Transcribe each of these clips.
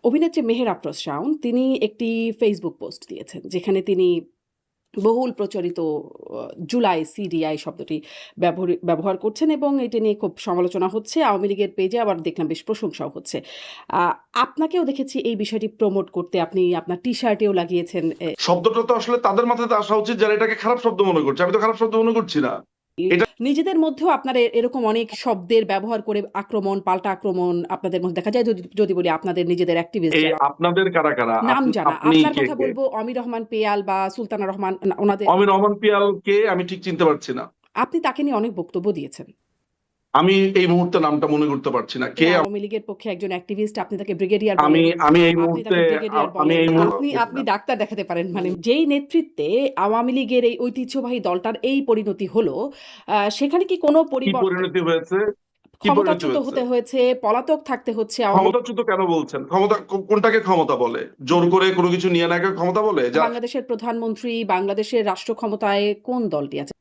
অভিনেত্রী মেহের আফরোজ শাওন তিনি একটি ফেসবুক পোস্ট দিয়েছেন যেখানে তিনি বহুল প্রচলিত জুলাই সিডিআই শব্দটি ব্যবহার করছেন এবং এটি নিয়ে খুব সমালোচনা হচ্ছে। আওয়ামী লীগের পেজে আবার দেখলাম বেশ প্রশংসাও হচ্ছে। আপনাকেও দেখেছি এই বিষয়টি প্রমোট করতে, আপনি আপনার টি শার্টেও লাগিয়েছেন। শব্দটা তো আসলে তাদের মাথাতে আসা উচিত যারা এটাকে খারাপ শব্দ মনে করছে। আমি তো খারাপ শব্দ মনে করছি না। নিজেদের মধ্যেও আপনারা এরকম অনেক শব্দের ব্যবহার করে আক্রমণ, পাল্টা আক্রমণ আপনাদের মধ্যে দেখা যায়। যদি বলি আপনাদের নিজেদের অ্যাক্টিভিস্ট আপনাদের কারা কারা নাম জানা, আপনি আপনার কে কথা কে? বলবো অমির রহমান পেয়াল বা সুলতানা রহমান, ওনাদের। অমির রহমান পিয়াল কে আমি ঠিক চিনতে পারছি না। আপনি তাকে নিয়ে অনেক বক্তব্য দিয়েছেন। আমি এই মুহূর্তে নামটা মনে করতে পারছি না কে। আওয়ামী লীগের পক্ষে একজন অ্যাক্টিভিস্ট, আপনি তাকে ব্রিগেডিয়ার আমি বলেন। আমি এই আপনি মুহূর্তে তাকে ব্রিগেডিয়ার আমি বলেন। এই আপনি ডাক্তার দেখাতে পারেন। মানে যেই নেতৃত্বে আওয়ামী লীগের এই ঐতিহ্যবাহী দলটার এই পরিণতি হলো, সেখানে কি কোনো কি পরিবর্তন? পরিণতি হয়েছে? কি পরিণতি ক্ষমতাচ্যুত হয়েছে? হতে হয়েছে, পলাতক থাকতে হচ্ছে। ক্ষমতাচ্যুত কেন বলছেন? ক্ষমতা কোনটাকে ক্ষমতা বলে? জোর করে কোনো কিছু নিয়ে নেওয়াকে ক্ষমতা বলে? বাংলাদেশের প্রধানমন্ত্রী, বাংলাদেশের রাষ্ট্র ক্ষমতায় কোন দলটি আছে?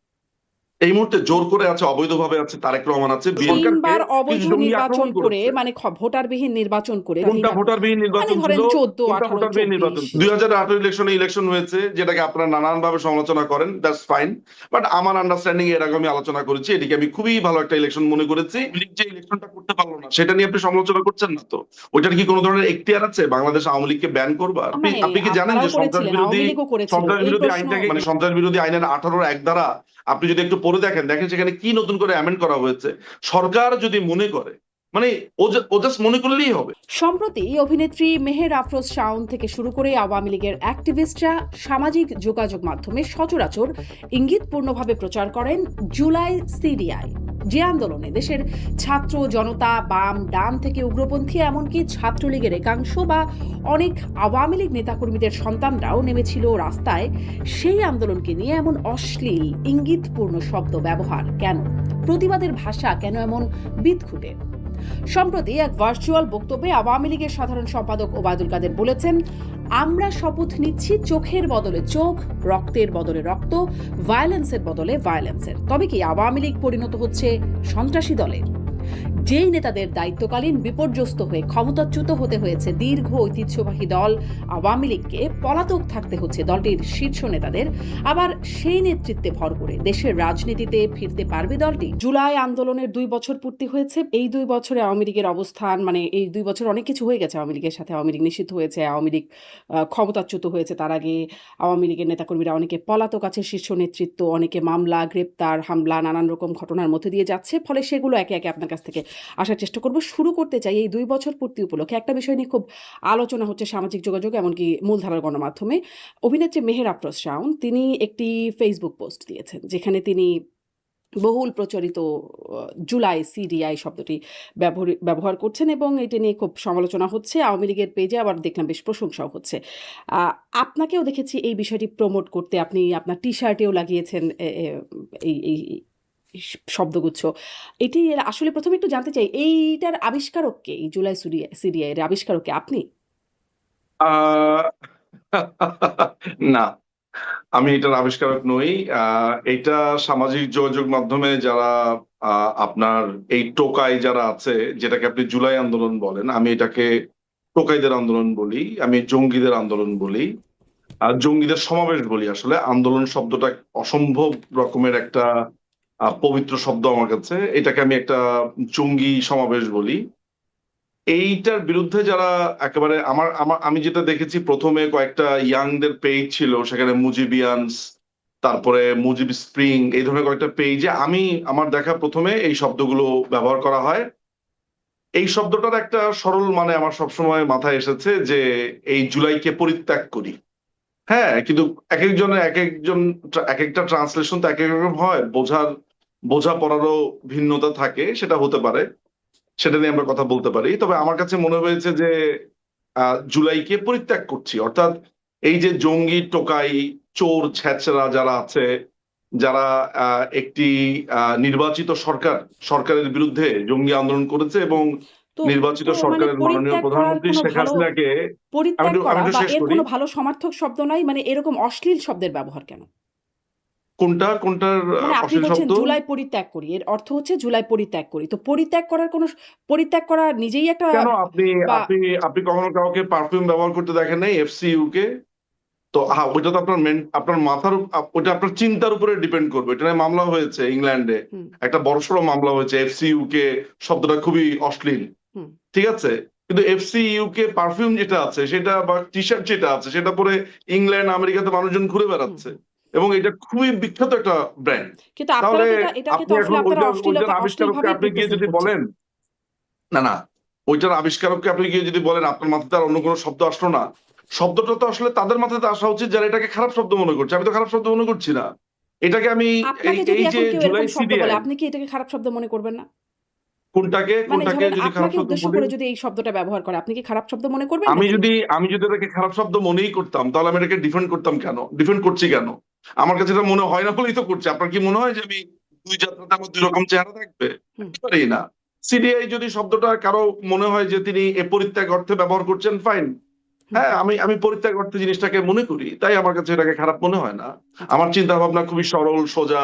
এই মুহূর্তে জোর করে আছে, অবৈধভাবে আছে তারেক রহমান আছে। তিনবার অবৈধ জঙ্গি নির্বাচন আক্রমণ করে, করেছে। মানে ভোটারবিহীন নির্বাচন করে। কোনটা ভোটারবিহীন নির্বাচন ধরেন ছিল? 14, কোনটা 18, ভোটারবিহীন নির্বাচন? 24। 2018 ইলেকশন হয়েছে, যেটাকে আপনারা নানান ভাবে সমালোচনা করেন, দ্যাটস ফাইন। বাট আমার আন্ডারস্ট্যান্ডিং এর আগে আমি আলোচনা করেছি, এটিকে আমি খুবই ভালো একটা ইলেকশন মনে করেছি। যে ইলেকশনটা করতে পারলো না সেটা নিয়ে আপনি সমালোচনা করছেন না তো? ওইটার কি কোনো ধরনের এখতিয়ার আছে বাংলাদেশ আওয়ামী লীগকে ব্যান করবার? আপনি কি জানেন যে সন্ত্রাস বিরোধী আইনটাকে, মানে সন্ত্রাস বিরোধী আইনের 18(1) ধারা আপনি যদি একটু পড়ে দেখেন সেখানে কি নতুন করে অ্যামেন্ড করা হয়েছে। সরকার যদি মনে করে, মানে ও জাস্ট মনে করলেই হবে। সম্প্রতি অভিনেত্রী মেহের আফরোজ শাওন থেকে শুরু করে আওয়ামী লীগের অ্যাক্টিভিস্টরা সামাজিক যোগাযোগ মাধ্যমে সচরাচর ইঙ্গিতপূর্ণভাবে প্রচার করেন জুলাই সিডিআই, যে আন্দোলনে দেশের ছাত্র জনতা, বাম ডান থেকে উগ্রপন্থী, এমনকি ছাত্রলীগের একাংশ বা অনেক আওয়ামী লীগ নেতাকর্মীদের সন্তানরাও নেমেছিল রাস্তায়। সেই আন্দোলনকে নিয়ে এমন অশ্লীল ইঙ্গিতপূর্ণ শব্দ ব্যবহার কেন? প্রতিবাদের ভাষা কেন এমন বিদঘুটে? সম্প্রতি এক ভার্চুয়াল বক্তব্যে আওয়ামী লীগের সাধারণ সম্পাদক ওবায়দুল কাদের বলেছেন, আমরা শপথ নিচ্ছি চোখের বদলে চোখ, রক্তের বদলে রক্ত, ভায়োলেন্সের বদলে ভায়োলেন্সের। তবে কি আওয়ামী লীগ পরিণত হচ্ছে সন্ত্রাসী দলে? যেই নেতাদের দায়িত্বকালীন বিপর্যস্ত হয়ে ক্ষমতাচ্যুত হতে হয়েছে দীর্ঘ ঐতিহ্যবাহী দল আওয়ামী লীগকে, পলাতক থাকতে হচ্ছে দলটির শীর্ষ নেতাদের, আবার সেই নেতৃত্বে ভর করে দেশের রাজনীতিতে ফিরতে পারবে দলটি? জুলাই আন্দোলনের 2 বছর পূর্তি হয়েছে। এই 2 বছরে আওয়ামী লীগের অবস্থান, মানে এই 2 বছর অনেক কিছু হয়ে গেছে আওয়ামী লীগের সাথে। আওয়ামী লীগ নিষিদ্ধ হয়েছে, আওয়ামী লীগ ক্ষমতাচ্যুত হয়েছে, তার আগে আওয়ামী লীগের নেতাকর্মীরা অনেকে পলাতক আছে, শীর্ষ নেতৃত্ব অনেকে মামলা, গ্রেপ্তার, হামলা, নানান রকম ঘটনার মধ্যে দিয়ে যাচ্ছে। ফলে সেগুলো একে একে আপনার কাছ থেকে আসার চেষ্টা করব। শুরু করতে চাই এই 2 বছর পূর্তি উপলক্ষে একটা বিষয় নিয়ে খুব আলোচনা হচ্ছে সামাজিক যোগাযোগ, এমনকি মূলধারার গণমাধ্যমে। অভিনেত্রী মেহের আফরোজ শাওন তিনি একটি ফেসবুক পোস্ট দিয়েছেন যেখানে তিনি বহুল প্রচলিত জুলাই সিডিআই শব্দটি ব্যবহার করছেন এবং এটি নিয়ে খুব সমালোচনা হচ্ছে। আওয়ামী লীগের পেজে আবার দেখলাম বেশ প্রশংসাও হচ্ছে। আপনাকেও দেখেছি এই বিষয়টি প্রমোট করতে, আপনি আপনার টি শার্টেও লাগিয়েছেন এই শব্দগুচ্ছ। এটি আসলে প্রথমে একটু জানতে চাই, এইটার আবিষ্কারক কে? এই জুলাই সিডিআই এর আবিষ্কারক কে? আপনি? না, আমি এটার আবিষ্কারক নই। এটা সামাজিক যোগাযোগ মাধ্যমে যারা আপনার এই টোকাই যারা আছে, যেটাকে আপনি জুলাই আন্দোলন বলেন, আমি এটাকে টোকাইদের আন্দোলন বলি, আমি জঙ্গিদের আন্দোলন বলি, আর জঙ্গিদের সমাবেশ বলি। আসলে আন্দোলন শব্দটা অসম্ভব রকমের একটা পবিত্র শব্দ আমার কাছে। এটাকে আমি একটা জঙ্গি সমাবেশ বলি। এইটার বিরুদ্ধে যারা একেবারে আমি যেটা দেখেছি, প্রথমে কয়েকটা ইয়াংদের পেজ ছিল, সেখানে মুজিবিয়ানস, তারপরে মুজিব স্প্রিং, এই ধরনের কয়েকটা পেজে আমার দেখা প্রথমে এই শব্দগুলো ব্যবহার করা হয়। এই শব্দটার একটা সরল মানে আমার সবসময় মাথায় এসেছে যে এই জুলাইকে পরিত্যাগ করি। হ্যাঁ, কিন্তু এক একটা ট্রান্সলেশন তো এক এক রকম হয়, বোঝা পড়ারও ভিন্নতা থাকে, সেটা হতে পারে, সেটা নিয়ে আমরা কথা বলতে পারি। তবে আমার কাছে মনে হয়েছে যে জুলাইকে পরিত্যাগ করছি, অর্থাৎ এই যে জঙ্গি টোকাই চোর ছেচরা যারা আছে, যারা একটি নির্বাচিত সরকারের বিরুদ্ধে জঙ্গি আন্দোলন করেছে এবং নির্বাচিত সরকারের মাননীয় প্রধানমন্ত্রী শেখ হাসিনাকে, পরিত্যাগ আমি করা একটু বা শেষ এর করি। কোনো ভালো সমার্থক শব্দ নাই, মানে এরকম অশ্লীল শব্দের ব্যবহার কেন? কোনটার মানে আপনি অশ্লীল বলছেন শব্দ? জুলাই পরিত্যাগ করি, এর অর্থ হচ্ছে জুলাই পরিত্যাগ করি। তো পরিত্যাগ করা নিজেই একটা কেন আপনি বা আপনি আপনি কখনো কাউকে পারফিউম ব্যবহার করতে দেখেন নাই এফসিইউ কে? তো ওইটা তো আপনার মাথার ওইটা আপনার চিন্তার উপরে ডিপেন্ড করবে। এটা নিয়ে মামলা হয়েছে ইংল্যান্ডে, হুম, একটা বড়সড় মামলা হয়েছে। এফসিইউ কে শব্দটা খুবই অশ্লীল, হুম, ঠিক আছে? কিন্তু এফসিইউ কে পারফিউম যেটা আছে সেটা, বা টি শার্ট যেটা আছে সেটা পরে ইংল্যান্ড আমেরিকাতে মানুষজন ঘুরে হুম, বেড়াচ্ছে, হুম, এবং এটা খুবই বিখ্যাত একটা হুম। ব্র্যান্ড। কিন্তু আপনারা তাহলে তো এটাকে তো আপনি আসলে এখন আপনারা ওইটার আবিষ্কারককে অশ্লীলভাবেই আপনি গিয়ে রিপ্রেজেন্ট যদি করছেন। বলেন, না না, ওইটার আবিষ্কারককে আপনি গিয়ে যদি বলেন আপনার মাথাতে আর অন্য কোনো শব্দ আসলো না, শব্দটা তো আসলে তাদের মাথাতে আসা উচিত যারা এটাকে খারাপ শব্দ মনে করছে। আমি তো খারাপ শব্দ মনে করছি না এটাকে। আমি এই আপনাকে যদি এই যে এখন কেউ জুলাই এরকম শব্দ বলে, সিডিআই, আপনি কি এটাকে খারাপ শব্দ মনে করবেন না? কোনটাকে মানে কোনটাকে ধরেন যদি খারাপ আপনাকে শব্দ উদ্দেশ্য বলি, করে যদি এই শব্দটা ব্যবহার করে, আপনি কি খারাপ শব্দ মনে করবেন আমি নাকি? যদি আমি যদি এটাকে খারাপ শব্দ মনেই করতাম তাহলে আমি এটাকে ডিফেন্ড করতাম কেন? ডিফেন্ড করছি কেন? আমার কাছে এটা মনে হয় না বলেই তো করছি। আপনার কি মনে হয় যে আমি দুই যাত্রাতে আমার দুই রকম চেহারা থাকবে? হুম, একেবারেই না। সিডিআই যদি শব্দটা কারো মনে হয় যে তিনি এ পরিত্যাগ অর্থে ব্যবহার করছেন, ফাইন। হুম, হ্যাঁ, আমি পরিত্যাগ অর্থে জিনিসটাকে মনে করি, তাই আমার কাছে এটাকে খারাপ মনে হয় না। আচ্ছা। আমার চিন্তা ভাবনা খুবই সরল সোজা,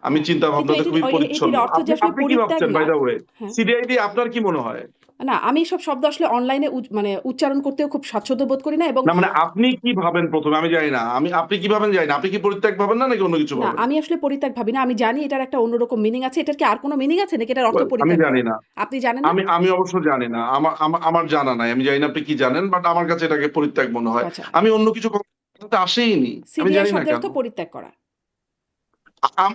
আমি হ্যাঁ, চিন্তা কিন্তু ভাবনাতে খুবই এটির পরিচ্ছন্ন। অর্থ যে আপনি আসলে আপনি কি পরিত্যাগ ভাবছেন, না। By the way? হ্যাঁ। সিডিআই দিয়ে আপনার কি মনে হয়? না, আমি এসব শব্দ আসলে অনলাইনে মানে উচ্চারণ করতেও খুব স্বাচ্ছন্দ্য বোধ করি না এবং না মানে আপনি কি ভাবেন প্রথমে আমি জানি না। আপনি কি ভাবেন জানি না। আপনি কি পরিত্যাগ ভাবেন না নাকি অন্য কিছু না, ভাবেন? আমি আসলে পরিত্যাগ ভাবি না। আমি জানি এটার একটা অন্যরকম মিনিং আছে। এটার কি আর কোনো মিনিং আছে নাকি এটার অর্থ Well, আমি পরিত্যাগ জানি করা? না। আপনি জানেন না? আমি অবশ্য জানি না। আমার জানা নাই। আমি জানি না আপনি কি জানেন, বাট আমার কাছে এটাকে পরিত্যাগ মনে হয়। আচ্ছা। আমি অন্য কিছু কখনো আসেইনি। আমি সিডিআই জানি না শব্দের কেন। অর্থ পরিত্যাগ করা।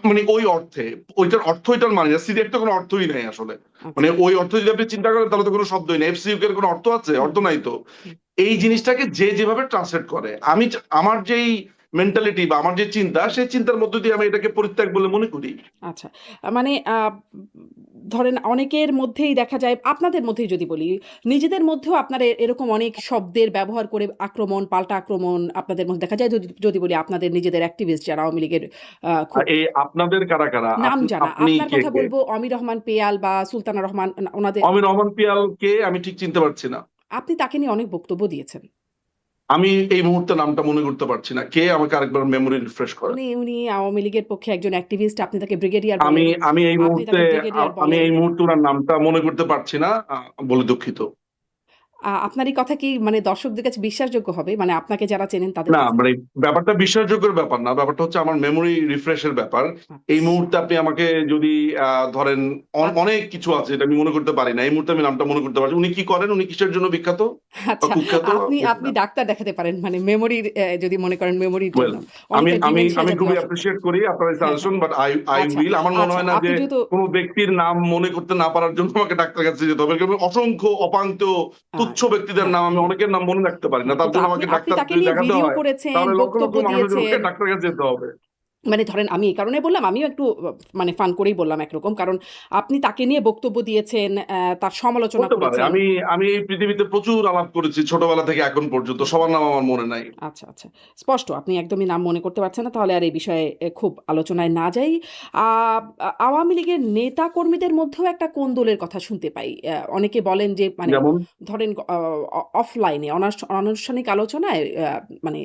মানে ওই অর্থে, ওইটার অর্থ ওইটার মানে না। সিরিয়ার তো কোনো অর্থই নাই আসলে। আচ্ছা। মানে ওই অর্থ যদি আপনি চিন্তা করেন তাহলে তো কোনো শব্দই নেই। এফসিইউ এর কোনো অর্থ আছে? হুম, অর্থ নাই তো। হুম, এই জিনিসটাকে যে যেভাবে ট্রান্সলেট করে, আমার যেই মেন্টালিটি বা আমার যে চিন্তা, হুম। সেই চিন্তার মধ্য দিয়ে আমি এটাকে পরিত্যাগ বলে মনে করি। আচ্ছা। মানে ধরেন অনেকের মধ্যেই দেখা যায়, আপনাদের মধ্যেই যদি বলি, নিজেদের মধ্যেও আপনারা এরকম অনেক শব্দের ব্যবহার করে আক্রমণ, পাল্টা আক্রমণ আপনাদের মধ্যে দেখা যায়। যদি যদি বলি আপনাদের নিজেদের অ্যাক্টিভিস্ট যারা আওয়ামী লীগের খুব এই আপনাদের কারা কারা? নাম জানা। আপনি আপনার কে কথা কে? বলব অমির রহমান পেয়াল বা সুলতানা রহমান ওনাদের অমির রহমান পিয়াল কে? আমি ঠিক চিনতে পারছি না। আপনি তাকে নিয়ে অনেক বক্তব্য দিয়েছেন। আমি এই মুহূর্তে নামটা মনে করতে পারছি না। কে? আমাকে আরেকবার মেমোরি রিফ্রেশ করেন। উনি আওয়ামী লীগের পক্ষে একজন অ্যাক্টিভিস্ট। আপনি তাকে ব্রিগেডিয়ার আমি বলেন। আমি এই আপনি মুহূর্তে তাকে ব্রিগেডিয়ার আমি বলেন। এই মুহূর্তে ওনার নামটা মনে করতে পারছি না, বলে দুঃখিত। আপনার এই কথা কি মানে দর্শকদের কাছে বিশ্বাসযোগ্য হবে? মানে আপনাকে যারা চেনেন তাদের না কাছে? মানে ব্যাপারটা বিশ্বাসযোগ্যের ব্যাপার না, ব্যাপারটা হচ্ছে আমার মেমোরি রিফ্রেশের ব্যাপার। এই আচ্ছা, মুহূর্তে আপনি আমাকে যদি ধরেন, অনেক কিছু আছে যেটা আমি মনে করতে পারি না, এই মুহূর্তে আমি নামটা মনে করতে পারছি। উনি কি করেন? উনি কিসের জন্য বিখ্যাত বা আচ্ছা। কুখ্যাত? আপনি জানি আপনি না। ডাক্তার দেখাতে পারেন। মানে মেমোরির যদি মনে করেন মেমোরির ওয়েল, জন্য। আমি অনেকটা আমি ডিমেনশিয়া আমি জাতীয় খুবই অসুখ থাকে। অ্যাপ্রিসিয়েট করি আপনার এই হ্যাঁ, হ্যাঁ, সাজেশন, হ্যাঁ। বাট আই আচ্ছা, উইল। আমার মনে আচ্ছা। হয় না আপনি যে যেহেতু কোনো ব্যক্তির নাম মনে করতে না পারার জন্য আমাকে ডাক্তার কাছে যেতে হবে। কারণ অসংখ্য অপান্ত আ তুচ্ছ ব্যক্তিদের হ্যাঁ, নাম আমি হ্যাঁ, অনেকের নাম মনে রাখতে পারি না। হ্যাঁ। তার কিন্তু জন্য আপনি আমাকে আপনি ডাক্তার তাকে যদি নিয়ে দেখাতে ভিডিও হয় করেছেন, তাহলে লক্ষ বক্তব্য লক্ষ মানুষের জন্য দিয়েছেন। ডাক্তার কাছে যেতে হবে। মানে ধরেন আমি এই কারণে বললাম, আমিও একটু মানে ফান করেই বললাম একরকম। কারণ আপনি তাকে নিয়ে বক্তব্য দিয়েছেন, তার সমালোচনা হতে পারে। করেছেন। আমি এই পৃথিবীতে প্রচুর আলাপ করেছি ছোটবেলা থেকে এখন পর্যন্ত, হুম। সবার নাম আমার মনে নাই। আচ্ছা, আচ্ছা। স্পষ্ট আপনি একদমই নাম মনে করতে পারছেন না। তাহলে আর এই বিষয়ে খুব আলোচনায় না যাই। আ আওয়ামী লীগের নেতাকর্মীদের মধ্যেও একটা কোন্দলের কথা শুনতে পাই। অনেকে বলেন যে মানে যেমন ধরেন অফলাইনে অনানুষ্ঠানিক আলোচনায় মানে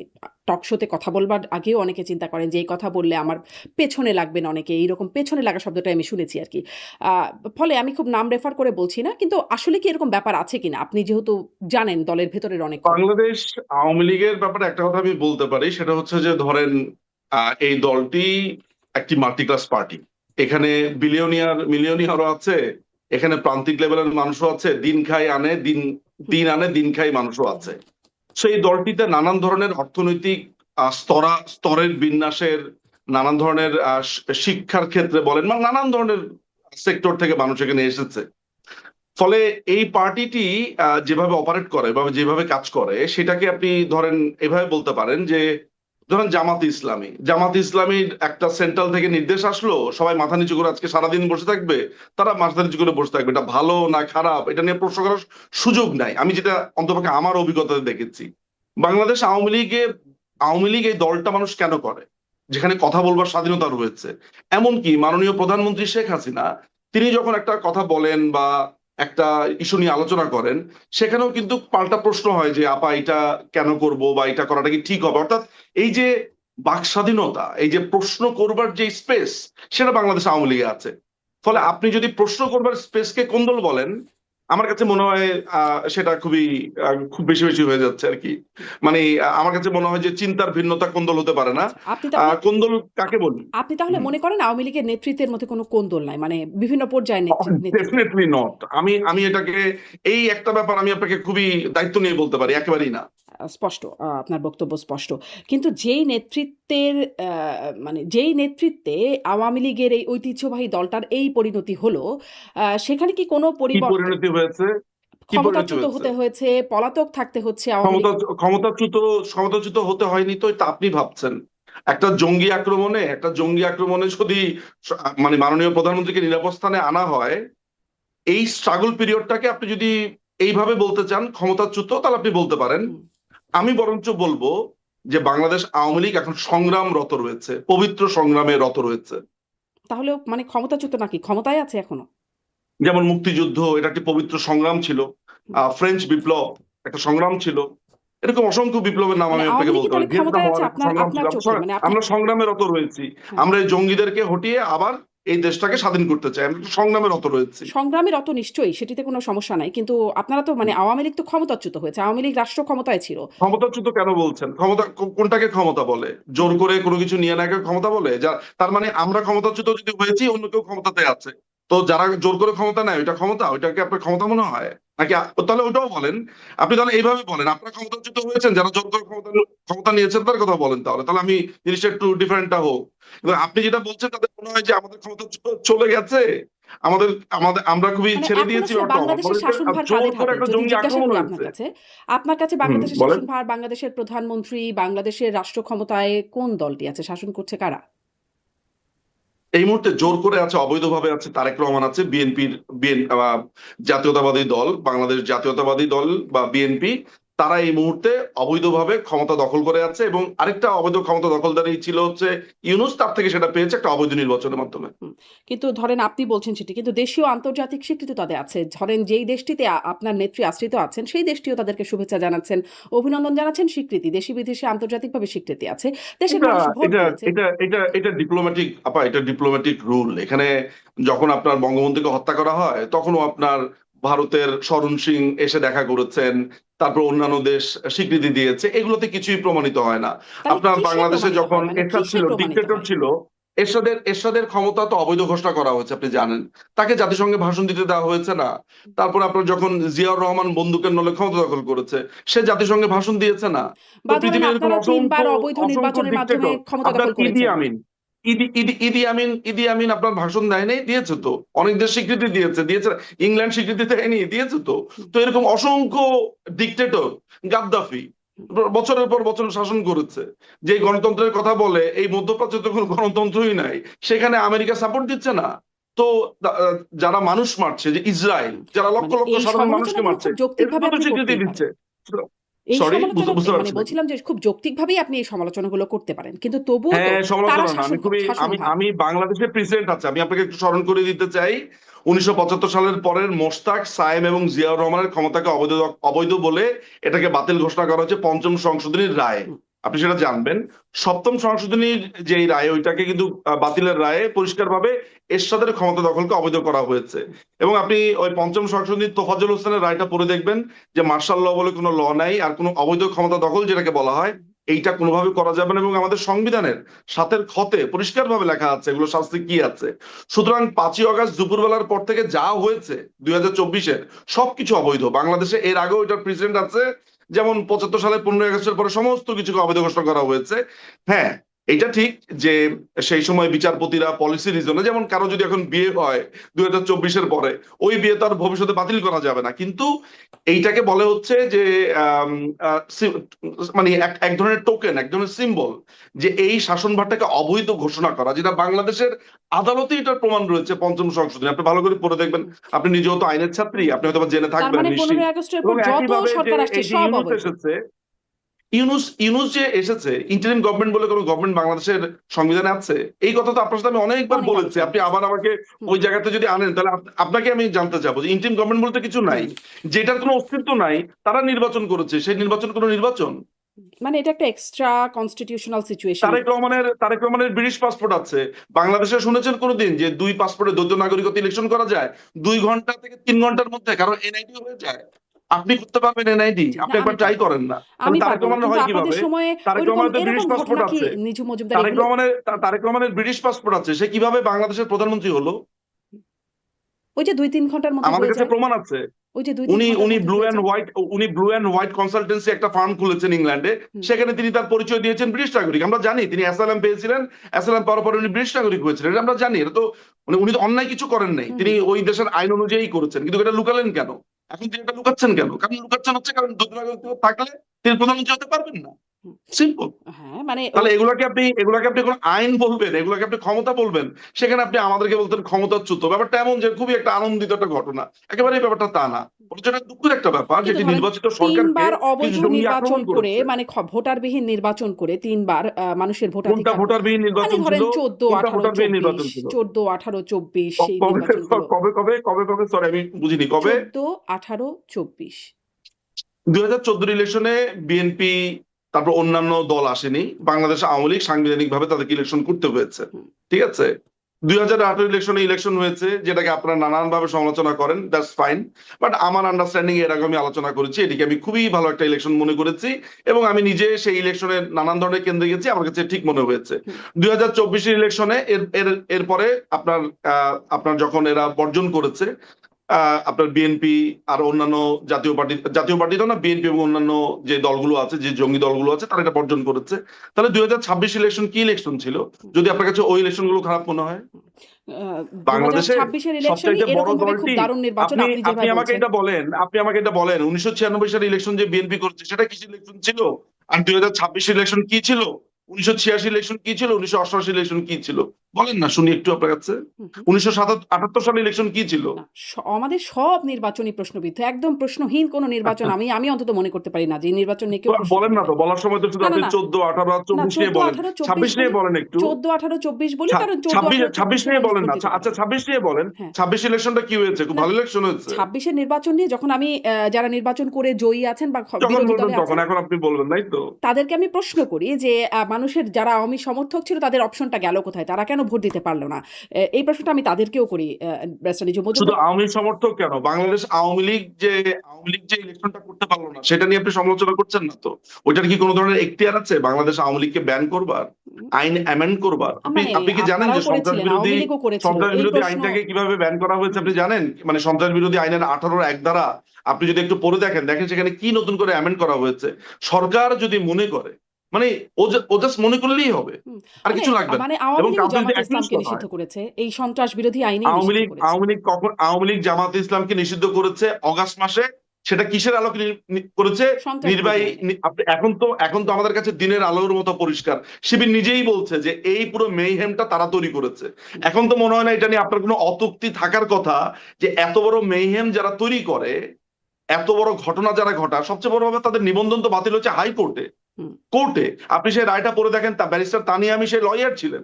টক শোতে কথা বলবার আগেও অনেকে চিন্তা করেন যে এই কথা বললে আমার পেছনে লাগবেন অনেকে। এইরকম পেছনে লাগা শব্দটাই আমি শুনেছি আরকি। আ ফলে আমি খুব নাম রেফার করে বলছি না। কিন্তু আসলে কি এরকম ব্যাপার আছে কিনা? আপনি যেহেতু জানেন দলের ভেতরের অনেক খবর। বাংলাদেশ আওয়ামী লীগের ব্যাপারে একটা কথা আমি বলতে পারি, সেটা হচ্ছে যে ধরেন এই দলটি একটি মাল্টি ক্লাস পার্টি। এখানে মিলিয়নিয়ারও আছে, এখানে প্রান্তিক লেভেলের মানুষও আছে, দিন খাই আনে দিন হুম, দিন আনে দিন খাই মানুষও আছে। সেই দলটিতে নানান ধরনের অর্থনৈতিক স্তরের বিন্যাসের, নানান ধরনের শিক্ষার ক্ষেত্রে বলেন, মানে নানান ধরনের সেক্টর থেকে মানুষ এখানে এসেছে। ফলে এই পার্টিটি যেভাবে অপারেট করে বা যেভাবে কাজ করে সেটাকে আপনি ধরেন এভাবে বলতে পারেন যে, ধরেন জামাত ইসলামীর একটা সেন্ট্রাল থেকে নির্দেশ আসলো, সবাই মাথা নিচু করে আজকে সারাদিন বসে থাকবে, তারা মাথা নিচু করে বসে থাকবে। এটা ভালো না খারাপ এটা নিয়ে প্রশ্ন করার সুযোগ নাই। আমি যেটা অন্তপক্ষে আমার অভিজ্ঞতাতে দেখেছি, বাংলাদেশ আওয়ামী লীগ এই দলটা মানুষ কেন করে, যেখানে কথা বলবার স্বাধীনতা রয়েছে। এমনকি মাননীয় প্রধানমন্ত্রী শেখ হাসিনা, তিনি যখন একটা কথা বলেন বা একটা ইস্যু নিয়ে আলোচনা করেন, সেখানেও কিন্তু পাল্টা প্রশ্ন হয় যে আপা এটা কেন করব বা এটা করাটা কি ঠিক হবে। অর্থাৎ এই যে বাক স্বাধীনতা, এই যে প্রশ্ন করবার যে স্পেস, সেটা বাংলাদেশ আওয়ামী লীগে আছে। ফলে আপনি যদি প্রশ্ন করবার স্পেসকে কোন্দল বলেন, আমার কাছে মনে হয় সেটা খুব বেশি বেশি হয়ে যাচ্ছে আর কি। মানে আমার কাছে মনে হয় যে চিন্তার ভিন্নতা কোন্দল হতে পারে না। আচ্ছা, আপনি তাহলে কোন্দল কাকে বলি? আপনি তাহলে হুম। মনে করেন আওয়ামী লীগের নেতৃত্বের মধ্যে কোনো কোন্দল নাই, মানে বিভিন্ন পর্যায়ের নেতৃত্বে? Definitely not. আমি এটাকে, এই একটা ব্যাপার আমি আপনাকে খুবই দায়িত্ব নিয়ে বলতে পারি, একেবারেই না। স্পষ্ট, আপনার বক্তব্য স্পষ্ট। কিন্তু যেই নেতৃত্বে আওয়ামী লীগের এই ঐতিহ্যবাহী দলটার এই পরিণতি হলো, সেখানে কি কোনো কি পরিবর্তন? পরিণতি হয়েছে? কি পরিণতি ক্ষমতাচ্যুত হয়েছে? হতে হয়েছে, পলাতক থাকতে হচ্ছে আওয়ামী ক্ষমতা লীগ। ক্ষমতাচ্যুত ক্ষমতাচ্যুত হতে হয়নি তো, এটা আপনি ভাবছেন। একটা জঙ্গি আক্রমণে যদি মানে মাননীয় প্রধানমন্ত্রীকে নিরাপদ স্থানে আনা হয়, এই স্ট্রাগল পিরিয়ডটাকে আপনি যদি এইভাবে বলতে চান ক্ষমতাচ্যুত, তাহলে আপনি বলতে পারেন। হুম। আমি বরঞ্চ বলবো যে বাংলাদেশ আওয়ামী লীগ এখন সংগ্রামরত রয়েছে, পবিত্র সংগ্রামে রত রয়েছে। তাহলেও মানে ক্ষমতাচ্যুত নাকি ক্ষমতায় আছে এখনো? যেমন মুক্তিযুদ্ধ, এটা একটি পবিত্র সংগ্রাম ছিল। হুম। ফ্রেঞ্চ বিপ্লব একটা সংগ্রাম ছিল। এরকম অসংখ্য বিপ্লবের নাম মানে আমি আওয়ামী আপনাকে লীগ কি বলতে পারি। তাহলে ভিয়েতনাম ক্ষমতায় আছে হওয়ার একটা আপনার সংগ্রাম ছিল। আপনার চোখে? মানে আপনি, আমরা সংগ্রামে রত রয়েছি। হ্যাঁ, আমরা এই জঙ্গিদেরকে হটিয়ে আবার এই দেশটাকে স্বাধীন করতে চাই। আমরা একটা সংগ্রামে রত রয়েছি। সংগ্রামের অত নিশ্চয়ই, সেটিতে কোনো সমস্যা নাই। কিন্তু আপনারা তো মানে আওয়ামী লীগ তো ক্ষমতাচ্যুত হয়েছে। আওয়ামী লীগ রাষ্ট্র ক্ষমতায় ছিল। ক্ষমতাচ্যুত কেন বলছেন? ক্ষমতা কোনটাকে ক্ষমতা বলে? জোর করে কোনো কিছু নিয়ে নেওয়াকে ক্ষমতা বলে? তার মানে আমরা ক্ষমতাচ্যুত যদি হয়েছি, অন্য কেউ ক্ষমতাতে আছে। তো যারা জোর করে ক্ষমতা নেয়, ওইটা ক্ষমতা? ওইটাকে আপনার ক্ষমতা মনে হয়? নাকি তাহলে ওটাও বলেন। আপনি তাহলে এইভাবে বলেন, আপনারা ক্ষমতাচ্যুত হয়েছেন, যারা জোর করে ক্ষমতা নিয়েছেন তার কথা বলেন। তাহলে তাহলে আমি জিনিসটা একটু ডিফারেন্টটা হোক। কিন্তু আপনি যেটা বলছেন, তাদের মনে হয় যে আমাদের ক্ষমতা চলে গেছে, আমাদের আমাদের আমরা খুবই মানে ছেড়ে এখন দিয়েছি আসলে ব্যাপারটা। বাংলাদেশের শাসনভার জোর কাদের করে হাতে? একটা যদি জঙ্গি জিজ্ঞাসা আক্রমণ করি হয়েছে। আপনার কাছে হুম, বাংলাদেশের বলেন। শাসনভার, বাংলাদেশের প্রধানমন্ত্রী, বাংলাদেশের রাষ্ট্র ক্ষমতায় কোন দলটি আছে? শাসন করছে কারা? এই মুহূর্তে জোর করে আছে, অবৈধভাবে আছে তারেক রহমান, আছে বিএনপির, জাতীয়তাবাদী দল, বাংলাদেশ জাতীয়তাবাদী দল বা বিএনপি। তারা এই মুহূর্তে অবৈধভাবে ক্ষমতা দখল করে আছে, এবং আরেকটা অবৈধ ক্ষমতা দখলদারি ছিল হচ্ছে ইউনূস, তার থেকে সেটা পেয়েছে একটা অবৈধ নির্বাচনের মাধ্যমে। হুম। কিন্তু ধরেন আপনি বলছেন সেটি, কিন্তু দেশীয় আন্তর্জাতিক স্বীকৃতি তাদের আছে। ধরেন যেই দেশটিতে আপনার নেত্রী আশ্রিত আছেন, সেই দেশটিও তাদেরকে শুভেচ্ছা জানাচ্ছেন, অভিনন্দন জানাচ্ছেন, স্বীকৃতি, দেশি বিদেশে আন্তর্জাতিকভাবে স্বীকৃতি আছে। দেশের এটা মানুষ ভোট এটা দিয়েছে। এটা এটা এটা ডিপ্লোম্যাটিক আপা, এটা ডিপ্লোম্যাটিক রুল। এখানে যখন আপনার বঙ্গবন্ধুকে হত্যা করা হয়, তখনও আপনার ভারতের শরণ সিং এসে দেখা করেছেন, তারপর অন্যান্য দেশ স্বীকৃতি দিয়েছে, এগুলোতে কিছুই প্রমাণিত হয় না। তাহলে আপনার কিসে বাংলাদেশে প্রমাণিত যখন হয়? মানে এরশাদ কিসে ছিল, প্রমাণিত ডিক্টেটর হয়? ছিল, এরশাদের ক্ষমতা তো অবৈধ ঘোষণা করা হয়েছে, আপনি জানেন। তাকে জাতিসংঘে ভাষণ দিতে দেওয়া হয়েছে না? তারপর আপনার যখন জিয়াউর রহমান বন্দুকের নলে ক্ষমতা দখল করেছে, সে জাতিসংঘে ভাষণ দিয়েছে না? তো বা ধরেন পৃথিবীর এরকম আপনারা ৩ বার অসংখ্য অবৈধ অসংখ্য নির্বাচনের মাধ্যমে ডিক্টেটর। ক্ষমতা আপনার দখল ইদি করেছেন। আমিন, ইদি আমিন আপনার ভাষণ দেয় নাই? দিয়েছে তো। অনেক দেশ স্বীকৃতি দিয়েছে না? ইংল্যান্ড স্বীকৃতি দেয়নি? দিয়েছে তো। হুম, তো এরকম অসংখ্য ডিক্টেটর, গাদ্দাফি হুম। বছরের পর বছর শাসন করেছে। যে গণতন্ত্রের কথা বলে, এই মধ্যপ্রাচ্যে তো কোনো গণতন্ত্রই নাই, সেখানে আমেরিকা সাপোর্ট দিচ্ছে না। তো যারা মানুষ মারছে, যে ইসরায়েল, যারা লক্ষ মানে লক্ষ এই সাধারণ মানুষকে সমালোচনাগুলো মারছে, খুব এরকম যৌক্তিকভাবে তো আপনি স্বীকৃতি করতেই পারেন। দিচ্ছে। এই সরি, সমালোচনা বুঝতে মানে পারছি না। বলছিলাম যে খুব যৌক্তিকভাবেই আপনি এই সমালোচনাগুলো করতে পারেন। কিন্তু তবুও তো হ্যাঁ, তারা সমালোচনা না, আমি শাসনভার। আমি বাংলাদেশের প্রেসিডেন্ট আছে, আমি আপনাকে একটু স্মরণ করে দিতে চাই। 1975 সালের পরের মোশতাক, সায়েম এবং জিয়াউর রহমানের ক্ষমতাকে অবৈধ অবৈধ বলে এটাকে বাতিল ঘোষণা করা হচ্ছে পঞ্চম সংশোধনীর রায়ে। হুম, আপনি সেটা জানবেন। সপ্তম সংশোধনীর যে রায়, ওইটাকে কিন্তু বাতিলের রায়ে পরিষ্কারভাবে এরশাদের ক্ষমতা দখলকে অবৈধ করা হয়েছে। এবং আপনি ওই পঞ্চম সংশোধনীর তোফাজ্জল হোসেনের রায়টা পড়ে দেখবেন, যে মার্শাল ল বলে কোনো ল নাই, আর কোনো অবৈধ ক্ষমতা দখল যেটাকে বলা হয়, এইটা কোনোভাবে করা যাবে না। এবং আমাদের সংবিধানের সাতের খতে পরিষ্কারভাবে লেখা আছে এগুলো শাস্তি কি আছে। সুতরাং 5ই আগস্ট দুপুরবেলার পর থেকে যা হয়েছে 2024-এর, সবকিছু অবৈধ। বাংলাদেশে এর আগেও এটার প্রেসিডেন্ট আছে, যেমন 75 সালে 15ই আগস্টের পরে সমস্ত কিছুকে অবৈধ ঘোষণা করা হয়েছে। হ্যাঁ, এটা ঠিক যে সেই সময় বিচারপতিরা পলিসি রিজনে, যেমন কারো যদি এখন বিয়ে হয় 2024-এর পরে, ওই বিয়ে তো আর ভবিষ্যতে বাতিল করা যাবে না। কিন্তু এইটাকে বলে হচ্ছে যে আম, আহ, সি- মানে এক ধরনের টোকেন, এক ধরনের সিম্বল, যে এই শাসনভারটাকে অবৈধ ঘোষণা করা, যেটা বাংলাদেশের আদালতে এটার প্রমাণ রয়েছে পঞ্চম সংশোধনী। আপনি ভালো করে পড়ে দেখবেন। আপনি নিজেও তো আইনের ছাত্রী, আপনি হয়তো বা জেনে তার থাকবেন মানে নিশ্চিত। 15ই আগস্টের পর এবং যত একইভাবে যে সরকার আসছে এই যে সব ইউনূস অবৈধ। এসেছে, ইউনূস যে এসেছে, ইন্টারিম গভর্নমেন্ট বলে কোনো গভর্নমেন্ট বাংলাদেশের সংবিধানে আছে? এই কথা তো আপনার সাথে আমি অনেকবার অনেক বলেছি। আলোচনা আপনি হয়েছে। আবার আমাকে হুম, ওই জায়গাতে যদি আনেন, তাহলে আপনাকে আমি জানতে চাবো যে ইন্টারিম গভর্নমেন্ট বলতে কিছু নাই, নেই। যেটার কোনো অস্তিত্ব নাই। তারা নির্বাচন করেছে, সেই নির্বাচন কোনো নির্বাচন? মানে এটা একটা এক্সট্রা কনস্টিটিউশনাল সিচুয়েশন। তারেক রহমানের ব্রিটিশ পাসপোর্ট আছে। বাংলাদেশে শুনেছেন কোনোদিন যে 2 পাসপোর্টে দ্বৈত নাগরিকত্ব ইলেকশন করা যায় 2 ঘন্টা থেকে 3 ঘন্টার মধ্যে? কারণ এনআইডি হয়ে যায়। আপনি করতে পারবেন এনআইডি? জি, আপনি না একবার আমি ট্রাই পারবো না। করেন না। তাহলে আমি তারেক পারবো না। রহমানের কিন্তু হয় আপনাদের কিভাবে? সময়ে তারেক ঐরকম রহমানের তো ব্রিটিশ এরকম পাসপোর্ট ঘটনা কি আছে। নিঝুম মজুমদার এগুলো তারেক রহমানের ব্রিটিশ পাসপোর্ট আছে। সে কিভাবে বাংলাদেশের প্রধানমন্ত্রী হলো? ওই যে ২-৩ ঘন্টার মধ্যে আমাদের হয়ে কাছে যায়। প্রমাণ আছে। ওই যে ২-৩ উনি ঘন্টার উনি মধ্যে ব্লু হয়ে অ্যান্ড যায়। হোয়াইট উনি ব্লু অ্যান্ড হোয়াইট কনসালটেন্সি একটা ফার্ম খুলেছেন ইংল্যান্ডে। হুম, সেখানে তিনি তার পরিচয় দিয়েছেন ব্রিটিশ নাগরিক। আমরা জানি তিনি অ্যাসাইলাম পেয়েছিলেন। অ্যাসাইলাম পাওয়ার পরে উনি ব্রিটিশ নাগরিক হয়েছিলেন। এটা আমরা জানি। এটা তো উনি তো অন্যায় কিছু করেন নাই। হুম, তিনি ওই দেশের আইন অনুযায়ী করেছেন। কিন্তু এটা লুকালেন কেন? এখন তিনি এটা লুকাচ্ছেন কেন? কারণ লুকাচ্ছেন হচ্ছে কারণ দ্বৈত নাগরিকত্ব থাকলে তিনি প্রধানমন্ত্রী হতে পারবেন না। হুম। সিম্পল। হ্যাঁ, মানে তাহলে এগুলাকে আপনি কোন আইন বলবেন, এগুলাকে আপনি ক্ষমতা বলবেন, সেখানে আপনি আমাদেরকে বলতেন ক্ষমতাচ্যুত। ব্যাপারটা এমন যে খুবই একটা আনন্দিত একটা ঘটনা। একেবারে এই ব্যাপারটা তা না। বরঞ্চ এটা দুঃখের একটা ব্যাপার কিন্তু যেটি ধরেন নির্বাচিত ৩ সরকারকে বার কিছু অবৈধ জঙ্গি নির্বাচন আক্রমণ করে করেছে। মানে ভোটারবিহীন নির্বাচন করে ৩ বার মানুষের কোনটা ভোটাধিকার ভোটারবিহীন মানে নির্বাচন ছিল? ধরেন ১৪, কোনটা ১৮, ভোটারবিহীন ২৪, নির্বাচন ছিল? ১৪, ১৮, ২৪ সেই কবে নির্বাচনগুলো কবে সরি আমি বুঝিনি কবে? ১৪, ১৮, ২৪। 2014 ইলেকশনে বিএনপি তারপর অন্যান্য দল আসেনি। বাংলাদেশ আওয়ামী লীগ সাংবিধানিকভাবে তাদেরকে ইলেকশন করতে হয়েছে। হুম, ঠিক আছে? 2018 ইলেকশনে ইলেকশন হয়েছে যেটাকে আপনারা নানানভাবে সমালোচনা করেন। That's fine. বাট আমার আন্ডারস্ট্যান্ডিং এর আগে আমি আলোচনা করেছি। এটিকে আমি খুবই ভালো একটা ইলেকশন মনে করেছি এবং আমি নিজে সেই ইলেকশনে নানান ধরনের কেন্দ্রে গেছি। আমার কাছে ঠিক মনে হয়েছে। হুম, 2024 এর ইলেকশনে এরপরে আপনার যখন এরা বর্জন করেছে আপনার বিএনপি আর অন্যান্য জাতীয় পার্টি তো না, বিএনপি এবং অন্যান্য যে দলগুলো আছে, যে জঙ্গি দলগুলো আছে, তারা এটা বর্জন করেছে। তাহলে 2026 ইলেকশন কি ইলেকশন ছিল? হুম, যদি আপনার কাছে ওই ইলেকশন গুলো খারাপ মনে হয়? হুম। বাংলাদেশের ২০২৬ এর ইলেকশনই সবচাইতে বড় এরকমভাবে খুব দলটি, দারুণ নির্বাচন আপনি আপনি আপনি যেভাবে আমাকে বলছেন। এটা বলেন, 1996 সালের ইলেকশন যে বিএনপি করেছে সেটা কিসের ইলেকশন ছিল? আর 2026 ইলেকশন কি ছিল? 1986 ইলেকশন কি ছিল? 1988 ইলেকশন কি ছিল? বলেন না শুনি একটু আপনার কাছে। হুম, হুম। 1978 সালের ইলেকশন কি ছিল? না, আমাদের সব নির্বাচনই প্রশ্নবিদ্ধ। একদম প্রশ্নহীন কোনো নির্বাচন আমি অন্তত মনে করতে পারি না যে এই নির্বাচন নিয়ে কেউ প্রশ্ন বলেন তুলতে না তো, পারে। বলার সময় তো শুধু না, না, আপনি না। 14, 18, না 24 নিয়ে ১৪, বলেন, ১৮, ২৪ 26 নিয়ে বলি, বলেন একটু। ১৪, ১৮, ২৪ বলি কারণ ১৪, 26 ১৮, 26 ২৪ এ নিয়ে মানুষ বলেন ভোট না। দিতে আচ্ছা পারবে। 26 নিয়ে বলেন। হ্যাঁ। 26 ইলেকশনটা কি হয়েছে? খুব না, ভালো ইলেকশন হয়েছে। ২৬ এর নির্বাচন নিয়ে যখন আমি যারা নির্বাচন করে জয়ী আছেন বা যখন বিরোধী বলবেন দলে তখন, আছেন এখন আপনি বলবেন তাই তো? তাদেরকে আমি প্রশ্ন করি যে মানুষের যারা আওয়ামী সমর্থক ছিল তাদের অপশনটা গেল কোথায়? তারা কেন ভোট দিতে পারল না? এই প্রশ্নটা আমি তাদেরকেও করি ব্যারিস্টার নিঝুম শুধু মজুমদার। আওয়ামী সমর্থক কেন, বাংলাদেশ আওয়ামী লীগ যে ইলেকশনটা করতে পারলো না সেটা নিয়ে আপনি সমালোচনা করছেন না তো? ওইটার কি কোনো ধরনের এখতিয়ার আছে বাংলাদেশ আওয়ামী লীগকে ব্যান করবার, উম আইন অ্যামেন্ড করবার? আপনি মানে আপনি কি জানেন যে আপনারাও করেছিলেন, আওয়ামী লীগও করেছিল। সন্ত্রাস এই বিরোধী প্রশ্ন আইনটাকে কিভাবে ব্যান করা হয়েছে হুম, আপনি জানেন? মানে সন্ত্রাস বিরোধী আইনের 18 ধারা আপনি যদি একটু পড়ে দেখেন সেখানে কি নতুন করে অ্যামেন্ড করা হয়েছে। সরকার যদি মনে করে, মানে ও জাস্ট মনে করলেই হবে, হুম। আর মানে কিছু লাগবে না। মানে আওয়ামী এবং লীগও কাউকে যদি জামাতে অ্যাকিউজ ইসলামকে করা নিষিদ্ধ হয়, করেছে। এই সন্ত্রাস বিরোধী আইনেই নিষিদ্ধ করেছে। আওয়ামী লীগ জামাতে ইসলামকে নিষিদ্ধ করেছে অগাস্ট মাসে। সেটা কিসের আলোকে করেছে? সন্ত্রাস বিরোধী নির্বাহী আইনে। এখন তো আমাদের কাছে দিনের আলোর মতো পরিষ্কার। শিবির নিজেই বলছে যে এই পুরো মেইহেমটা তারা তৈরি করেছে। হুম, এখন তো মনে হয় না এটা নিয়ে আপনার কোনো অত্যুক্তি থাকার কথা যে এত বড় মেইহেম যারা তৈরি করে, এত বড় ঘটনা যারা ঘটায়, সবচেয়ে বড় ভাবে তাদের নিবন্ধন তো বাতিল হচ্ছে হাইকোর্টে। হুম, কোর্টে আপনি সেই রায়টা পড়ে দেখেন, তা ব্যারিস্টার তানিয়া আমি সেই লয়ার ছিলেন।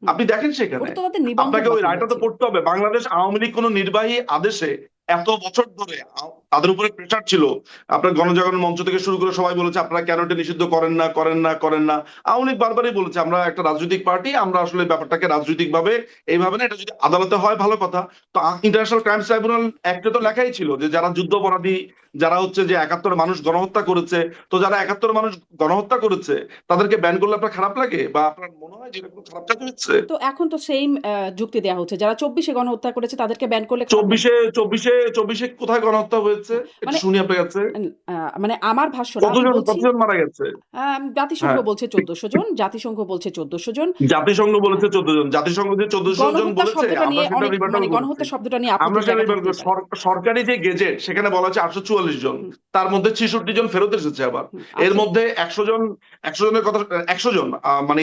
হুম। আপনি দেখেন সেখানে ওটা তো তাদের নিবন্ধন আপনাকে ওই বাতিল রায়টা তো হয়েছিল। পড়তে হবে। বাংলাদেশ আওয়ামী লীগ কোন নির্বাহী আদেশে এত বছর ধরে তাদের উপরে প্রেশার ছিল। আপনার গণজাগরণ মঞ্চ থেকে শুরু করে সবাই বলেছে আপনারা কেন এটা নিষিদ্ধ করেন না। আওয়ামী লীগ বারবারই বলেছে আমরা একটা রাজনৈতিক পার্টি, আমরা আসলে ব্যাপারটাকে রাজনৈতিক ভাবে এইভাবে না, এটা যদি আদালতে হয় ভালো কথা। তো ইন্টারন্যাশনাল ক্রাইমস ট্রাইব্যুনাল অ্যাক্টে তো লেখাই ছিল যে যারা যুদ্ধাপরাধী, যারা হচ্ছে যে 71 মানুষ গণহত্যা করেছে, তো যারা 71 মানুষ গণহত্যা করেছে তাদেরকে ব্যান করলে আপনার খারাপ লাগে বা আপনার মনে হয় যে এটা কোনো খারাপ কাজ হচ্ছে? তো এখন তো সেইম যুক্তি দেয়া হচ্ছে। যারা ২৪ এ গণহত্যা করেছে তাদেরকে ব্যান করলে খারাপ লাগবে। 24-এ কোথায় গণহত্যা হয়েছে একটু মানে শুনি আপনার কাছে। আন আ মানে আমার ভাষ্য না, আমি বলছি কতজন মারা গেছে? জাতিসংঘ হ্যাঁ, বলছে ১৪০০ জন, জাতিসংঘ বলছে ১৪০০ জন। জাতিসংঘ হ্যাঁ, বলেছে 14 জন। জাতিসংঘ যে 1400 জন গণহত্যা বলেছে শব্দটা আমরা নিয়ে সেটা অনেক রিভার্টাল মানে করেছি। গণহত্যা শব্দটা নিয়ে আমরা আপুদের সেটা জায়গা রিভার্টাল থাকতেই করেছি। পারে। সরকারি যে গেজেট সেখানে বলা আছে 844 জন। হুম, তার মধ্যে 66 জন ফেরত এসেছে আবার। হুম, এর আচ্ছা, মধ্যে 100 জনের কথা, 100 জন মানে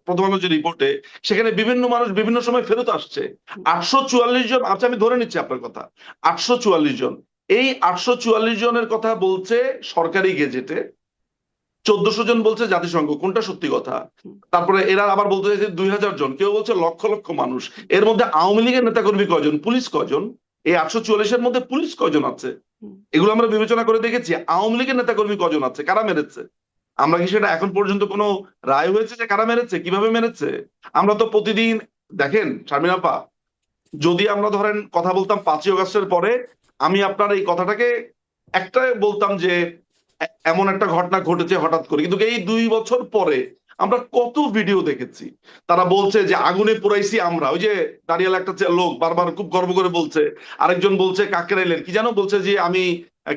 প্রথম আলোর যে রিপোর্টে সেখানে বিভিন্ন মানুষ বিভিন্ন সময় ফেরত আসছে। হুম, 844 জন, আচ্ছা আমি ধরে নিচ্ছি আপনার কথা, 844 জন। এই 844 জনের কথা বলছে সরকারি গেজেটে, 1400 জন বলছে জাতিসংঘ। কোনটা সত্যি কথা? হুম, তারপরে এরা আবার বলতে চাইছে 2000 জন, কেউ বলছে লক্ষ লক্ষ মানুষ। এর মধ্যে আওয়ামী লীগের নেতাকর্মী কয়জন, পুলিশ কয়জন? এই 844 এর মধ্যে পুলিশ কয়জন আছে? হুম। এগুলো আমরা বিবেচনা করে দেখেছি। আওয়ামী লীগের নেতাকর্মী কজন আছে, কারা মেরেছে? আমরা কি সেটা এখন পর্যন্ত কোনো রায় হয়েছে যে কারা মেরেছে, কিভাবে মেরেছে? আমরা তো প্রতিদিন দেখেন শারমিন আপা, যদি আমরা ধরেন কথা বলতাম 5ই অগস্টের পরে, আমি আপনার এই কথাটাকে একটা বলতাম যে এমন একটা ঘটনা ঘটেছে হঠাৎ করে, কিন্তু এই 2 বছর পরে আমরা কত ভিডিও দেখেছি। তারা বলছে যে আগুনে পোড়াইছি আমরা, ওই যে দাঁড়িয়াল একটা লোক বারবার খুব গর্ব করে বলছে, আরেকজন বলছে কাকরাইলের কি জানো বলছে যে আমি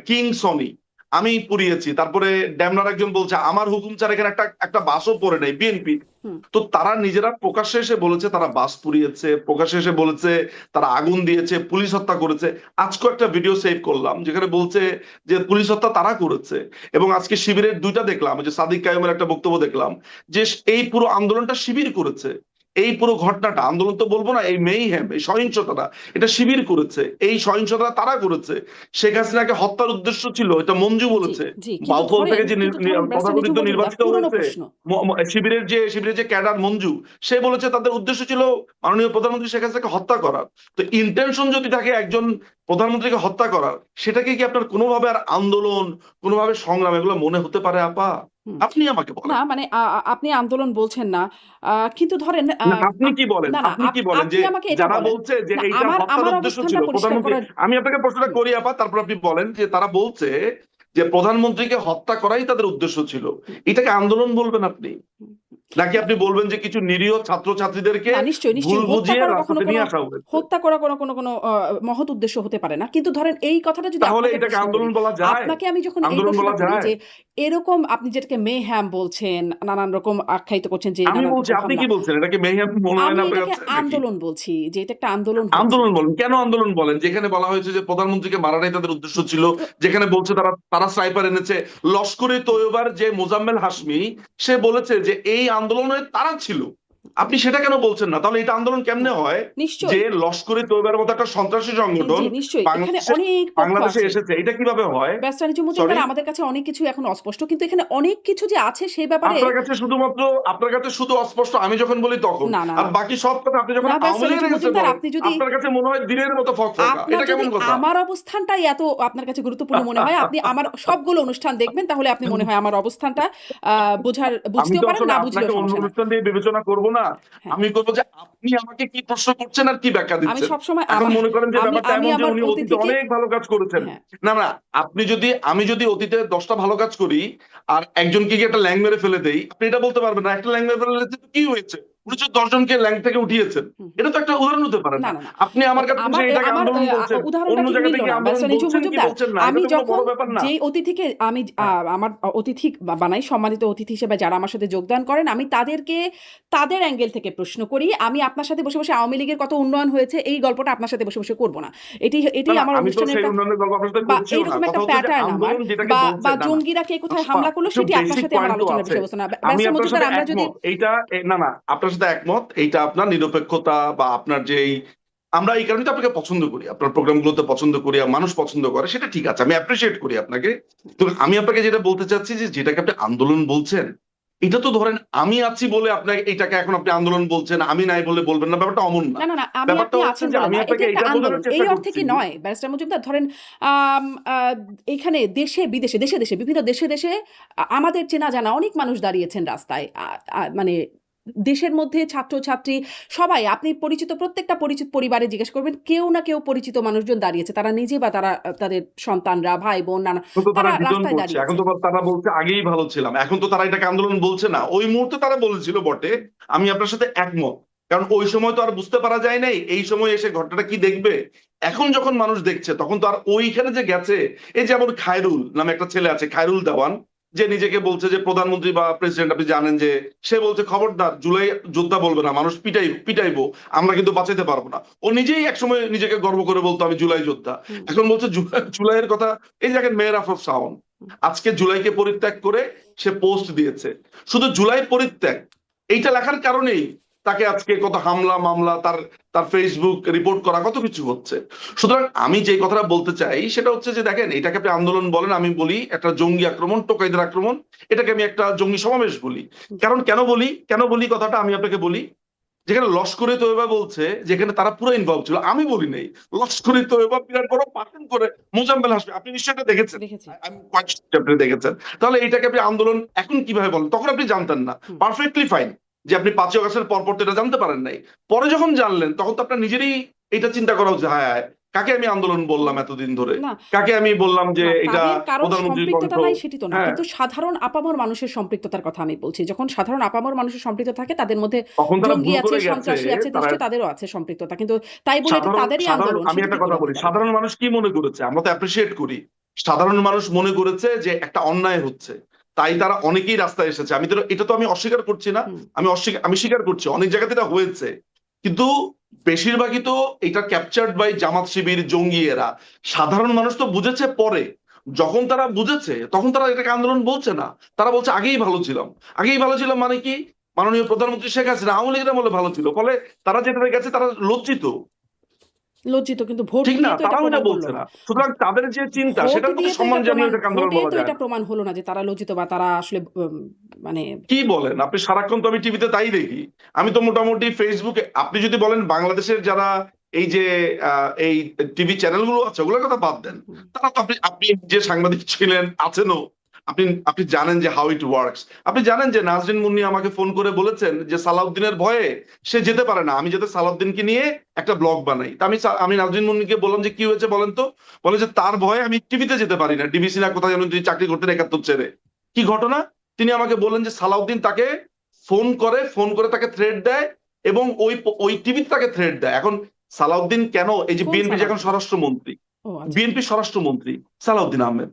কিং সনি আমি পুড়িয়েছি, তারপরে ড্যামনার একজন বলছে আমার হুকুম ছাড়া এখানে একটা একটা বাসও পড়ে নাই বিএনপি। হুম। তো তারা নিজেরা প্রকাশ্যে এসে বলেছে তারা বাস পুড়িয়েছে, প্রকাশ্যে এসে বলেছে তারা আগুন দিয়েছে, পুলিশ হত্যা করেছে। আজকেও একটা ভিডিও সেভ করলাম যেখানে বলছে যে পুলিশ হত্যা তারা করেছে। এবং আজকে শিবিরের 2টা দেখলাম, যে সাদিক কায়েমের একটা বক্তব্য দেখলাম যে এই পুরো আন্দোলনটা শিবির করেছে। এই পুরো ঘটনাটা আন্দোলন তো বলবো না, এই মেইহ্যাম, এই সহিংসতাটা এটা শিবির করেছে, এই সহিংসতা তারা করেছে। শেখ হাসিনাকে হত্যার উদ্দেশ্য ছিল, এটা মঞ্জু জি, বলেছে। জি। কিন্তু বাউফল থেকে ধরেন যে কিন্তু ধরেন ব্যারিস্টার নিজু তথাকথিত মজুমদার নির্বাচিত পুরনো হয়েছে প্রশ্ন। শিবিরের যে ক্যাডার মঞ্জু, সে বলেছে তাদের উদ্দেশ্য ছিল মাননীয় প্রধানমন্ত্রী শেখ হাসিনাকে হত্যা করার। তো ইন্টেনশন যদি থাকে একজন প্রধানমন্ত্রীকে হত্যা করার, সেটাকে কি আপনার কোনোভাবে আর আন্দোলন, কোনোভাবে সংগ্রাম এগুলো মনে হতে পারে আপা? হুম। আপনি আমাকে না বলেন। মানে আপনি আন্দোলন বলছেন না। কিন্তু ধরেন না, আপনি কি বলেন, না, না আপনি কি বলেন আপনি যে আমাকে এটা যারা বলেন। বলছে যে না এইটা হত্যার আমার উদ্দেশ্য অবস্থানটা ছিল পরিষ্কার প্রধানমন্ত্রী, করার আমি আপনাকে প্রশ্নটা হুম, করি আপা, তারপর আপনি বলেন যে তারা বলছে যে প্রধানমন্ত্রীকে হত্যা করাই তাদের উদ্দেশ্য ছিল। হুম, এটাকে আন্দোলন বলবেন আপনি, হুম। নাকি না, আপনি বলবেন যে কিছু নিরীহ ছাত্রছাত্রীদেরকে না নিশ্চয়ই, ভুল নিশ্চয়ই। বুঝিয়ে রাস্তাতে নিয়ে আসা হয়েছে? হত্যা করা কোনো মহৎ উদ্দেশ্য হতে পারে না। কিন্তু ধরেন এই কথাটা যদি তাহলে আপনাকে এটাকে প্রশ্ন করি, আন্দোলন বলা যায়? আপনাকে আমি যখন এই আন্দোলন প্রশ্নটা বলা করি যায়? যে এরকম আপনি যেটাকে মেহ্যাম বলছেন, নানান রকম আখ্যায়িত করছেন যে আমি নানান বলছি, রকম আপনি হামলা। কি বলছেন? এটাকে মেহের মনে হয় আমি না আপনার এটাকে কাছে নাকি? আন্দোলন বলছি যে এটা একটা আন্দোলন হয়েছে। আন্দোলন বলেন, কেন আন্দোলন বলেন? যেখানে বলা হয়েছে যে প্রধানমন্ত্রীকে মারাটাই তাদের উদ্দেশ্য ছিল, তো যেখানে বলছে তারা তারা স্নাইপার এনেছে। লস্করে তৈয়বার যে মোজাম্মেল হাশমি, সে বলেছে যে এই আন্দোলনে তারা ছিল। আপনি সেটা কেন বলছেন না? তাহলে এটা আন্দোলন কেমনে হয় যে নিশ্চয়ই লস্করে তৈয়বার মতো একটা সন্ত্রাসী সংগঠন জি, নিশ্চয়ই। এখানে বাংলাদেশে অনেক পক্ষ বাংলাদেশে আছে। এসেছে, এটা কিভাবে হয়? ব্যারিস্টার নিজু সরি, মজুমদার আমাদের কাছে অনেক কিছু এখন অস্পষ্ট। কিন্তু এখানে অনেক কিছু যে আছে সে ব্যাপারে আপনার কাছে শুধু অস্পষ্ট আমি যখন বলি তখন, না, না, আর না। বাকি সব কথা আপনি যখন না আওয়ামী ব্যারিস্টার নিজু লীগের কাছে মজুমদার বলেন, আপনি যদি আপনার কাছে মনে হয় দিনের মতো ফকফকা। আপনার এটা যদি কেমন কথা? আমার অবস্থানটাই এত আপনার কাছে গুরুত্বপূর্ণ মনে হয়, আপনি আমার সবগুলো অনুষ্ঠান দেখবেন তাহলে আপনি মনে হয় আমার অবস্থানটা আ আমি বুঝতেও তো পারেন, আসলে না আপনাকে বুঝলেও অন্য সমস্যা নাই। অনুষ্ঠান দিয়ে বিবেচনা করব না। হ্যাঁ, আমি করবো যে আপনি আমাকে কি প্রশ্ন করছেন আর কি ব্যাখ্যা আমি দিচ্ছেন। সবসময় এখন মনে করেন যে আমি ব্যাপারটা আমি এমন যে আমার উনি অতীতে অতিথিকে অনেক ভালো কাজ করেছেন। হ্যাঁ, না না, আমি যদি অতীতে 10টা ভালো কাজ করি আর একজনকে গিয়ে একটা ল্যাং মেরে ফেলে দেই, আপনি এটা বলতে পারবেন না একটা ল্যাং মেরে ফেলে দিতে কি হয়েছে? উনি তো 10 জনকে ল্যাং থেকে উঠিয়েছেন। হুম, হুম। এটা তো একটা উদাহরণ হতে পারে না, না। না, না। আপনি আমার কাছে আমার এসে এটাকে আমার আন্দোলন বলছেন, উদাহরণটা অন্য ঠিক জায়গাতে মিলল কি না। আন্দোলন ব্যারিস্টার নিজু বলছেন কি মজুমদার বলছেন না, এটা আমি তো কোনো যখন বড় ব্যাপার না। যেই অতিথিকে আমি হ্যাঁ। আমার অতিথি বানাই, সম্মানিত অতিথি হিসেবে যারা আমার সাথে যোগদান করেন, আমি তাদেরকে তাদের অ্যাঙ্গেল থেকে প্রশ্ন করি। আমি আপনার সাথে বসে আওয়ামী লীগের কত উন্নয়ন হয়েছে এই গল্পটা আপনার সাথে বসে করব না। না এটাই না, আমার আমি তো অনুষ্ঠানের সেই একটা উন্নয়নের গল্প আপনার সাথে বা করছিও না। এইরকম কথা একটা হচ্ছে যে প্যাটার্ন আমার আন্দোলন যেটাকে বা বলছেন, না না জঙ্গিরা কে কোথায় আফা, হামলা করলো একটু সেটি আপনার বেসিক সাথে আমার পয়েন্টও আলোচনার আছে। বিষয়বস্তু না। আমি ব্যারিস্টার আপনার মজুমদার সাথে আমরা যদি একমত, না না, আপনার সাথে একমত। এইটা আপনার নিরপেক্ষতা বা আপনার যেই, আমরা এই কারণে তো আপনাকে পছন্দ করি, আপনার প্রোগ্রামগুলোতে পছন্দ করি, আর মানুষ পছন্দ করে, সেটা ঠিক আছে, আমি অ্যাপ্রিসিয়েট করি আপনাকে। তো আমি আপনাকে যেটা বলতে চাচ্ছি যে যেটাকে আপনি আন্দোলন বলছেন, এটা তো ধরেন আমি আছি বলে আপনাকে এটাকে এখন আপনি আন্দোলন বলছেন, আমি নাই বলে বলবেন না, ব্যাপারটা অমন না। না, না, না। আমি ব্যাপারটা আপনি হচ্ছে আছেন যে বলে আমি না। এটি আপনাকে একটা এটা আন্দোলন। বোঝানোর এই চেষ্টা অর্থে করছি। কি নয় ব্যারিস্টার মজুমদার ধরেন আম আ এইখানে দেশে বিদেশে, দেশে বিভিন্ন দেশে আমাদের চেনা জানা অনেক মানুষ দাঁড়িয়েছেন রাস্তায়। আ আ মানে দেশের মধ্যে ছাত্র-ছাত্রী সবাই আপনি পরিচিত প্রত্যেকটা পরিচিত পরিবারে জিজ্ঞেস করবেন কেউ না কেউ পরিচিত মানুষজন দাঁড়িয়েছে। তারা নিজে বা তারা তাদের সন্তানরা, ভাই-বোন, নানা এখন তো তারা তারা ডিজন রাস্তায় করছে, এখন দাঁড়িয়েছে। তো তারা বলছে আগেই ভালো ছিলাম, এখন তো তারা এটাকে আন্দোলন বলছে না, ওই মুহূর্তে তারা বলেছিল বটে। আমি আপনার সাথে একমত, কারণ ওই সময় তো আর বুঝতে পারা যায় নাই, এই সময় এসে ঘটনাটা কি দেখবে। এখন যখন মানুষ দেখছে তখন তো আর ওইখানে যে গেছে, এই যেমন খায়রুল নামে একটা ছেলে আছে, খায়রুল দেওয়ান, যে নিজেকে বলছে যে প্রধানমন্ত্রী বা প্রেসিডেন্ট, আপনি জানেন যে সে বলছে খবরদার জুলাই যোদ্ধা বলবে না, মানুষ পিটাইবো, আমরা কিন্তু বাঁচাইতে পারবো না। ও নিজেই একসময় নিজেকে গর্ব করে বলতো আমি জুলাই যোদ্ধা, হুম, এখন বলছে জুলাইয়ের কথা। এই জায়গায় মেয়ের আফরোজ শাওন হুম। আজকে জুলাইকে পরিত্যাগ করে সে পোস্ট দিয়েছে, শুধু জুলাই পরিত্যাগ এইটা লেখার কারণেই তাকে আজকে কত হামলা মামলা, তার তার ফেসবুক রিপোর্ট করা, কত কিছু হচ্ছে। সুতরাং আমি যে কথাটা বলতে চাই সেটা হচ্ছে যে দেখেন, এটাকে আপনি আন্দোলন বলেন, আমি বলি একটা জঙ্গি আক্রমণ, টোকাইদের আক্রমণ, এটাকে আমি একটা জঙ্গি সমাবেশ বলি। কারণ কেন বলি কথাটা আমি আপনাকে বলি, যেখানে লস্করে তৈয়বা বলছে, যেখানে তারা পুরো ইনভলভ ছিল, আমি বলি নাই, লস্করে তৈয়বা বিরাট বড় পাঠন করে মোজাম্মেল হাসমি, আপনি নিশ্চয়ই এটা দেখেছেন, দেখেছি। আমি আপনি দেখেছেন, তাহলে এটাকে আপনি আন্দোলন এখন কিভাবে বলেন? তখন আপনি জানতেন না, পারফেক্টলি ফাইন যে আপনি 5ই আগস্টের পরপর তো এটা জানতে পারেন নাই, পরে যখন জানলেন তখন তো আপনার নিজেরই এটা চিন্তা করা উচিত, হ্যাঁ হ্যাঁ, কাকে আমি আন্দোলন বললাম এতদিন ধরে, না কাকে আমি বললাম যে না, এটা তাদের কারোর প্রধানমন্ত্রীর কণ্ঠ। সম্পৃক্ততা নাই সেটি তো না, হ্যাঁ, কিন্তু সাধারণ আপামর মানুষের সম্পৃক্ততার কথা আমি বলছি। যখন সাধারণ আপামর মানুষের সম্পৃক্ত থাকে, তাদের মধ্যে তখন তারা জঙ্গি ভুল আছে, করে গেছে, সন্ত্রাসী আছে, তারা নিশ্চয় তাদেরও আছে সম্পৃক্ততা, কিন্তু তাই বলে এটা সাধারণ তাদেরই সাধারণ আন্দোলন আমি সেটি একটা কি কথা করে বলি, হতে পারে? সাধারণ মানুষ কি মনে করেছে, আমরা তো অ্যাপ্রিসিয়েট করি, সাধারণ মানুষ মনে করেছে যে একটা অন্যায় হচ্ছে, তাই তারা অনেকেই রাস্তায় এসেছে, আমি তো এটা তো আমি অস্বীকার করছি না, হুম। আমি স্বীকার করছি অনেক জায়গাতে এটা হয়েছে, কিন্তু বেশিরভাগই তো এটা ক্যাপচার্ড বাই জামাত শিবির জঙ্গি এরা, সাধারণ মানুষ তো বুঝেছে পরে, যখন তারা বুঝেছে তখন তারা এটাকে আন্দোলন বলছে না, তারা বলছে আগেই ভালো ছিলাম, আগেই ভালো ছিলাম মানে কি, মাননীয় প্রধানমন্ত্রী শেখ হাসিনা আওয়ামী লীগের আমলে ভালো ছিল, ফলে তারা যেটা গেছে তারা লজ্জিত, লজ্জিত, কিন্তু ভোট ঠিক না, দিয়ে তো এটা তারাও এটা প্রমাণ করলো বলছে না। না, সুতরাং তাদের যে চিন্তা ভোট সেটার প্রতি দিয়ে তো সম্মান এটা জানিয়ে প্রমাণ, এটাকে আন্দোলন ভোটে বলা তো যায় এটা না। প্রমাণ হলো না যে তারা লজ্জিত বা তারা আসলে মানে কি বলেন আপনি, সারাক্ষণ তো আমি টিভিতে তাই দেখি, আমি তো মোটামুটি ফেসবুকে, আপনি যদি বলেন বাংলাদেশের যারা এই যে এই টিভি চ্যানেলগুলো আছে ওগুলোর কথা বাদ দেন, তারা তো আপনি আপনি যে সাংবাদিক ছিলেন আছেনও, আপনি আপনি জানেন যে হাউ ইট ওয়ার্কস, আপনি জানেন যে নাজরিন মুন্নি আমাকে ফোন করে বলেছেন যে সালাউদ্দিনের ভয়ে সে যেতে পারে না, আমি যাতে সালাউদ্দিনকে নিয়ে একটা ব্লগ বানাই, তা আমি নাজরিন মুন্নিকে বললাম যে কি হয়েছে বলেন তো, বলে যে তার ভয়ে আমি টিভিতে যেতে পারি না, ডিবিসি না কোথায় যেন তিনি চাকরি করতেন 71 ছেড়ে, কি ঘটনা, তিনি আমাকে বললেন যে সালাউদ্দিন তাকে ফোন করে তাকে থ্রেট দেয়, এবং ওই টিভিতে তাকে থ্রেট দেয়। এখন সালাউদ্দিন কেন, এই যে কোন বিএনপি যে এখন সালাউদ্দিন? স্বরাষ্ট্রমন্ত্রী, ও আচ্ছা। বিএনপি স্বরাষ্ট্রমন্ত্রী সালাউদ্দিন আহমেদ,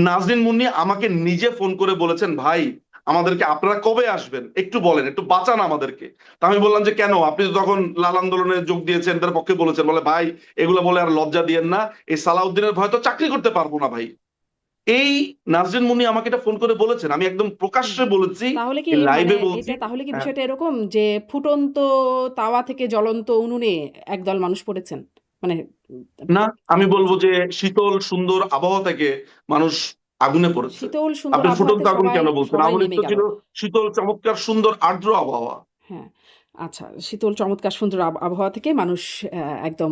নাজরিন মুন্নি আমাকে নিজে ফোন করে বলেছেন ভাই আমাদেরকে আপনারা কবে আসবেন একটু বলেন, একটু বাঁচান আমাদেরকে। তা আমি বললাম যে কেন, আপনি তো তখন লাল আন্দোলনে যোগ দিয়েছেন, তার পক্ষে বলেছেন, বলে ভাই এগুলো বলে আর লজ্জা দিয়েন না, এই সালাউদ্দিনের ভয় তো চাকরি করতে পারবো না ভাই। এই নাজরিন মুন্নি আমাকে এটা ফোন করে বলেছেন, আমি একদম প্রকাশ্যে বলেছি, তাহলে কি মানে লাইভে বলছি। এটা, তাহলে কি হ্যাঁ, বিষয়টা এরকম যে ফুটন্ত তাওয়া থেকে জ্বলন্ত উনুনে একদল মানুষ পড়েছেন, মানে না, আমি বলবো পড়েছেন? যে শীতল সুন্দর আবহাওয়া থেকে মানুষ আগুনে পড়েছে। শীতল সুন্দর আপনি ফুটন্ত আবহাওয়াতে আগুন সবাই কেন বলছেন, সবাই আওয়ামী লীগ নেমে তো গেল। ছিল শীতল চমৎকার সুন্দর আর্দ্র আবহাওয়া। হ্যাঁ, আচ্ছা, শীতল চমৎকার সুন্দর আবহাওয়া থেকে মানুষ একদম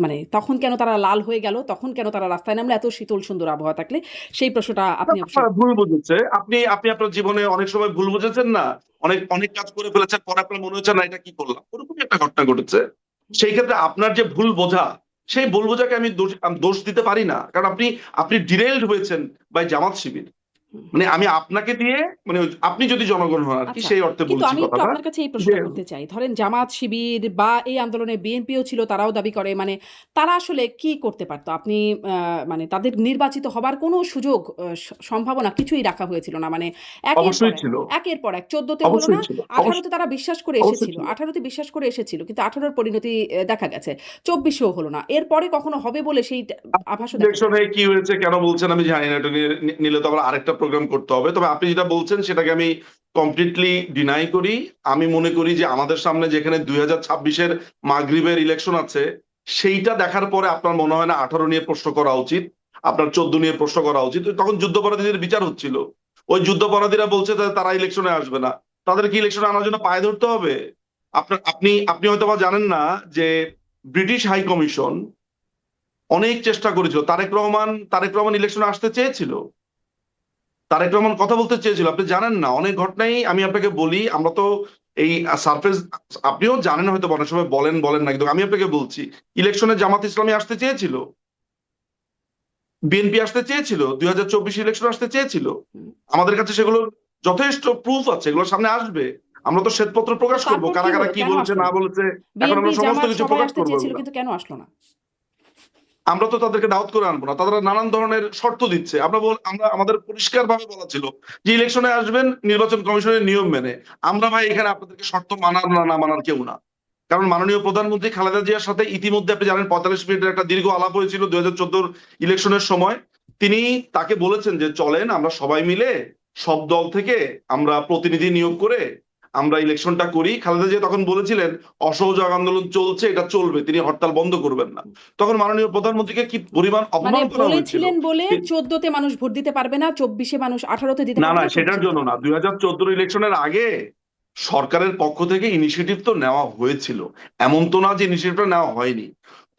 মানে তখন কেন তারা লাল হয়ে গেল? তখন কেন তারা রাস্তায় নামলো এত শীতল সুন্দর আবহাওয়া থাকলে? সেই প্রশ্নটা আপনি অবশ্যই আপনারা ভুল বুঝেছে, আপনি আপনি আপনার জীবনে অনেক সময় ভুল বুঝেছেন না, অনেক অনেক কাজ করে ফেলেছেন, পরে আপনার মনে হচ্ছে না এটা কি করলাম, ওরকমই একটা ঘটনা ঘটেছে। সেই ক্ষেত্রে আপনার যে ভুল বোঝা, সেই ভুল বোঝাকে আমি দোষ দিতে পারি না, কারণ আপনি আপনি ডিরেইলড হয়েছেন বাই জামাত শিবির, হুম, মানে আমি আপনাকে দিয়ে, মানে আপনি যদি জনগণ হন আর কি, আচ্ছা। সেই অর্থে কিন্তু বলছি আমি একটু কথাটা, আপনার কাছে এই যে প্রশ্নটা করতে চাই। ধরেন জামাত শিবির বা এই আন্দোলনে বিএনপিও ছিল, তারাও দাবি করে মানে তারা আসলে কি করতে পারত? আপনি মানে তাদের নির্বাচিত হবার কোনো সুযোগ সম্ভাবনা কিছুই রাখা হয়েছিল না। মানে অবশ্যই ছিল, একের পর এক ১৪ তে হলো না, অবশ্যই ছিল, ১৮ তে তারা বিশ্বাস করে অবশ্যই এসেছিল। ছিল। ১৮ তে বিশ্বাস করে এসেছিল। কিন্তু ১৮ এর পরিণতি দেখা গেছে। ২৪ এও হলো না। এরপরে কখনো হবে বলে সেই আভাসও দেখা যায় ইলেকশনে না। কি হয়েছে কেন বলছেন আমি জানি না, এটা নিলে তো আবার আরেকটা প্রোগ্রাম করতে হবে, তবে আপনি যেটা বলছেন সেটাকে আমি কমপ্লিটলি ডিনাই করি। আমি মনে করি যে আমাদের সামনে যেখানে 2026-এর মাগরিবের ইলেকশন আছে, সেইটা দেখার পরে আপনার মনে হয় না 18 নিয়ে প্রশ্ন করা উচিত, আপনার 14 নিয়ে প্রশ্ন করা উচিত। তখন যুদ্ধাপরাধীদের বিচার হচ্ছিল, ওই যুদ্ধাপরাধীরা বলছে যে তারা ইলেকশনে আসবে না, তাদের কি ইলেকশনে আনার জন্য পায়ে ধরতে হবে? আপনি হয়তো বা জানেন না যে ব্রিটিশ হাই কমিশন অনেক চেষ্টা করেছিল, তারেক রহমান ইলেকশনে আসতে চেয়েছিল, তারেক রহমান কথা বলতে চেয়েছিল, আপনি জানেন না, অনেক ঘটনাই আমি আপনাকে বলি, আমরা তো এই সারফেস, আপনিও জানেন হয়তো, অনেক সময় বলেন বলেন না, কিন্তু আমি আপনাকে বলছি, ইলেকশনে জামাত ইসলামী আসতে চেয়েছিল, বিএনপি আসতে চেয়েছিল, 2024 ইলেকশন আসতে চেয়েছিল, হুম। আমাদের কাছে সেগুলোর যথেষ্ট প্রুফ আছে, এগুলোর সামনে আসবে, আমরা তো শ্বেতপত্র তো প্রকাশ করবো, তারপর কি কারা কারা হলো? কি কেন বলেছে আসলো না না? বলেছে, এখন বিএনপি, আমরা সমস্ত জামাত কিছু সবাই প্রকাশ আসতে করবো চেয়েছিল এগুলা। কিন্তু কেন আসলো না? আমরা তো তাদেরকে দাওয়াত করে আনবো না, তারা নানান ধরনের শর্ত দিচ্ছে, আমরা আমাদের পরিষ্কার ভাবে বলা ছিল যে ইলেকশনে আসবেন নির্বাচন কমিশনের নিয়ম মেনে, আমরা ভাই এখানে আপনাদেরকে শর্ত মানার না মানার কেউ না, কারণ মাননীয় প্রধানমন্ত্রী খালেদা জিয়ার সাথে ইতিমধ্যে আপনি জানেন 45 মিনিটের একটা দীর্ঘ আলাপ হয়েছিল 2014 ইলেকশনের সময়, তিনি তাকে বলেছেন যে চলেন আমরা সবাই মিলে সব দল থেকে আমরা প্রতিনিধি নিয়োগ করে আমরা ইলেকশনটা করি। খালেদা জিয়া তখন বলেছিলেন অসহযোগ আন্দোলন চলছে, এটা চলবে, তিনি হরতাল বন্ধ করবেন না। তখন মাননীয় প্রধানমন্ত্রীকে কি পরিমাণ মানে অপমান করা হয়েছিল। বলেছিলেন বলে ১৪ তে মানুষ ভোট দিতে পারবে না, ২৪ এ মানুষ ১৮ তে দিতে না পারবে না, না, সেটার ২৪ এ জন্য দিতে না, পারবে না। 2014 ইলেকশনের আগে সরকারের পক্ষ থেকে ইনিশিয়েটিভ তো নেওয়া হয়েছিল, এমন তো না যে ইনিশিয়েটিভটা নেওয়া হয়নি।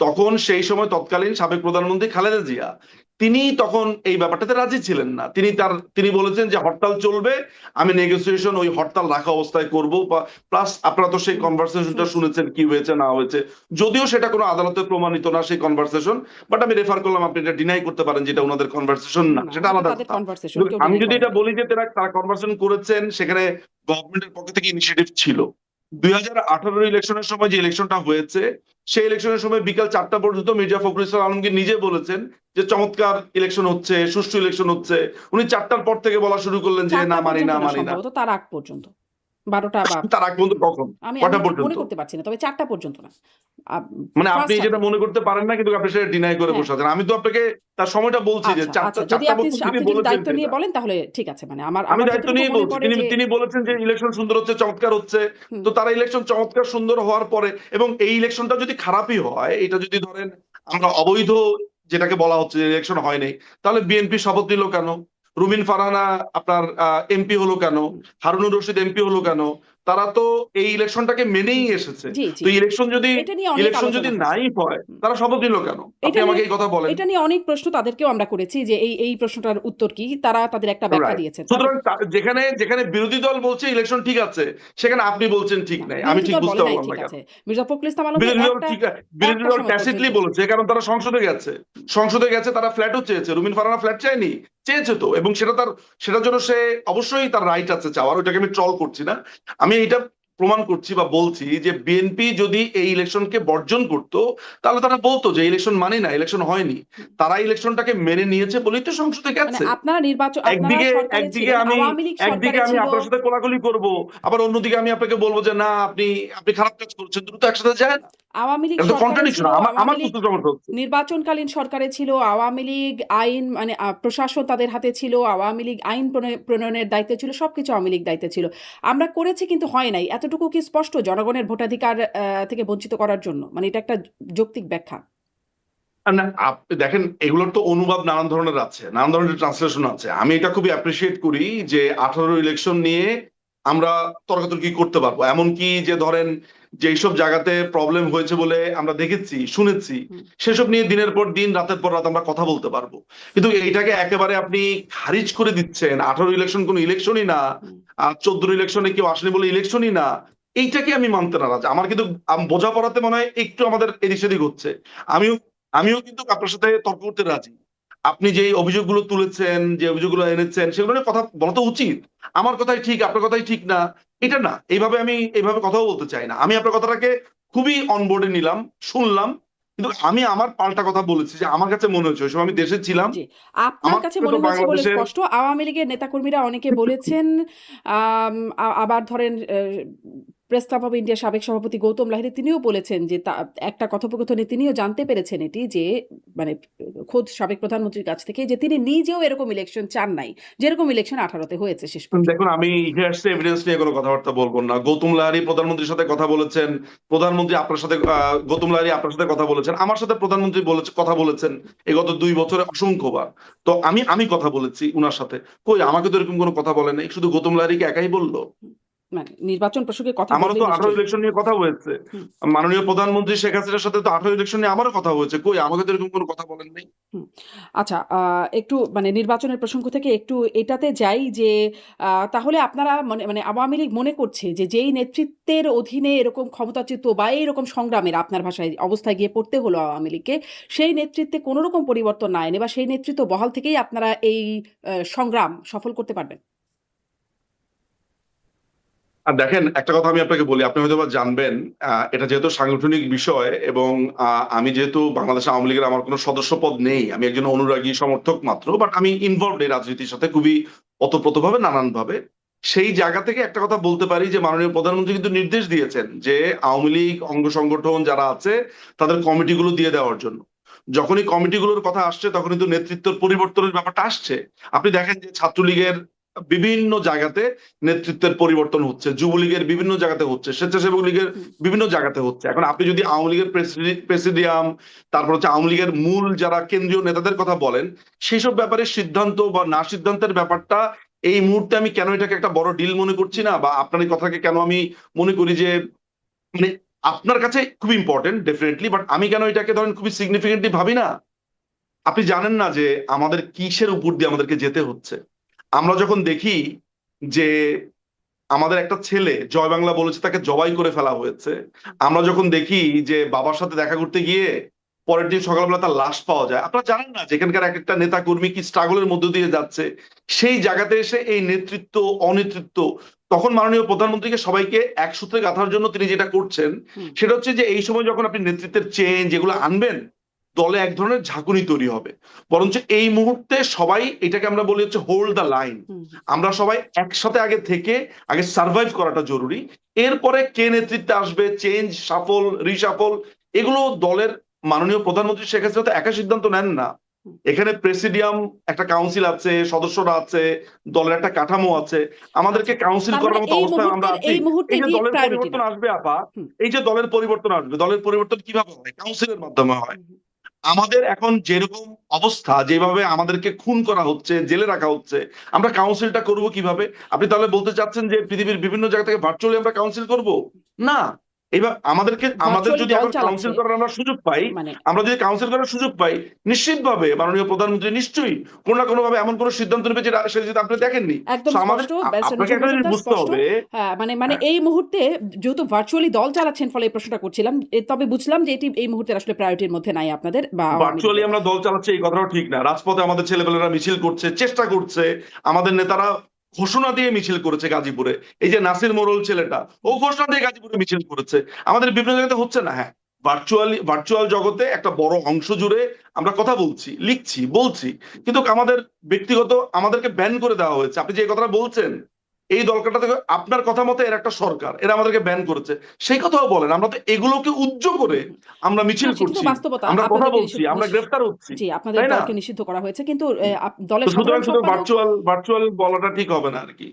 তখন সেই সময় তৎকালীন সাবেক প্রধানমন্ত্রী খালেদা জিয়া তিনি তখন এই ব্যাপারটাতে রাজি ছিলেন না। তিনি বলেছেন যে হরতাল চলবে, আমি নেগোসিয়েশন ওই হরতাল রাখা অবস্থায় করব। প্লাস আপনারা তো সেই কনভারসেশনটা শুনেছি। শুনেছেন কি হয়েছে না হয়েছে, যদিও সেটা কোনো আদালতে প্রমাণিত না সেই কনভারসেশন, বাট আমি রেফার করলাম, আপনি এটা ডিনাই করতে পারেন যেটা ওনাদের কনভারসেশন না, না, সেটা এটা আলাদা তাদের কথা। কনভারসেশন, কিন্তু কেউ আমি ডিনাই যদি এটা করেনি। বলি যে তারা কনভারসেশন করেছেন, সেখানে গভর্নমেন্টের পক্ষ থেকে ইনিশিয়েটিভ ছিল। 2018 ইলেকশনের সময় যে ইলেকশনটা হয়েছে, সেই ইলেকশনের সময় বিকাল 4টা পর্যন্ত মির্জা ফখরুল ইসলাম আলমগীর নিজে বলেছেন যে চমৎকার ইলেকশন হচ্ছে, সুষ্ঠু ইলেকশন হচ্ছে। উনি 4টার পর থেকে বলা শুরু করলেন যে না, 4টা মানি পর্যন্ত না, না, মানি না। সম্ভবত তার আগ পর্যন্ত, 12টা বা তার আগ পর্যন্ত কখন, আমি কটা ঠিক মনে পর্যন্ত? করতে পারছি না, তবে 4টা পর্যন্ত না, মানে আপনি ফার্স্ট যেটা হাফে। মনে করতে পারেন না, কিন্তু আপনি সেটা ডিনাই করে হ্যাঁ, বসে আছেন। আমি তো আপনাকে তার সময়টা বলছি যে আচ্ছা, চারটা আচ্ছা, যদি চারটা আপনি বছর তিনি আপনি যদি বলেছেন দায়িত্ব নিয়ে সেটা। বলেন তাহলে ঠিক আছে, মানে আমার আমি আমার দায়িত্ব যতটুকু নিয়ে মনে বলছি, পড়ে তিনি যে তিনি বলেছেন যে ইলেকশন সুন্দর হচ্ছে, চমৎকার হচ্ছে। হুম, তো তারা ইলেকশন চমৎকার সুন্দর হওয়ার পরে, এবং এই ইলেকশনটা যদি খারাপই হয়, এটা যদি ধরেন আমরা অবৈধ যেটাকে বলা হচ্ছে যে ইলেকশন হয় নাই, তাহলে বিএনপি শপথ নিল কেন? রুমিন ফারহানা আপনার এমপি হলো কেন? হুম, হারুনুর রশিদ এমপি হলো কেন? তারা তো এই ইলেকশনটাকে মেনেই এসেছে। জি, জি, তো এটা নিয়ে অনেক ইলেকশন যদি আলোচনা হয়েছে। নাই হয়, হুম। তারা শপথ নিল কেন? আপনি এটা নিয়ে আমাকে এই কথা বলেন। এটা নিয়ে অনেক প্রশ্ন তাদেরকেও আমরা করেছি যে এই প্রশ্নটার উত্তর কি? তারা তাদের একটা ব্যাখ্যা রাইট। দিয়েছেন। তবে সুতরাং যেখানে যেখানে বিরোধী দল বলছে ইলেকশন ঠিক আছে, সেখানে আপনি বলছেন ঠিক না, নাই, আমি বিরোধী ঠিক দল বলে বুঝতে নাই পারলাম না ঠিক কেন। আছে। মির্জা ফখরুল ইসলাম আলমগীর বিরোধী দল একটা ঠিক, বিরোধী একটা দল সময় ট্যাসিটলি পর্যন্ত বলেছে, কারণ তারা সংসদে গেছে। সংসদে গেছে, তারা ফ্ল্যাটও চেয়েছে। রুমিন ফারহানা ফ্ল্যাট চায়নি, চেয়েছে তো, এবং সেটার জন্য সে অবশ্যই তার রাইট আছে চাওয়ার, ওইটাকে আমি ট্রল করছি না। আমি এটা প্রমাণ করছি বা বলছি যে বিএনপি যদি এই ইলেকশনকে বর্জন করত, তাহলে তারা বলতো যে ইলেকশন মানি না, ইলেকশন হয়নি। তারা ইলেকশনটাকে মেনে নিয়েছে বলেই তো সংসদে মানে গেছে। আপনারা একদিকে সরকারে একদিকে ছিলেন, আমি আওয়ামী লীগ একদিকে সরকারে আমি ছিল। আপনার সাথে কোলাকুলি করব, আবার অন্যদিকে আমি আপনাকে বলবো যে না, আপনি আপনি খারাপ কাজ করছেন। দুটো একসাথে যায় না, আওয়ামী লীগ এটা তো সরকারে কন্ট্রাডিকশন। ছিল, আমার আওয়ামী আমার লীগ বুঝতে সমস্যা হচ্ছে। নির্বাচনকালীন সরকারে ছিল, আওয়ামী লীগ আইন মানে প্রশাসন তাদের হাতে ছিল, আওয়ামী লীগ আইন প্রণয়নের দায়িত্বে ছিল, সবকিছু আওয়ামী লীগ দায়িত্বে ছিল। আমরা করেছি কিন্তু হয় নাই, এতটুকু কি স্পষ্ট জনগণের ভোটাধিকার থেকে বঞ্চিত করার জন্য? মানে এটা একটা যৌক্তিক ব্যাখ্যা। আর না, আপনি দেখেন এগুলোর তো অনুবাদ নানান ধরনের আছে, নানান ধরনের ট্রান্সলেশন আছে। আমি এটা খুবই অ্যাপ্রিসিয়েট করি যে 18 ইলেকশন নিয়ে আমরা তর্কাতর্কি করতে পারবো। এমনকি যে ধরেন যে এইসব জায়গাতে প্রবলেম হয়েছে বলে আমরা দেখেছি, শুনেছি, হুম, সেসব নিয়ে দিনের পর দিন, রাতের পর রাত আমরা কথা বলতে পারবো। কিন্তু এইটাকে একেবারে আপনি খারিজ করে দিচ্ছেন, 18 ইলেকশন কোনো ইলেকশনই না, হুম। আর 14 ইলেকশনে কেউ আসেনি বলে ইলেকশনই না, এইটাকে আমি মানতে নারাজ। আমার কিন্তু বোঝাপড়াতে মনে হয় একটু আমাদের এদিক সেদিক হচ্ছে। আমিও আমিও কিন্তু আপনার সাথে তর্ক করতে রাজি। আপনি যে অভিযোগগুলো তুলেছেন, যে অভিযোগগুলো এনেছেন, সেগুলো নিয়ে কথা বলা তো উচিত। আমার কথাই ঠিক, আপনার কথাই ঠিক না, এটা না। এইভাবে কথাও বলতে চাই না। আমি আপনার কথাটাকে খুবই অনবোর্ডে নিলাম, শুনলাম, কিন্তু আমি আমার পাল্টা কথা বলেছি যে আমার কাছে মনে হচ্ছে ওই সময় আমি দেশে ছিলাম। জি, আপনার আমার কাছে কাছে তো মনে হয়েছে বলে বাংলাদেশের স্পষ্ট। আওয়ামী লীগের নেতাকর্মীরা অনেকে বলেছেন, আবার ধরেন প্রেস ক্লাব অফ ইন্ডিয়ার সাবেক সভাপতি গৌতম লাহিড়ী তিনিও বলেছেন যে একটা কথোপকথনে তিনিও জানতে পেরেছেন এটি যে মানে খোদ সাবেক প্রধানমন্ত্রীর কাছ থেকে যে তিনি নিজেও এরকম ইলেকশন চান নাই, যেরকম ইলেকশন 18তে হয়েছে শেষ পর্যন্ত। দেখুন, আমি ইতিহাস এভিডেন্স নিয়ে কোনো কথাবার্তা বলবো না। গৌতম লাহিড়ী প্রধানমন্ত্রীর সাথে কথা বলেছেন, প্রধানমন্ত্রী আপনার সাথে গৌতম লাহিড়ী আপনার সাথে কথা বলেছেন, আমার সাথে প্রধানমন্ত্রী কথা বলেছেন এই গত 2 বছরে অসংখ্যবার। তো আমি কথা বলেছি উনার সাথে, কই আমাকে তো এরকম কোনো কথা বলে নাই, শুধু গৌতম লাহিড়ীকে একাই বললো? মানে নির্বাচন প্রসঙ্গে কথা আমারও বললে তো 18 নিশ্চয়ই। ইলেকশন নিয়ে কথা হয়েছে। হুম, মাননীয় প্রধানমন্ত্রী শেখ হাসিনার সাথে তো 18 ইলেকশন নিয়ে আমারও কথা হয়েছে, কই আমাকে তো এরকম কোনো কথা বলেন নাই। হুম। আচ্ছা, একটু মানে নির্বাচনের প্রসঙ্গ থেকে একটু এটাতে যাই যে তাহলে আপনারা মানে মানে আওয়ামী লীগ মনে করছে যে যেই নেতৃত্বের অধীনে এরকম ক্ষমতাচ্যুত বা এইরকম সংগ্রামের আপনার ভাষায় অবস্থায় গিয়ে পড়তে হলো আওয়ামী লীগকে, সেই নেতৃত্বে কোনো রকম পরিবর্তন না এনে বা সেই নেতৃত্ব বহাল থেকেই আপনারা এই সংগ্রাম সফল করতে পারবেন? আর দেখেন, একটা কথা আমি আপনাকে বলি, আপনি হয়তো বা জানবেন, এটা যেহেতু সাংগঠনিক বিষয়, এবং আমি যেহেতু বাংলাদেশ আওয়ামী লীগের আমার কোনো সদস্য পদ নেই, আমি একজন অনুরাগী সমর্থক মাত্র, বাট আমি ইনভলভড এই রাজনীতির সাথে খুবই ওতপ্রোতভাবে, নানান ভাবে। সেই জায়গা থেকে একটা কথা বলতে পারি যে মাননীয় প্রধানমন্ত্রী কিন্তু নির্দেশ দিয়েছেন যে আওয়ামী লীগ অঙ্গ সংগঠন যারা আছে তাদের কমিটিগুলো দিয়ে দেওয়ার জন্য। যখনই কমিটিগুলোর কথা আসছে, তখন কিন্তু নেতৃত্বের পরিবর্তনের ব্যাপারটা আসছে। আপনি দেখেন যে ছাত্রলীগের বিভিন্ন জায়গাতে নেতৃত্বের পরিবর্তন হচ্ছে, যুবলীগের বিভিন্ন জায়গাতে হচ্ছে, স্বেচ্ছাসেবক লীগের হুম, বিভিন্ন জায়গাতে হচ্ছে। এখন আপনি যদি আওয়ামী লীগের প্রেসিডিয়াম, তারপর হচ্ছে আওয়ামী লীগের মূল যারা কেন্দ্রীয় নেতাদের কথা বলেন, সেসব ব্যাপারে সিদ্ধান্ত বা না সিদ্ধান্তের ব্যাপারটা এই মুহূর্তে আমি কেন এটাকে একটা বড় ডিল মনে করছি না, বা আপনার এই কথাকে কেন আমি মনে করি যে মানে আপনার কাছে খুব ইম্পর্টেন্ট ডেফিনেটলি, বাট আমি কেন এটাকে ধরেন খুবই সিগনিফিকেন্টলি ভাবি না। আপনি জানেন না যে আমাদের কিসের উপর দিয়ে আমাদেরকে যেতে হচ্ছে। আমরা যখন দেখি যে আমাদের একটা ছেলে জয় বাংলা বলেছে, তাকে জবাই করে ফেলা হয়েছে। আমরা যখন দেখি যে বাবার সাথে দেখা করতে গিয়ে পরের দিন সকালবেলা তার লাশ পাওয়া যায়, আপনারা জানেন না যে এখানকার এক একটা নেতা কর্মী কি স্ট্রাগলের মধ্য দিয়ে যাচ্ছে। সেই জায়গাতে এসে এই নেতৃত্ব অনেতৃত্ব, তখন মাননীয় প্রধানমন্ত্রীকে সবাইকে এক সূত্রে গাঁথার জন্য তিনি যেটা করছেন সেটা হচ্ছে যে এই সময় যখন আপনি নেতৃত্বের চেঞ্জ যেগুলো আনবেন, দলে এক ধরনের ঝাঁকুনি তৈরি হবে। বরঞ্চ এই মুহূর্তে সবাই, এটাকে আমরা বলি হচ্ছে হোল্ড দ্য লাইন। আমরা সবাই একসাথে আগে সার্ভাইভ করাটা জরুরি। এরপরে কে নেতৃত্বে আসবে, চেঞ্জ, সাফল, রিসাফল, এগুলো দলের মাননীয় প্রধানমন্ত্রী শেখ হাসিনা তো একা সিদ্ধান্ত নেন না। এখানে প্রেসিডিয়াম, একটা কাউন্সিল আছে, সদস্যরা আছে, দলের একটা কাঠামো আছে, আমাদেরকে কাউন্সিল তার করার মানে মতো অবস্থায় আমরা আছি। এই মুহূর্তে এই যে এটি দলের প্রায়োরিটি পরিবর্তন না। আসবে আপা, এই যে দলের পরিবর্তন আসবে, দলের পরিবর্তন কিভাবে হয়? কাউন্সিলের মাধ্যমে হয়। আমাদের এখন যেরকম অবস্থা, যেভাবে আমাদেরকে খুন করা হচ্ছে, জেলে রাখা হচ্ছে, আমরা কাউন্সিলটা করব কিভাবে? আপনি তাহলে বলতে চাচ্ছেন যে পৃথিবীর বিভিন্ন জায়গা থেকে ভার্চুয়ালি আমরা কাউন্সিল করব? না। এবার আমাদের ভার্চুয়ালি যদি দল এখন চালাচ্ছে কাউন্সিল করার আমরা সুযোগ পাই, মানে আমরা যদি কাউন্সিল করার সুযোগ পাই, নিশ্চিতভাবে মাননীয় প্রধানমন্ত্রী নিশ্চয়ই কোনো না কোনো ভাবে এমন কোনো সিদ্ধান্ত নেবে যেটা সেটা আপনি দেখেননি। একদম So আমাদের স্পষ্ট, ব্যারিস্টার আপনাকে নজরুল একটা জিনিস মজুমদার বুঝতে স্পষ্ট। হবে। মানে এই মুহূর্তে যেহেতু ভার্চুয়ালি দল চালাচ্ছেন, ফলে এই প্রশ্নটা করছিলাম। তবে বুঝলাম যে এটি এই মুহূর্তে আসলে প্রায়োরিটির মধ্যে নাই আপনাদের বা আওয়ামী ভার্চুয়ালি লীগের। আমরা দল চালাচ্ছি এই কথাটাও ঠিক না। রাজপথে আমাদের ছেলেপেলেরা মিছিল করছে, চেষ্টা করছে। আমাদের নেতারা ঘোষণা দিয়ে মিছিল করেছে গাজীপুরে। এই যে নাসির মোড়ল ছেলেটা, ও ঘোষণা দিয়ে গাজীপুরে মিছিল করেছে। আমাদের বিভিন্ন জায়গাতে হচ্ছে না। হ্যাঁ, ভার্চুয়াল জগতে একটা বড় অংশ জুড়ে আমরা কথা বলছি, লিখছি, বলছি, কিন্তু ব্যক্তিগত আমাদেরকে ব্যান করে দেওয়া হয়েছে। আপনি যে কথাটা বলছেন, এই দলকাটা থেকে আপনার কথা মতো এর একটা সরকার, এরা আমাদেরকে ব্যান করেছে, সেই কথাও বলেন। আমরা তো এগুলোকে উজ্জ করে আমরা মিছিল না, সেটি তো করছি, বাস্তবতা। আমরা কথা আপনাদেরকে বলছি, আমরা গ্রেফতার হচ্ছি, জি, আপনাদের তাই না? দলকে নিষিদ্ধ করা হয়েছে, কিন্তু তো দলের সুতরাং সাধারণ শুধু সম্পাদক ভার্চুয়াল বলাটা ঠিক হবে না আর কি।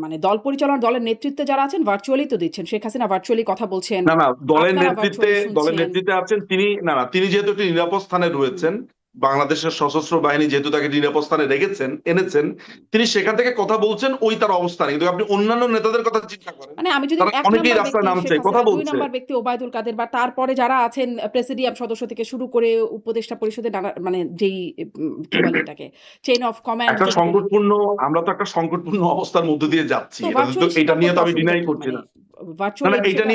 মানে দল পরিচালনা, দলের নেতৃত্বে যারা আছেন ভার্চুয়ালি তো দিচ্ছেন। শেখ হাসিনা ভার্চুয়ালি কথা বলছেন, না না, আপনারা ভার্চুয়ালি শুনছেন। নেতৃত্বে আছেন তিনি। না না, তিনি যেহেতু একটি নিরাপদ স্থানে রয়েছেন, বাংলাদেশের সশস্ত্র বাহিনী যেহেতু তাকে নিরাপদ স্থানে এনেছেন, তিনি সেখান থেকে কথা বলছেন, ওই তার অবস্থানে। কিন্তু আপনি অন্যান্য নেতাদের কথা চিন্তা করেন, মানে আমি যদি তারা এক অনেকেই নম্বর রাস্তায় ব্যক্তি নামছে, শেখ কথা হাসিনা, দুই বলছে। নম্বর ব্যক্তি ওবায়দুল কাদের, বা তারপরে যারা আছেন প্রেসিডিয়াম সদস্য থেকে শুরু করে উপদেষ্টা পরিষদের নানা, মানে যেই কি বলে এটাকে, চেইন অফ কমান্ড একটা যেটা বলি। সংকটপূর্ণ, আমরা তো একটা সংকটপূর্ণ অবস্থার মধ্যে দিয়ে যাচ্ছি। তো এটা ভার্চুয়ালি এটা নিয়ে তো আমি অসুবিধা ডিনাই কি? করছি মানে না। না ভার্চুয়ালি না, এটা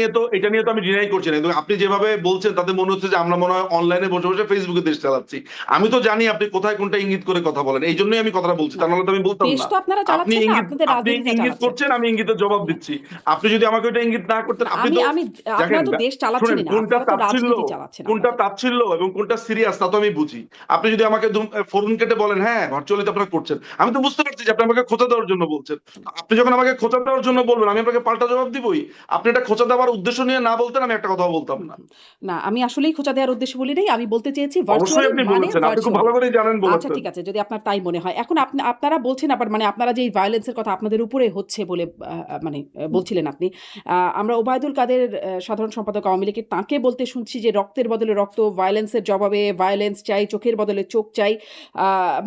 নিয়ে তো আমি ডিনাই করছি না। কিন্তু আপনি যেভাবে বলছেন তাতে মনে হচ্ছে যে আমরা মনে হয় অনলাইনে বসে বসে ফেসবুকে দেশ চালাচ্ছি। আমি তো জানি আপনি কোথায় কোনটা ইঙ্গিত করে কথা বলেন, এই জন্যই আমি কথাটা বলছি, তা নাহলে তো আমি বলতাম দেশ না। তো আপনারা চালাচ্ছেন না, আপনাদের আপনি রাজনীতিটা ইঙ্গিত চালাচ্ছেন। করছেন, আমি ইঙ্গিতের জবাব দিচ্ছি। আপনি যদি আমাকে ওটা ইঙ্গিত না করতেন, আপনি আমি তো আমি দেখেন, আপনারা তো দেশ শুনেন, চালাচ্ছেনই না, কোনটা আপনারা তো তাচ্ছিল্য, রাজনীতি চালাচ্ছেন আপনাদের। এবং কোনটা সিরিয়াস তা তো আমি বুঝি। আপনি যদি আমাকে ফোরন কেটে বলেন হ্যাঁ ভার্চুয়ালি তো আপনারা করছেন, আমি তো বুঝতে পারছি যে আপনি আমাকে খোঁচা দেওয়ার জন্য বলছেন। আপনি যখন আমাকে খোঁচা দেওয়ার জন্য বলবেন, আমি আপনাকে পাল্টা জবাব দিবই। আপনি এটা খোঁচা দেওয়ার উদ্দেশ্য নিয়ে না বলতেন, আমি একটা কথাও বলতাম না। না, আমি আসলেই খোঁচা দেওয়ার উদ্দেশ্য বলি নাই। আমি বলতে চেয়েছি অবশ্যই ভার্চুয়ালি আপনি মানে বলেছেন, আপনি খুব ভার্চুয়ালি। ভালো করেই জানেন আচ্ছা বলেছেন। ঠিক আছে, যদি আপনার তাই মনে হয়। এখন আপনারা বলছেন আবার, মানে আপনারা যে ভায়োলেন্সের কথা আপনাদের উপরে হচ্ছে বলে মানে বলছিলেন আপনি। আমরা ওবায়দুল কাদের সাধারণ সম্পাদক আওয়ামী লীগের, তাঁকে বলতে শুনছি যে রক্তের বদলে রক্ত, ভায়োলেন্সের জবাবে ভায়োলেন্স চাই, চোখের বদলে চোখ চাই।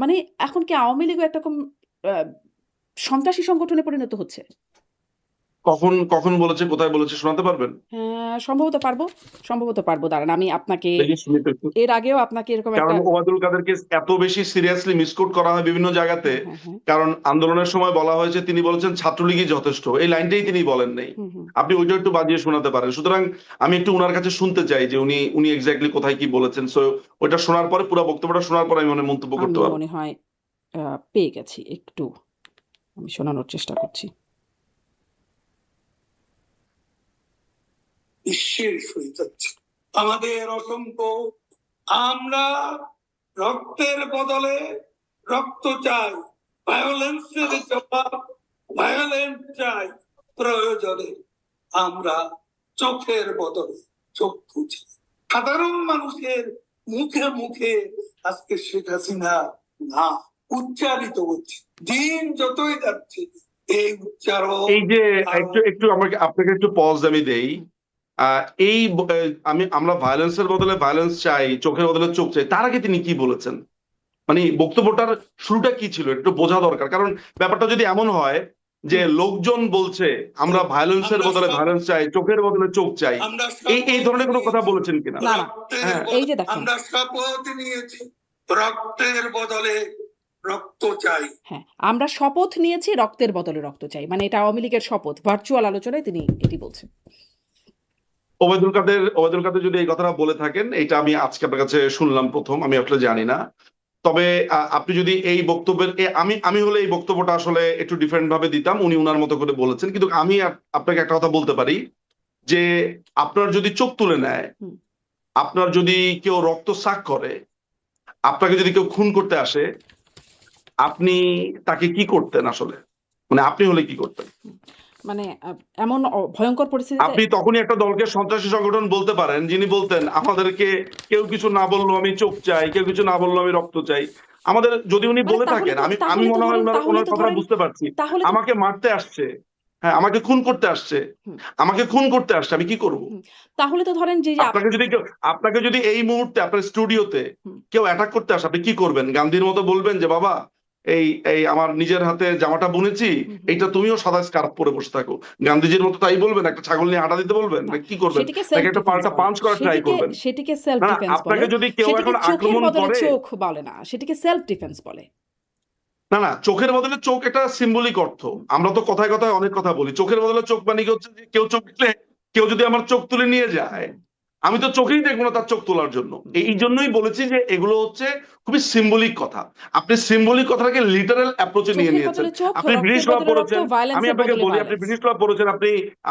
মানে এখন কি আওয়ামী লীগও একটা সন্ত্রাসী সংগঠনে পরিণত হচ্ছে? কখন কখন বলেছে, কোথায় বলেছে শোনাতে পারবেন? সম্ভবত পারবো। দাঁড়ান, আমি আপনাকে দেখি শুনি তো একটু। এর আগেও আপনাকে এরকম একটা। কারণ ওবায়দুল কাদেরকে এত বেশি সিরিয়াসলি মিসকোট করা হয় বিভিন্ন জায়গাতে। হ্যাঁ। কারণ আন্দোলনের সময় বলা হয়েছে, তিনি বলেছেন ছাত্রলীগই যথেষ্ট, এই লাইনটাই তিনি বলেন নাই। হুম। আপনি ওইটা একটু বাজিয়ে শোনাতে পারেন। সুতরাং আমি একটু উনার কাছে শুনতে চাই যে উনি এক্স্যাক্টলি কোথায় কি বলেছেন। সো ওইটা শোনার পরে, পুরো বক্তব্যটা শোনার পরে আমি মন্তব্য করতে আমি পারবো। মনে হয় পেয়ে গেছি, একটু আমি শোনানোর চেষ্টা করছি। শেষ হয়ে যাচ্ছে আমাদের অসংখ্য। আমরা রক্তের বদলে রক্ত চাই, ভায়োলেন্সের জবাব ভায়োলেন্স চাই, প্রয়োজনে আমরা চোখের বদলে চক্ষু চাই। সাধারণ মানুষের মুখে মুখে আজকে শেখ হাসিনা না উচ্চারিত হচ্ছে। দিন যতই যাচ্ছে এই উচ্চারণ। এই যে একটু আপনাকে একটু পজ আমি দেই। আমরা ভায়োলেন্সের বদলে ভায়োলেন্স চাই, চোখের বদলে চোখ চাই, তার আগে তিনি কি বলেছেন? মানে বক্তব্যটার শুরুটা কি ছিল একটু বোঝা দরকার, কারণ ব্যাপারটা যদি এমন হয় যে লোকজন বলছে আমরা ভায়োলেন্সের বদলে ভায়োলেন্স চাই, চোখের বদলে চোখ চাই, আমরা এই ধরনের কোনো কথা বলেছেন কিনা? না, না। হ্যাঁ। এই যে দেখেন, আমরা শপথ নিয়েছি রক্তের বদলে রক্ত চাই। হ্যাঁ, আমরা শপথ নিয়েছি রক্তের বদলে রক্ত চাই, মানে এটা আওয়ামী লীগের শপথ। ভার্চুয়াল আলোচনায় তিনি এটি বলছেন। ওবায়দুল কাদের যদি এই কথাটা বলে থাকেন, এটা আমি আজকে আপনার কাছে শুনলাম প্রথম, আমি আসলে জানি না। তবে আপনি যদি এই বক্তব্যের আমি হলে এই বক্তব্যটা আসলে একটু ডিফারেন্ট ভাবে দিতাম, উনি উনার মতো করে বলেছেন। কিন্তু আমি আপনাকে একটা কথা বলতে পারি যে আপনার যদি চোখ তুলে নেয়, আপনার যদি কেউ রক্তচাক করে, আপনাকে যদি কেউ খুন করতে আসে, আপনি তাকে কি করতেন আসলে? মানে আপনি হলে কি করতেন? মানে এমন ভয়ঙ্কর পরিস্থিতিতে আপনি তখনই একটা দলকে সন্ত্রাসী সংগঠন বলতে পারেন যিনি বলতেন আমাদেরকে কেউ কিছু না বললো আমি চোখ চাই, কেউ কিছু না বললো আমি রক্ত চাই। আমাদের যদি উনি মানে বলে তাহলে থাকেন, তো- আমি তাহলে তো মনে হয় ধরেন- ওনার কথা ধরেন- বুঝতে পারছি, তাহলে তো- আমাকে মারতে আসছে, হ্যাঁ আমাকে খুন করতে আসছে, হুম। আমাকে খুন করতে আসছে, আমি কি করব? তাহলে তো ধরেন যে আপনাকে যদি এই মুহূর্তে আপনার স্টুডিওতে হুম। কেউ অ্যাটাক করতে আসে, আপনি কি করবেন? গান্ধীর মতো বলবেন যে বাবা এই এই আমার নিজের হাতে জামাটা বুনেছি, এইটা তুমিও সাদা স্কার্ফ পরে বসে থাকো, গান্ধীজির মতো তাই বলবেন? একটা ছাগল নিয়ে হাঁটা দিতে বলবেন? না, নাকি কি করবেন? সেটিকে নাকি একটা পাল্টা পাঞ্চ করার ট্রাই করবেন? সেটিকে সেলফ না, ডিফেন্স বলে। আপনাকে যদি কেউ সেটিকে এখন চোখের আক্রমণ বদলে করে, চোখ বলে না, সেটিকে সেলফ ডিফেন্স বলে। না চোখের বদলে চোখ একটা সিম্বলিক অর্থ। আমরা তো কথায় কথায় অনেক কথা বলি, চোখের বদলে চোখ মানে কি হচ্ছে যে কেউ চোখ দিলে, কেউ যদি আমার চোখ তুলে নিয়ে যায়, আমি তো চোখেই দেখবো না তার চোখ তোলার জন্য। এই জন্যই বলেছি যে এগুলো হচ্ছে খুবই সিম্বলিক কথা। আপনি সিম্বলিক কথাটাকে লিটারাল অ্যাপ্রোচে নিয়ে চোখের নিয়েছেন। বদলে চোখ, আপনি ব্রিটিশ রক্তের ল বদলে রক্ত, পড়েছেন, আমি ভায়োলেন্সের আপনাকে বদলে বলি আপনি ভায়োলেন্স। ব্রিটিশ ল পড়েছেন,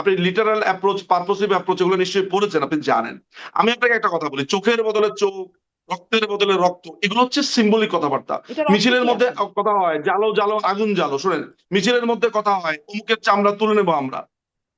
আপনি লিটারাল অ্যাপ্রোচ, পারপোসিভ অ্যাপ্রোচ এগুলো নিশ্চয়ই পড়েছেন, আপনি জানেন। আমি আপনাকে একটা কথা বলি, চোখের বদলে চোখ, রক্তের বদলে রক্ত, এগুলো হচ্ছে সিম্বলিক কথাবার্তা। এটার অর্থ মিছিলের কি মধ্যে আসলে? কথা হয় জ্বালো জ্বালো আগুন জ্বালো, শোনেন, মিছিলের মধ্যে কথা হয় অমুকের চামড়া তুলে নেবো আমরা,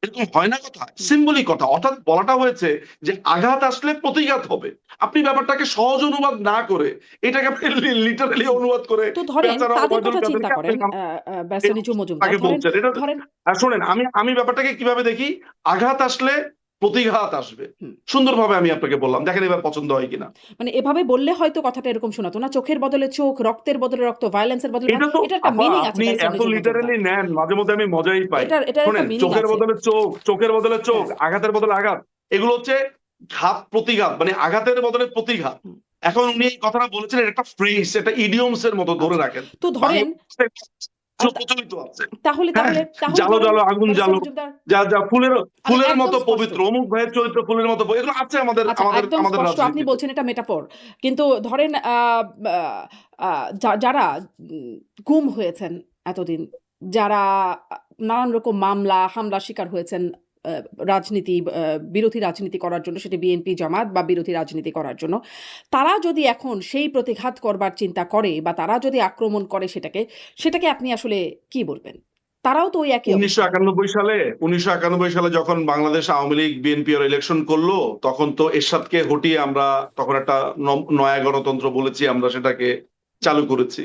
এরকম হয় না কথা, সিম্বলিক কথা। অর্থাৎ বলাটা হয়েছে যে আঘাত আসলে প্রতিঘাত হবে। আপনি ব্যাপারটাকে সহজ অনুবাদ না করে এটাকে আপনি লিটারালি অনুবাদ করে তো ধরেন বেচারা তাদের ওবায়দুল কথা চিন্তা কাদেরকে করেন, ব্যাসানিজু মজুমদার, তাকে ধরেন বলছেন এটা। ধরেন শোনেন, আমি ব্যাপারটাকে কিভাবে দেখি, আঘাত আসলে প্রতিঘাত আসবে। হুম। সুন্দরভাবে আমি আপনাকে বললাম, দেখেন এবার পছন্দ হয় কিনা। মানে এভাবে বললে হয়তো কথাটা এরকম শোনাতো না, চোখের বদলে চোখ, রক্তের বদলে রক্ত, ভায়োলেন্সের বদলে এটা তো এটা একটা আপা, মিনিং আছে আপনি এত ব্যাসানিজু লিটারালি মজুমদার। নেন, মাঝে মধ্যে আমি মজাই পাই। এটার একটা শোনেন, মিনিং চোখের আছে। বদলে চোখ, চোখের বদলে চোখ, হ্যাঁ। আঘাতের বদলে আঘাত, এগুলো হচ্ছে ঘাত প্রতিঘাত, মানে আঘাতের বদলে প্রতিঘাত। হুম। এখন উনি এই কথাটা বলেছেন, এটা একটা ফ্রেজ, এটা ইডিয়মস এর মতো ধরে আচ্ছা। রাখেন। তো ধরেন প্রচলিত আছে, তাহলে হ্যাঁ, তাহলে তাহলে জালো ধরেন জালো আগুন ব্যারিস্টার জালো, মজুমদার, যা ফুলের একদম মতো স্পষ্ট। পবিত্র, অমুক ভাইয়ের চরিত্র ফুলের মতো এগুলো আছে আমাদের আচ্ছা, আমাদের একদম আমাদের স্পষ্ট আপনি রাজনীতিতে। বলছেন এটা মেটাফর। কিন্তু ধরেন যারা গুম হয়েছেন এতদিন, যারা নানান রকম মামলা, হামলার শিকার হয়েছেন বিরোধী রাজনীতি করার জন্য, সেটি বিএনপি, জামাত বা বিরোধী রাজনীতি করার জন্য, তারা যদি এখন সেই প্রতিঘাত করবার চিন্তা করে বা তারা যদি আক্রমণ করে সেটাকে আপনি আসলে কি বলবেন? তারাও তো ওই একই অবস্থা। 1991 সালে যখন বাংলাদেশ আওয়ামী লীগ বিএনপি এর ইলেকশন করলো, তখন তো এরশাদকে হটিয়ে আমরা তখন একটা নয়া গণতন্ত্র বলেছি, আমরা সেটাকে চালু করেছি।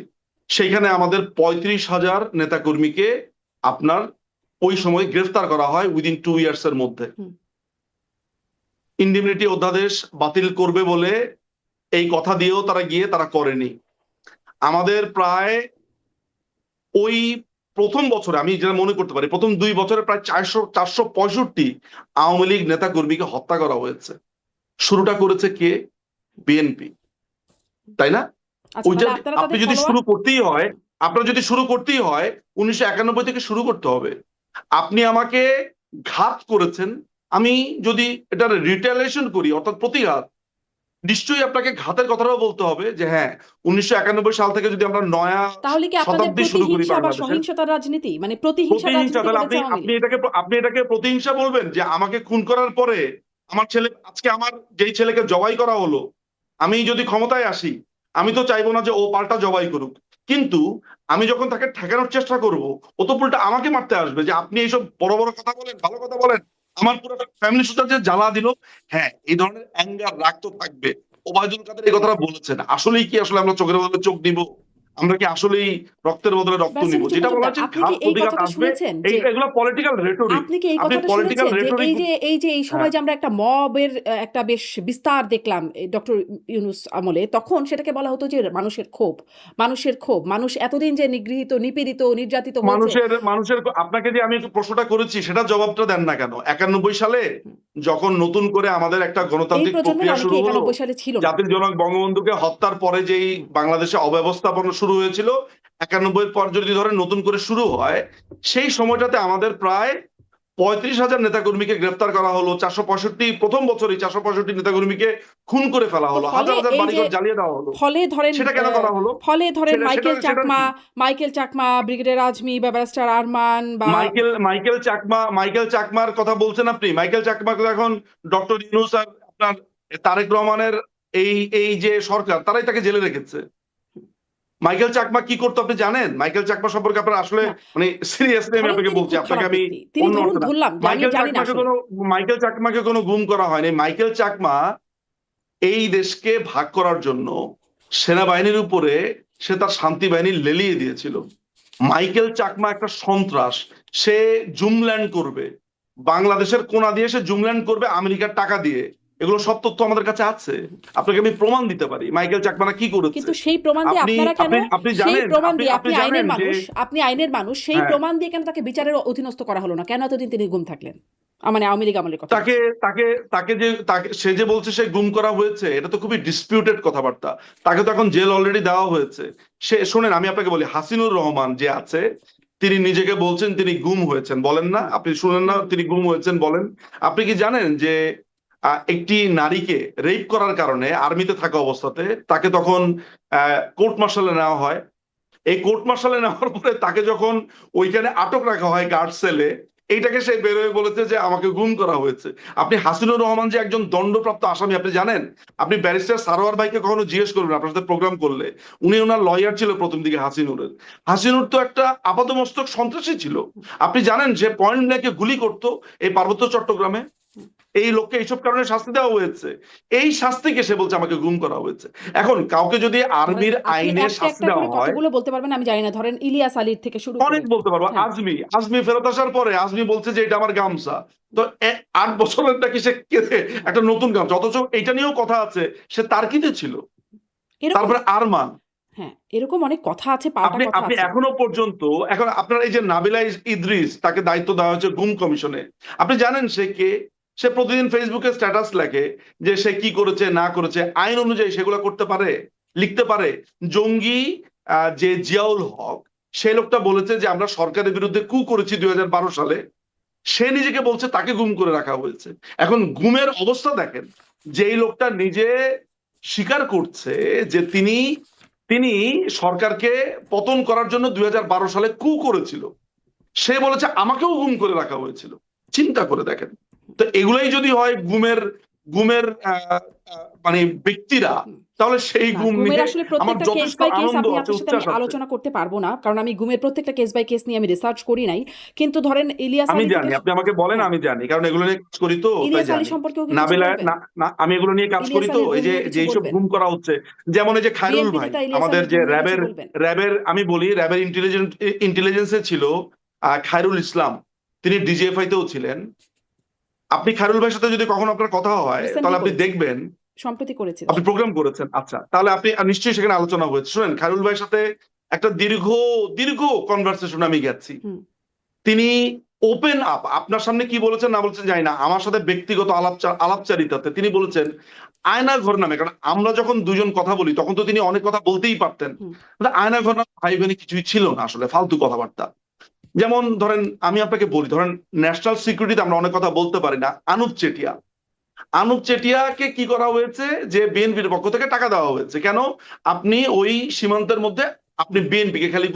সেইখানে আমাদের 35,000 নেতাকর্মীকে আপনার ওই সময় গ্রেফতার করা হয় উইদিন 2 ইয়ার্স এর মধ্যে। ইন্ডিমনিটি অধ্যাদেশ বাতিল করবে বলে এই কথা দিয়েও তারা গিয়ে তারা করেনি। আমাদের প্রায় ওই প্রথম বছরে আমি যেটা মনে করতে পারি, প্রথম 2 বছরে প্রায় 465 আওয়ামী লীগ নেতা কর্মীকে হত্যা করা হয়েছে। শুরুটা করেছে কে? বিএনপি, তাই না? ওইটা আপনি যদি শুরু করতেই হয়, আপনার যদি শুরু করতেই হয় 1991 থেকে শুরু করতে হবে। আপনি আমাকে ঘাত করেছেন, আমি যদি এটা রিটেলিয়েশন করি অর্থাৎ প্রতিঘাত, নিশ্চয়ই আপনাকে ঘাতের কথাটাও বলতে হবে যে হ্যাঁ 1991 সাল থেকে যদি আমরা নয়া তাহলে কি আপনাদের শতাব্দী শুরু করি প্রতিহিংসা বা বাংলাদেশে, সহিংসতার রাজনীতি, মানে প্রতিহিংসার প্রতিহিংসা, রাজনীতি তাহলে করেছে আওয়ামী লীগ? আপনি এটাকে প্রতিহিংসা বলবেন যে আমাকে খুন করার পরে আমার ছেলে, আজকে আমার যেই ছেলেকে জবাই করা হলো, আমি যদি ক্ষমতায় আসি আমি তো চাইবো না যে ও পাল্টা জবাই করুক, কিন্তু আমি যখন তাকে ঠেকানোর চেষ্টা করব ও তো উল্টা আমাকে মারতে আসবে যে আপনি এইসব বড় বড় কথা বলেন, ভালো কথা বলেন, আমার পুরো ফ্যামিলি সুদ্ধা যে জ্বালা দিল। হ্যাঁ, এই ধরনের অ্যাঙ্গার, রাগ তো থাকবে। ওবায়দুল কাদের এই কথাটা বলেছেন, আসলেই কি আসলে আমরা চোখের বদলে চোখ দিব, আমরা কি আসলেই রক্তের বদলে রক্ত ব্যারিস্টার নিব? মিঠু যেটা বলা মজুমদার, হচ্ছে আপনি ঘাত কি এই প্রতিঘাত কথাটা আসবে, শুনেছেন যে এগুলো পলিটিক্যাল রেটরিক। আপনি কি এই আপনি কথাটা পলিটিক্যাল শুনেছেন যে রেটরিক। এই যে এই সময় হ্যাঁ, যে আমরা একটা মবের একটা বেশ বিস্তার দেখলাম ডক্টর ইউনূস আমলে, তখন সেটাকে বলা হতো যে মানুষ এতদিন যে নিগৃহীত, নিপীড়িত, নির্যাতিত হয়েছে। মানুষের আপনাকে যে আমি প্রশ্নটা করেছি সেটা জবাবটা দেন না কেন? 91 সালে হুম। যখন নতুন করে আমাদের একটা এই গণতান্ত্রিক প্রজন্মের প্রক্রিয়া অনেকে শুরু হলো, 91 সালে ছিল না। জাতির জনক বঙ্গবন্ধুকে হত্যার পরে যেই হুম। বাংলাদেশে অব্যবস্থাপনা শুরু হয়েছিল, 91 পর যদি ধরেন নতুন করে শুরু হয়, সেই সময়টাতে আমাদের প্রায় 35,000 নেতাকর্মীকে গ্রেফতার করা হলো। 465 প্রথম বছরই 465 নেতাকর্মীকে খুন করে ফেলা তো হলো। ফলে হাজার হাজার এই যে বাড়িঘর জ্বালিয়ে দেওয়া হলো। ফলে ধরেন সেটা কেন করা হলো? সেটা সেটা সেটা মাইকেল চাকমা, ব্রিগেডিয়ার আজমি বা ব্যারিস্টার আরমান বা মাইকেল চাকমার কথা বলছেন আপনি? মাইকেল চাকমাকে এখন ডক্টর ইউনূস আর আপনার তারেক রহমানের এই এই যে সরকার, তারাই তাকে জেলে রেখেছে। মাইকেল চাকমা কি করতো আপনি জানেন? মাইকেল চাকমা সম্পর্কে আপনার আসলে না, মানে সিরিয়াসলি আমি ধরেন আপনাকে তিনি বলছি, খুব আপনাকে খারাপ আমি ব্যক্তি, তিনি অন্য ধরুন অর্থে না। ধরলাম যে আমি জানি না আসলে। মাইকেল চাকমাকে কোনো গুম করা হয়নি। মাইকেল চাকমা এই দেশকে ভাগ করার জন্য সেনাবাহিনীর উপরে সে তার শান্তি বাহিনী লেলিয়ে দিয়েছিল। মাইকেল চাকমা একটা সন্ত্রাস। সে জুমল্যান্ড করবে, বাংলাদেশের কোনা দিয়ে সে জুমল্যান্ড করবে আমেরিকার টাকা দিয়ে। এগুলো সব তথ্য আমাদের কাছে আছে, আপনাকে আমি প্রমাণ দিতে পারি মাইকেল চাকমারা কি করেছে। কিন্তু সেই প্রমাণ দিয়ে আপনি আপনারা কেন, আপনি আপনি সেই জানেন, প্রমাণ দিয়ে আপনি আপনি জানেন যে আইনের মানুষ, সেই হ্যাঁ, প্রমাণ দিয়ে কেন তাকে বিচারের অধীনস্থ করা হলো না? কেন এতদিন তিনি গুম থাকলেন? মানে আওয়ামী লীগ আমলের কথা তাকে বলছি। তাকে তাকে যে সে যে বলছে সে গুম করা হয়েছে, এটা তো খুবই ডিসপিউটেড কথাবার্তা। তাকে তো এখন জেল অলরেডি দেওয়া হয়েছে। সে শোনেন, আমি আপনাকে বলি, হাসিনুর রহমান যে আছে, তিনি নিজেকে বলছেন তিনি গুম হয়েছেন, বলেন না? হুম। আপনি শুনেন না হুম। তিনি গুম হয়েছেন বলেন? আপনি কি জানেন যে একটি নারীকে রেপ করার কারণে আর্মিতে থাকা অবস্থাতে তাকে তখন কোর্ট মার্শালে নেওয়া হয়। এই কোর্ট মার্শালে নেওয়ার পরে তাকে যখন ওইখানে আটক রাখা হয় গার্ড সেলে, এইটাকে সে বেরোয় বলেছে যে আমাকে গুম করা হয়েছে। আপনি হাসিনুর রহমান যে একজন দণ্ডপ্রাপ্ত আসামি, আপনি জানেন? আপনি ব্যারিস্টার সারোয়ার ভাইকে কখনো জিজ্ঞেস করবেন আপনার সাথে প্রোগ্রাম করলে, উনি ওনার লয়ার ছিল প্রথম দিকে হাসিনুরের। হাসিনুর তো একটা আপাতমস্তক সন্ত্রাসী ছিল। আপনি জানেন যে পয়েন্ট ব্ল্যাঙ্কে গুলি করতো এই পার্বত্য চট্টগ্রামে? এই লোককে এইসব কারণে শাস্তি দেওয়া হয়েছে। এই শাস্তিকে সে বলছে আমাকে গুম করা হয়েছে। এখন কাউকে যদি ধরেন আর্মির আপনি আইনে একটা শাস্তি একটা করে দেওয়া হয়, কতগুলো বলতে পারবেন আমি জানি না। ধরেন ইলিয়াস আলীর থেকে শুরু করে। অনেক বলতে পারবো। হ্যাঁ। আজমি ফেরত আসার পরে আজমি বলছে যে এটা আমার গামছা। তো 8 বছরের নাকি সে একটা নতুন গামছা, অথচ এটা নিয়েও কথা আছে সে তার্কিতে ছিল। এরকম তারপরে আরমান, হ্যাঁ, এরকম অনেক কথা আছে, পাল্টা আপনি কথা আপনি আছে। এখনো পর্যন্ত এখন আপনার এই যে নাবিলা ইদ্রিস, তাকে দায়িত্ব দেওয়া হয়েছে গুম কমিশনে। আপনি জানেন সে কে? সে প্রতিদিন ফেসবুকে স্ট্যাটাস লেখে যে সে কি করেছে না করেছে, আইন অনুযায়ী সেগুলো করতে পারে, লিখতে পারে। জঙ্গি যে জিয়াউল হক, সেই লোকটা বলেছে যে আমরা সরকারের বিরুদ্ধে কু করেছি 2012 সালে। সে নিজেকে বলছে তাকে গুম করে রাখা হয়েছে। এখন গুমের অবস্থা দেখেন, যেই লোকটা নিজে স্বীকার করছে যে তিনি তিনি সরকারকে পতন করার জন্য 2012 সালে কু করেছিল, সে বলেছে আমাকেও গুম করে রাখা হয়েছিল। চিন্তা করে দেখেন। তো এগুলাই যদি হয় গুমের গুমের মানে ব্যক্তিরা, হুম। তাহলে সেই না, গুম গুমের নিয়ে আসলে আমার প্রত্যেকটা কেস যথেষ্ট বাই কেস আনন্দ আপনি আছে, আপনার সাথে আমি উচ্ছ্বাস আছে। আলোচনা করতে পারবো না, কারণ আমি গুমের প্রত্যেকটা কেস বাই কেস নিয়ে আমি রিসার্চ করি নাই। কিন্তু ধরেন ইলিয়াস আমি আলী থেকে জানি, আপনি আমাকে বলেন, হ্যাঁ, আমি জানি, কারণ এগুলো নিয়ে কাজ করি তো, তাই ইলিয়াস আলী জানি। সম্পর্কেও কি কিছু নাবিলা বলবেন? আমি এগুলো নিয়ে কাজ করি ইলিয়াস তো, আলীর এই গুম যে নিয়ে কিছু এইসব বলবেন? গুম করা হচ্ছে, যেমন এই যে খায়রুল বিএনপি ভাই, নেতা ইলিয়াস আমাদের আলীর যে গুম নিয়ে কিছু র্যাবের বলবেন? র্যাবের আমি বলি র্যাবের ইন্টেলিজেন্সে ছিল খায়রুল ইসলাম, তিনি ডিজিএফআই তেও ছিলেন। আপনি খায়রুল ভাইয়ের সাথে যদি কখনো আপনার কথা হয়, রিসেন্টলি তাহলে আপনি করেছি, দেখবেন। সম্প্রতি করেছি তার আপনি সাথে। প্রোগ্রাম করেছেন, আচ্ছা, তাহলে আপনি নিশ্চয়ই সেখানে আলোচনা হয়েছে। শুনেন, খায়রুল ভাইয়ের সাথে একটা দীর্ঘ দীর্ঘ কনভারসেশন আমি গেছি। হুম। তিনি ওপেন আপ, আপনার সামনে কি বলেছেন না বলেছেন জানি না, আমার সাথে ব্যক্তিগত আলাপচারিতাতে তিনি বলেছেন আয়না ঘর নামে, কারণ আমরা যখন দুজন কথা বলি তখন তো তিনি অনেক কথা বলতেই পারতেন। হুম। আয়না ঘর নামে ভাই বোনে কিছুই ছিল না, আসলে ফালতু কথাবার্তা। যেমন ধরেন আমি আপনাকে বলি, ধরেন ন্যাশনাল সিকিউরিটিতে আমরা অনেক কথা বলতে পারি না। আনুপ চেটিয়াকে কি করা হয়েছে, যে বিএনপির পক্ষ থেকে টাকা দেওয়া হয়েছে। কেন? আপনি ওই সীমান্তের মধ্যে আপনি বিএনপিকে খালি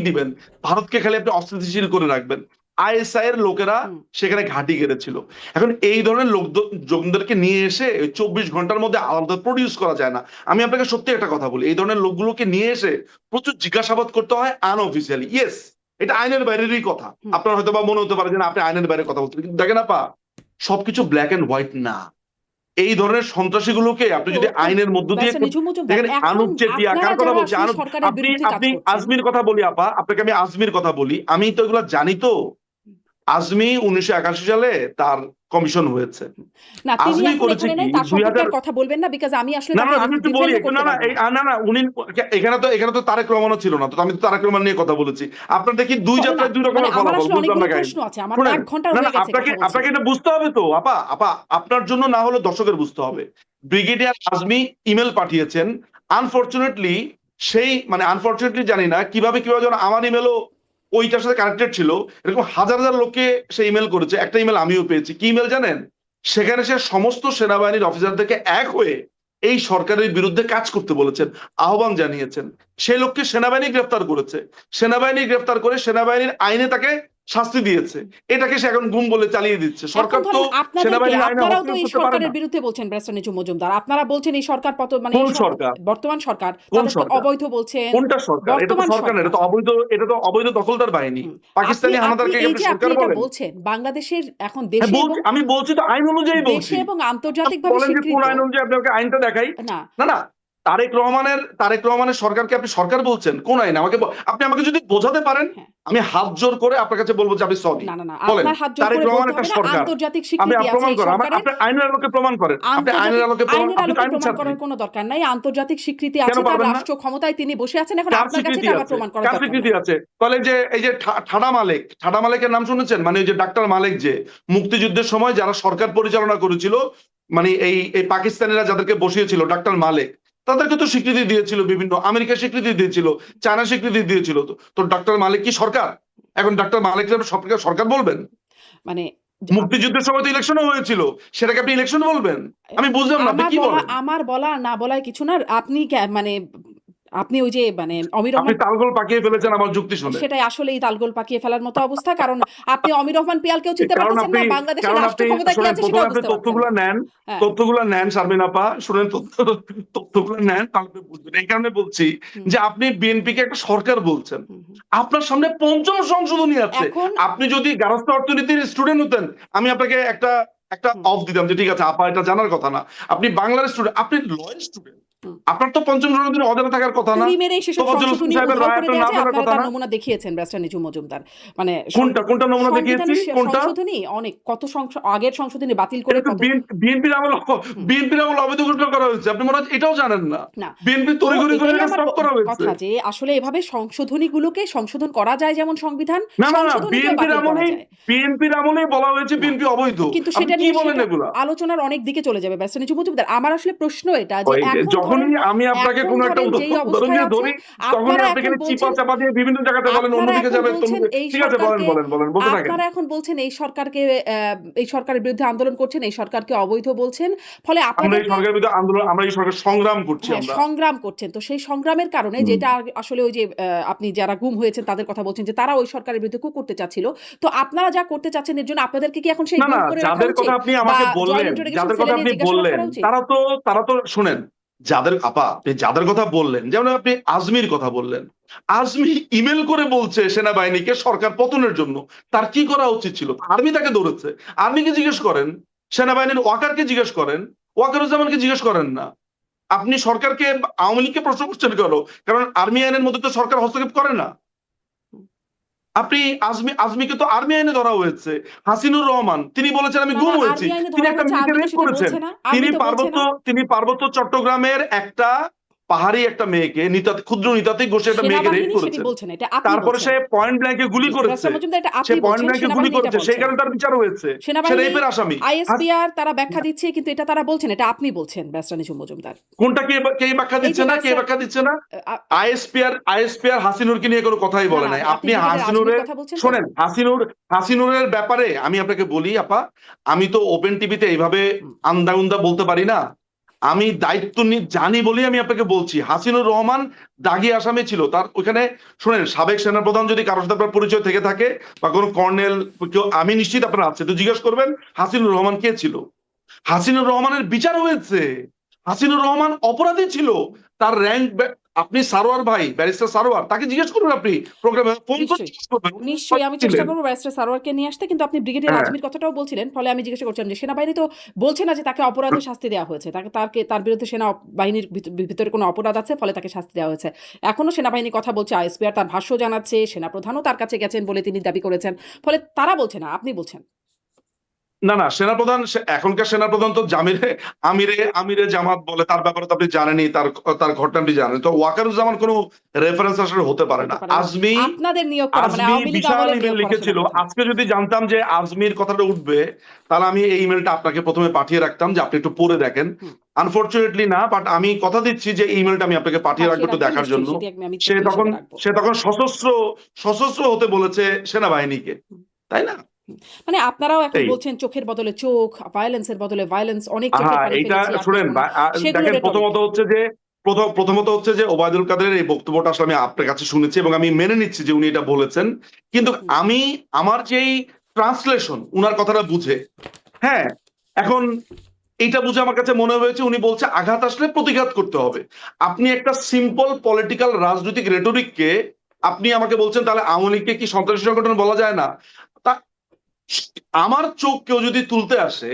দিবেন, ভারতকে খালি আপনি অস্থিতিশীল করে রাখবেন। আইএসআই এর লোকেরা হুম। সেখানে ঘাঁটি গেড়েছিল। এখন এই ধরনের লোকজনদেরকে নিয়ে এসে 24 ঘন্টার মধ্যে আলাদা প্রডিউস করা যায় না। আমি আপনাকে সত্যি একটা কথা বলি, এই ধরনের লোকগুলোকে নিয়ে এসে প্রচুর জিজ্ঞাসাবাদ করতে হয় আনঅফিসিয়ালি। ইয়েস, এটা আইনের বাইরেরই কথা। হুম। আপনার হয়তো বা মনে হতে পারে যে না, আপনি আইনের বাইরে কথা বলছেন, কিন্তু দেখেন আপা, সবকিছু ব্ল্যাক এন্ড হোয়াইট না। এই ধরনের সন্ত্রাসীগুলোকে আপনি যদি আইনের মধ্য দিয়ে ব্যারিস্টার নিঝুম মজুমদার, দেখেন, এখন আনুপ চেটিয়া কার আপনারা কথা যারা বলছি? আসলে আনুপ, সরকারের আপনি বিরুদ্ধে কাজ আপনি করছেন, আজমির কথা বলি আপা, আপনাকে আমি আজমির কথা বলি, আমি তো এগুলো জানি। তো আজমি 1981 সালে তার কমিশন হয়েছে। না তিনি আজমি এখন করেছে এখানে কি নাই, তার 2000, সম্পর্কে আর কথা বলবেন না, বিকজ আমি আসলে না না তাকে আমি একটু বলি ডিফেন্ডও একটু, করতে না না পারবো না। না না উনি এখানে তো তারেক রহমানও ছিল না, তো আমি তো তারেক রহমান নিয়ে কথা বলেছি। আপনার দেখি দুই না, যাত্রায় দুই মানে রকমের আমার ফলাফল, আসলে বুঝলাম অনেকগুলো না কাহিনী। প্রশ্ন আছে, আমার তো শুনেন, 1 ঘন্টা না হয়ে না গেছে আপনাকে কথা বলছি। আপনাকে এটা বুঝতে হবে তো আপা, আপনার জন্য না হলে দর্শকের বুঝতে হবে। ব্রিগেডিয়ার আজমি ইমেল পাঠিয়েছেন, আনফরচুনেটলি আনফরচুনেটলি জানি না কিভাবে যেন আমার ইমেলও ওইটার সাথে কানেক্টেড ছিল। এরকম হাজার হাজার লোককে সে ইমেল করেছে। একটা ইমেল আমিও পেয়েছি। কি ইমেল জানেন? সেখানে সে সমস্ত সেনাবাহিনীর অফিসারদেরকে এক হয়ে এই সরকারের বিরুদ্ধে কাজ করতে বলেছেন, আহ্বান জানিয়েছেন। সেই লোককে সেনাবাহিনী গ্রেফতার করেছে, সেনাবাহিনী গ্রেফতার করে সেনাবাহিনীর আইনে তাকে শাস্তি দিয়েছে। এটাকে সে এখন গুম বলে চালিয়ে দিচ্ছে। এখন সরকার তো ধরেন আপনাদেরকে, সেনাবাহিনীর আইনে আপনারাও তো হস্তক্ষেপ এই করতে পারে না। সরকারের বিরুদ্ধে বলছেন ব্যারিস্টার নিঝুম মজুমদার, আপনারা বলছেন এই সরকার কোন এই সরকার? বর্তমান সরকার কোন তাদেরকে সরকার? অবৈধ বলছেন। কোনটা সরকার? এটা তো বর্তমান সরকার না, সরকার। এটা তো অবৈধ দখলদার বাহিনী। হুম। পাকিস্তানি আপনি হানাদারকে এই আপনি যে আপনি সরকার এটা বলেন? বলছেন, বাংলাদেশের এখন হ্যাঁ বলছি, আমি বলছি তো আইন অনুযায়ী বলছি। আন্তর্জাতিকভাবে বলেন যে কোন স্বীকৃত। আইন অনুযায়ী আপনাকে আইনটা দেখাই। না, না না, তারেক রহমানের সরকারকে আপনি সরকার বলছেন কোন আইন? আপনি আমাকে যদি বোঝাতে পারেন, হ্যাঁ। আমি হাত জোর করে আপনার কাছে বলবো যে আমি সরি। না, না, না, বলেন, আপনার হাত জোর তারেক করে রহমান বলতে একটা হবে না, সরকার। আন্তর্জাতিক আপনি স্বীকৃতি আছে প্রমাণ এই করেন, সরকারের। আপনি আইনের আলোকে প্রমাণ করেন। আপনি আইনের আলোকে প্রমাণ, আইনের আপনি তো আলোকে আইন প্রমাণ ছাত্রী। করার কোনো দরকার নাই, আন্তর্জাতিক স্বীকৃতি কেন আছে, তার পারবেন না? রাষ্ট্র ক্ষমতায় তিনি বসে আছেন, এখন কার আপনার কাছে স্বীকৃতি এটা আবার আছে? প্রমাণ করার কার দরকার স্বীকৃতি নাই। আছে? তাহলে যে এই যে ঠাডা মালেকের নাম শুনেছেন? মানে ওই যে ডাক্তার মালেক, যে মুক্তিযুদ্ধের সময় যারা সরকার পরিচালনা করেছিল, মানে এই পাকিস্তানিরা যাদেরকে বসিয়েছিল, ডাক্তার মালেক, তাদেরকে তো স্বীকৃতি দিয়েছিল, বিভিন্ন আমেরিকা স্বীকৃতি দিয়েছিল, চায়না স্বীকৃতি দিয়েছিল। তো ডাক্তার মালেক কি সরকার? এখন ডাক্তার মালেক সরকার বলবেন? মানে মুক্তিযুদ্ধের সময় তো ইলেকশনও হয়েছিল, সেটাকে আপনি ইলেকশন বলবেন? আমি বুঝলাম না আপনি কি বলেন। আমার বলা না বলায় কিছু না। আপনি মানে আপনি ওই যে মানে অমির আপনি রহমান, তালগোল পাকিয়ে ফেলেছেন আমার যুক্তি শুনে। সেটাই আসলেই তালগোল পাকিয়ে ফেলার মতো অবস্থা, কারণ আপনি অমির রহমান পিয়ালকেও চিনতে কারণ পারতেছেন আপনি না, বাংলাদেশের রাষ্ট্র ক্ষমতা কি শোনেন, আছে প্রথমে সেটাও আপনি বুঝতে পারছেন তথ্যগুলো না। নেন, হ্যাঁ। তথ্যগুলো নেন শারমিন আপা, শুনেন, তথ্যগুলো নেন, তাহলে বুঝবেন। এই কারণে বলছি যে আপনি বিএনপিকে একটা সরকার বলছেন, আপনার সামনে পঞ্চম সংশোধনী আছে। এখন আপনি যদি গার্হস্থ্য অর্থনীতির স্টুডেন্ট হতেন, আমি আপনাকে একটা অফ দিতাম যে ঠিক আছে আপা, এটা জানার কথা না। আপনি বাংলার স্টুডেন্ট, আপনি লয়ের স্টুডেন্ট, আপনার তো পঞ্চম সংশোধনী অজানা থাকার কথা না। তুড়ি মেরে সেসব তোফাজ্জল হোসেন সংশোধনী সাহেবের উধাও রায় করে আপনার দেওয়া না যায়, জানার আপনারা কথা তার না। নমুনা দেখিয়েছেন ব্যারিস্টার নিঝুম মজুমদার। মানে কোনটা নমুনা দেখিয়েছি? কোনটা? সংশোধনী অনেক, কত আগের সংশোধনী বাতিল করে এটা তো কত। বিএনপির আমল অবৈধ ঘোষণা করা হয়েছে, আপনি মনে হচ্ছে এটাও জানেন না। না, বিএনপি তো তড়িঘড়ি করে এটাই আমার স্টপ করা হয়েছে। কথা যে আসলে এভাবে সংশোধনীগুলোকে সংশোধন করা যায়, যেমন সংবিধান না না না, সংশোধনীকেও বাতিল করা যায়। বিএনপির আমলেই বলা হয়েছে না, বিএনপি অবৈধ। কিন্তু আপনি সেটা কি নিয়ে বলেন এগুলা? আলোচনার অনেক দিকে চলে যাবে ব্যারিস্টার নিঝুম মজুমদার। আমার আসলে প্রশ্ন এটা যে এখন যখনই আমি আপনাকে কোন একটা যেই উদাহরণ অবস্থায় দিয়ে আছে, ধরি, তখনই আপনারা আপনি এখন চিপা বলছেন, চাপা দিয়ে বিভিন্ন জায়গাতে বলেন অন্যদিকে যাবে। ঠিক আছে, বলেন বলতে থাকেন। আপনারা এখন বলছেন এই সরকারকে, এই সরকারের বিরুদ্ধে আন্দোলন করছেন, এই সরকারকে অবৈধ বলছেন, ফলে আমরা এই সরকারের বিরুদ্ধে আন্দোলন, আমরা এই সরকার সংগ্রাম করছি, আমরা সংগ্রাম করছেন। তো সেই সংগ্রামের কারণে যেটা আসলে ওই যে আপনি যারা গুম হয়েছেন তাদের কথা বলছেন যে তারা ওই সরকারের বিরুদ্ধে coup করতে চাচ্ছিল, তো আপনারা যা করতে চাচ্ছেন এর জন্য আপনাদেরকে কি এখন সেই না না, গুম করে রাখা যাদের উচিত, কথা আপনি বা আমাকে জয়েন্ট বললেন, ইন্টারোগেশন যাদের সেলে কথা নিয়ে আপনি জিজ্ঞাসাবাদ বললেন, করা উচিত? তারা তো শুনেন, আপনি যাদের কথা বললেন, যেমন আপনি আজমির কথা বললেন, আজমি ইমেল করে বলছে সেনাবাহিনীকে সরকার পতনের জন্য। তার কি করা উচিত ছিল? আর্মি তাকে ধরেছে। আর্মিকে জিজ্ঞেস করেন, সেনাবাহিনীর ওয়াকারকে জিজ্ঞেস করেন, ওয়াকারুজ্জামানকে জিজ্ঞেস করেন না। আপনি সরকারকে, আওয়ামী লীগকে প্রশ্ন করছেন কেন? কারণ আর্মি আইনের মধ্যে তো সরকার হস্তক্ষেপ করে না। আপনি আজমিকে তো আর্মি আইনে ধরা হয়েছে। হাসিনুর রহমান তিনি বলেছেন আমি গুম হয়েছি, তিনি একটা মেয়েকে রেপ করেছেন। তিনি পার্বত্য চট্টগ্রামের একটা পাহাড়ি একটা মেয়েকে, ক্ষুদ্র নিতাতিক গোষ্ঠী একটা মেয়েকে রেপ করেছেন। তারপরে সে পয়েন্ট ব্ল্যাঙ্কে গুলি করেছে, সে পয়েন্ট ব্ল্যাঙ্কে গুলি করেছে, সেই কারণে তার বিচার হয়েছে, সে রেপের আসামি। আইএসপিআর তারা ব্যাখ্যা দিচ্ছে, কিন্তু এটা তারা বলছেন, এটা আপনি বলছেন ব্যারিস্টার নিঝুম মজুমদার। কোনটা কে ব্যাখ্যা দিচ্ছে না, কে ব্যাখ্যা দিচ্ছে না? আইএসপিআর হাসিনুরকে নিয়ে কোনো কথাই বলে নাই। আপনি শোনেন, হাসিনুরের ব্যাপারে আমি আপনাকে বলি আপা, আমি তো ওপেন টিভিতে এইভাবে আন্দা বলতে পারি না। আমি দায়িত্ব জানি বলেই আমি আপনাকে বলছি, হাসিনুর রহমান দাগি আসামি ছিল। তার ওখানে শোনেন, সাবেক সেনাপ্রধান যদি কারোর সাথে আপনার পরিচয় থেকে থাকে বা কোনো কর্নেল কেউ, আমি নিশ্চিত আপনার আছে, তো জিজ্ঞেস করবেন হাসিনুর রহমান কে ছিল। হাসিনুর রহমানের বিচার হয়েছে, হাসিনুর রহমান অপরাধী ছিল, তার র্যাঙ্ক আপনি সারোয়ার ভাই, ব্যারিস্টার সারোয়ার, তাকে জিজ্ঞেস করুন, আপনি প্রোগ্রামে ফোন করে নিশ্চয়ই জিজ্ঞেস করবেন উনি নিশ্চয়ই আমি চেষ্টা ছিলেন। করবো ব্যারিস্টার সারোয়ারকে নিয়ে আসতে, কিন্তু আপনি ব্রিগেডিয়ার হ্যাঁ, আজমির কথাটাও বলছিলেন, ফলে আমি জিজ্ঞাসা করছিলাম যে সেনাবাহিনী তো বলছে না যে তাকে অপরাধে শাস্তি দেওয়া হয়েছে, তার বিরুদ্ধে সেনাবাহিনীর ভিতরে কোনো অপরাধ আছে ফলে তাকে শাস্তি দেওয়া হয়েছে। এখনো সেনাবাহিনী কথা বলছে, আইএসপিআর তার ভাষ্য জানাচ্ছে, সেনাপ্রধানও তার কাছে গেছেন বলে তিনি দাবি করেছেন, ফলে তারা বলছে না, আপনি বলছেন। না না, সেনাপ্রধান এখনকার সেনাপ্রধান তো আমিরে আমিরে জামাত বলে, তার ব্যাপারে তো আপনি জানেনই, তার তার ঘটনা আপনি জানেন। তো ওয়াকারুজ্জামান কোনো রেফারেন্স আসলে হতে পারে না। হতে পারে না আজমি আপনাদের নিয়োগ করা, মানে আজমি আওয়ামী লীগ বিশাল আমলে ইমেল নিয়োগ করা লিখেছিল। সেনাপ্রধান। আজকে যদি জানতাম যে আজমির কথাটা উঠবে, তাহলে আমি এই ইমেলটা আপনাকে প্রথমে পাঠিয়ে রাখতাম যে আপনি একটু পড়ে দেখেন। হুম, আনফরচুনেটলি না, বাট আমি কথা দিচ্ছি যে ইমেলটা আমি আপনাকে পাঠিয়ে রাখবো পাঠিয়ে একটু রাখবেন দেখার নিশ্চয়ই, জন্য। সেটি আমি সে তথ্য তখন হিসেবে রাখবো। সে তখন সশস্ত্র হতে বলেছে সেনাবাহিনীকে, হুম, তাই না? হুম। মানে আপনারাও এখন এই বলছেন চোখের বদলে চোখ, ভায়োলেন্সের বদলে ভায়োলেন্স, অনেক চোখের হ্যাঁ, পানি এইটা ফেলেছি, আর শুনেন ফেলবো না, সেগুলো দেখেন, রেটরিক। প্রথমত হচ্ছে যে ওবায়দুল কাদেরের এই বক্তব্যটা আসলে আমি আপনার কাছে শুনেছি এবং আমি মেনে নিচ্ছি যে উনি এটা বলেছেন, কিন্তু হুম, আমি আমার যেই ট্রান্সলেশন উনার কথাটা বুঝে, হ্যাঁ, এখন এইটা বুঝে আমার কাছে মনে হয়েছে উনি বলছে আঘাত আসলে প্রতিঘাত করতে হবে। আপনি একটা সিম্পল পলিটিক্যাল রাজনৈতিক রেটরিককে আপনি আমাকে বলছেন তাহলে আওয়ামী লীগকে কি সন্ত্রাসী সংগঠন বলা যায় না? তা আমার চোখ কেউ যদি তুলতে আসে,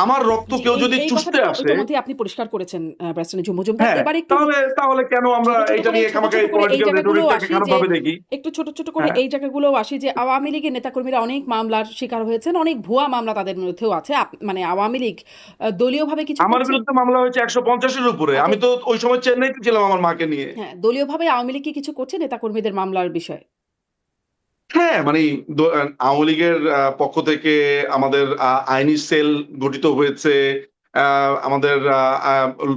আমার রক্ত জি, কেউ এই যদি এই চুষতে কথাটা তো আসে, ইতোমধ্যেই আপনি পরিষ্কার করেছেন ব্যারিস্টার নিঝুম মজুমদার। হ্যাঁ, এবার একটু তাহলে কেন আমরা এটা নিয়ে ছোট খামাখা ছোট এই করে এই পলিটিক্যাল জায়গাগুলোও রেটরিকটাকে আসি খারাপ যে ভাবে দেখি? একটু ছোট ছোট করে হ্যাঁ, এই জায়গাগুলোও আসি যে আওয়ামী লীগের নেতাকর্মীরা অনেক মামলার শিকার হয়েছেন, অনেক ভুয়া মামলা তাদের মধ্যেও আছে। মানে আওয়ামী লীগ দলীয়ভাবে কিছু আমার করছে। বিরুদ্ধে মামলা হয়েছে 150-এর উপরে। তো আমি তো ওই সময় চেন্নাইতে ছিলাম আমার মাকে নিয়ে। হ্যাঁ, দলীয়ভাবে আওয়ামী লীগ কি কিছু করছে নেতাকর্মীদের মামলার বিষয়ে? হ্যাঁ, মানে আওয়ামী লীগের পক্ষ থেকে আমাদের আইনি সেল গঠিত হয়েছে। আমাদের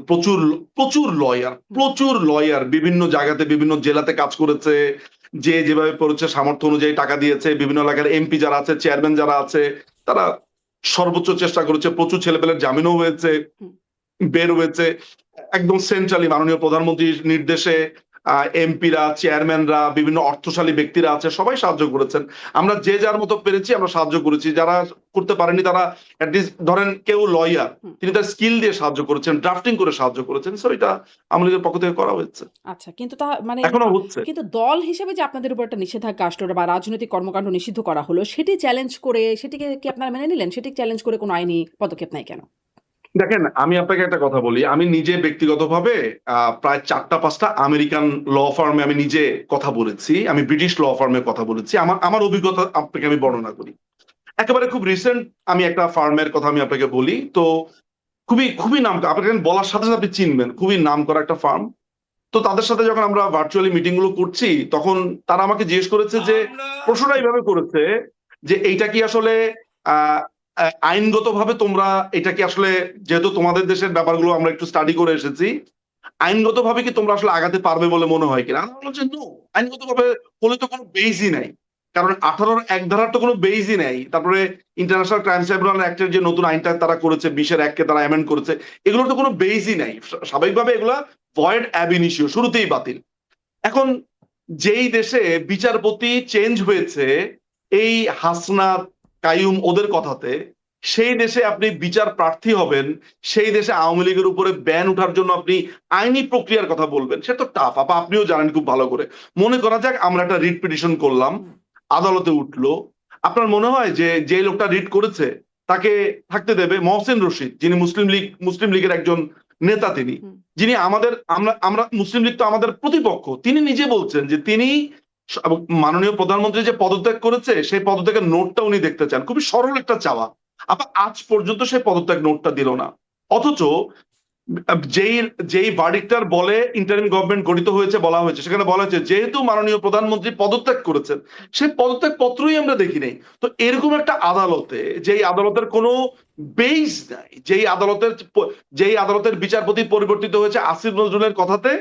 প্রচুর হুম, প্রচুর লয়ার বিভিন্ন জায়গাতে বিভিন্ন জেলাতে কাজ করেছে। যে যেভাবে করেছে সামর্থ্য অনুযায়ী টাকা দিয়েছে। বিভিন্ন এলাকার এমপি যারা আছে, চেয়ারম্যান যারা আছে, তারা সর্বোচ্চ চেষ্টা করেছে। প্রচুর ছেলেপেলের জামিনও হয়েছে, হুম। বের হয়েছে। একদম সেন্ট্রালি মাননীয় প্রধানমন্ত্রীর নির্দেশে এমপিরা, চেয়ারম্যানরা, বিভিন্ন অর্থশালী ব্যক্তিরা আছে, সবাই সাহায্য করেছেন। আমরা যে যার মতো পেরেছি আমরা সাহায্য করেছি। যারা করতে পারেনি তারা এটলিস্ট ধরেন কেউ লয়ার, হুম, তিনি তার স্কিল দিয়ে সাহায্য করেছেন, ড্রাফটিং করে সাহায্য করেছেন। সো এটা আওয়ামী লীগের পক্ষ থেকে করা হয়েছে, আচ্ছা, কিন্তু তা মানে এখনো হচ্ছে। কিন্তু দল হিসেবে যে আপনাদের উপর একটা নিষেধাজ্ঞা আসলো বা রাজনৈতিক কর্মকাণ্ড নিষিদ্ধ করা হলো, সেটি চ্যালেঞ্জ করে, সেটিকে কি আপনারা মেনে নিলেন? সেটি চ্যালেঞ্জ করে কোনো আইনি পদক্ষেপ নাই কেন? দেখেন, আমি আপনাকে একটা কথা বলি। আমি নিজে ব্যক্তিগতভাবে প্রায় ৪টা-৫টা আমেরিকান ল ফার্মে আমি নিজে কথা বলেছি। আমি ব্রিটিশ ল ফার্মে কথা বলেছি। আমার অভিজ্ঞতা আপনাকে আমি বর্ণনা করি। একেবারে খুব রিসেন্ট আমি একটা ফার্মের কথা আমি আপনাকে বলি। তো খুবই নাম, আপনাকে বলার সাথে সাথে আপনি চিনবেন। খুবই নামকরা একটা ফার্ম। তো তাদের সাথে যখন আমরা ভার্চুয়ালি মিটিং গুলো করছি, তখন তারা আমাকে জিজ্ঞেস করেছে যে, আমরা প্রশ্নটা এইভাবে করেছে যে এইটা কি আসলে আহ আইনগতভাবে তোমরা এটা কি আসলে, যেহেতু তোমাদের দেশের ব্যাপারগুলো আমরা একটু স্টাডি করে এসেছি, আইনগতভাবে কি তোমরা আসলে আগাতে পারবে বলে মনে হয় কিনা? আমি বললাম যে নো, আইনগতভাবে হলে তো কোনো বেইজই নাই। কারণ 18-র এক ধারার তো কোনো বেইজই নাই। তারপরে ইন্টারন্যাশনাল ক্রাইম ট্রাইব্যুনাল অ্যাক্টের যে নতুন আইনটা তারা করেছে, 20-এর 1 কে তারা অ্যামেন্ড করেছে, এগুলোর তো কোনো বেইজই নাই। স্বাভাবিকভাবে এগুলা ভয়েড অ্যাব ইনিশিও, শুরুতেই বাতিল। এখন যেই দেশে বিচারপতি চেঞ্জ হয়েছে এই হাসনাত, কাইয়ুম ওদের কথাতে, সেই দেশে আপনি বিচার প্রার্থী হবেন, সেই দেশে আওয়ামী লীগের উপরে ব্যান উঠার জন্য আপনি আইনি প্রক্রিয়ার কথা বলবেন, সেটা তো টাফ। আপনিও জানেন খুব ভালো করে। মনে করা যাক আমরা একটা রিট পিটিশন করলাম, হুম, আদালতে উঠলো। আপনার মনে হয় যে যে লোকটা রিট করেছে তাকে থাকতে দেবে? মহসিন রশিদ, যিনি মুসলিম লীগের একজন নেতা, তিনি, হুম। যিনি আমাদের, আমরা মুসলিম লীগ তো আমাদের প্রতিপক্ষ, তিনি নিজে বলছেন যে তিনি মাননীয় প্রধানমন্ত্রী যে পদত্যাগ করেছে সেই পদত্যাগের নোটটা উনি দেখতে চান। খুবই সরল একটা চাওয়া। আবার আজ পর্যন্ত সেই পদত্যাগ নোটটা দিল না। অথচ যেই যেই ভার্ডিক্টার বলে ইন্টারিম গভর্নমেন্ট গঠিত হয়েছে, বলা হয়েছে, সেখানে বলা হয়েছে যেহেতু মাননীয় প্রধানমন্ত্রী পদত্যাগ করেছেন, সেই পদত্যাগ পত্রই আমরা দেখি নাই। তো এরকম একটা আদালতে, যেই আদালতের কোনো বেইস নাই, যেই আদালতের বিচারপতি পরিবর্তিত হয়েছে আসিফ নজরুলের কথাতে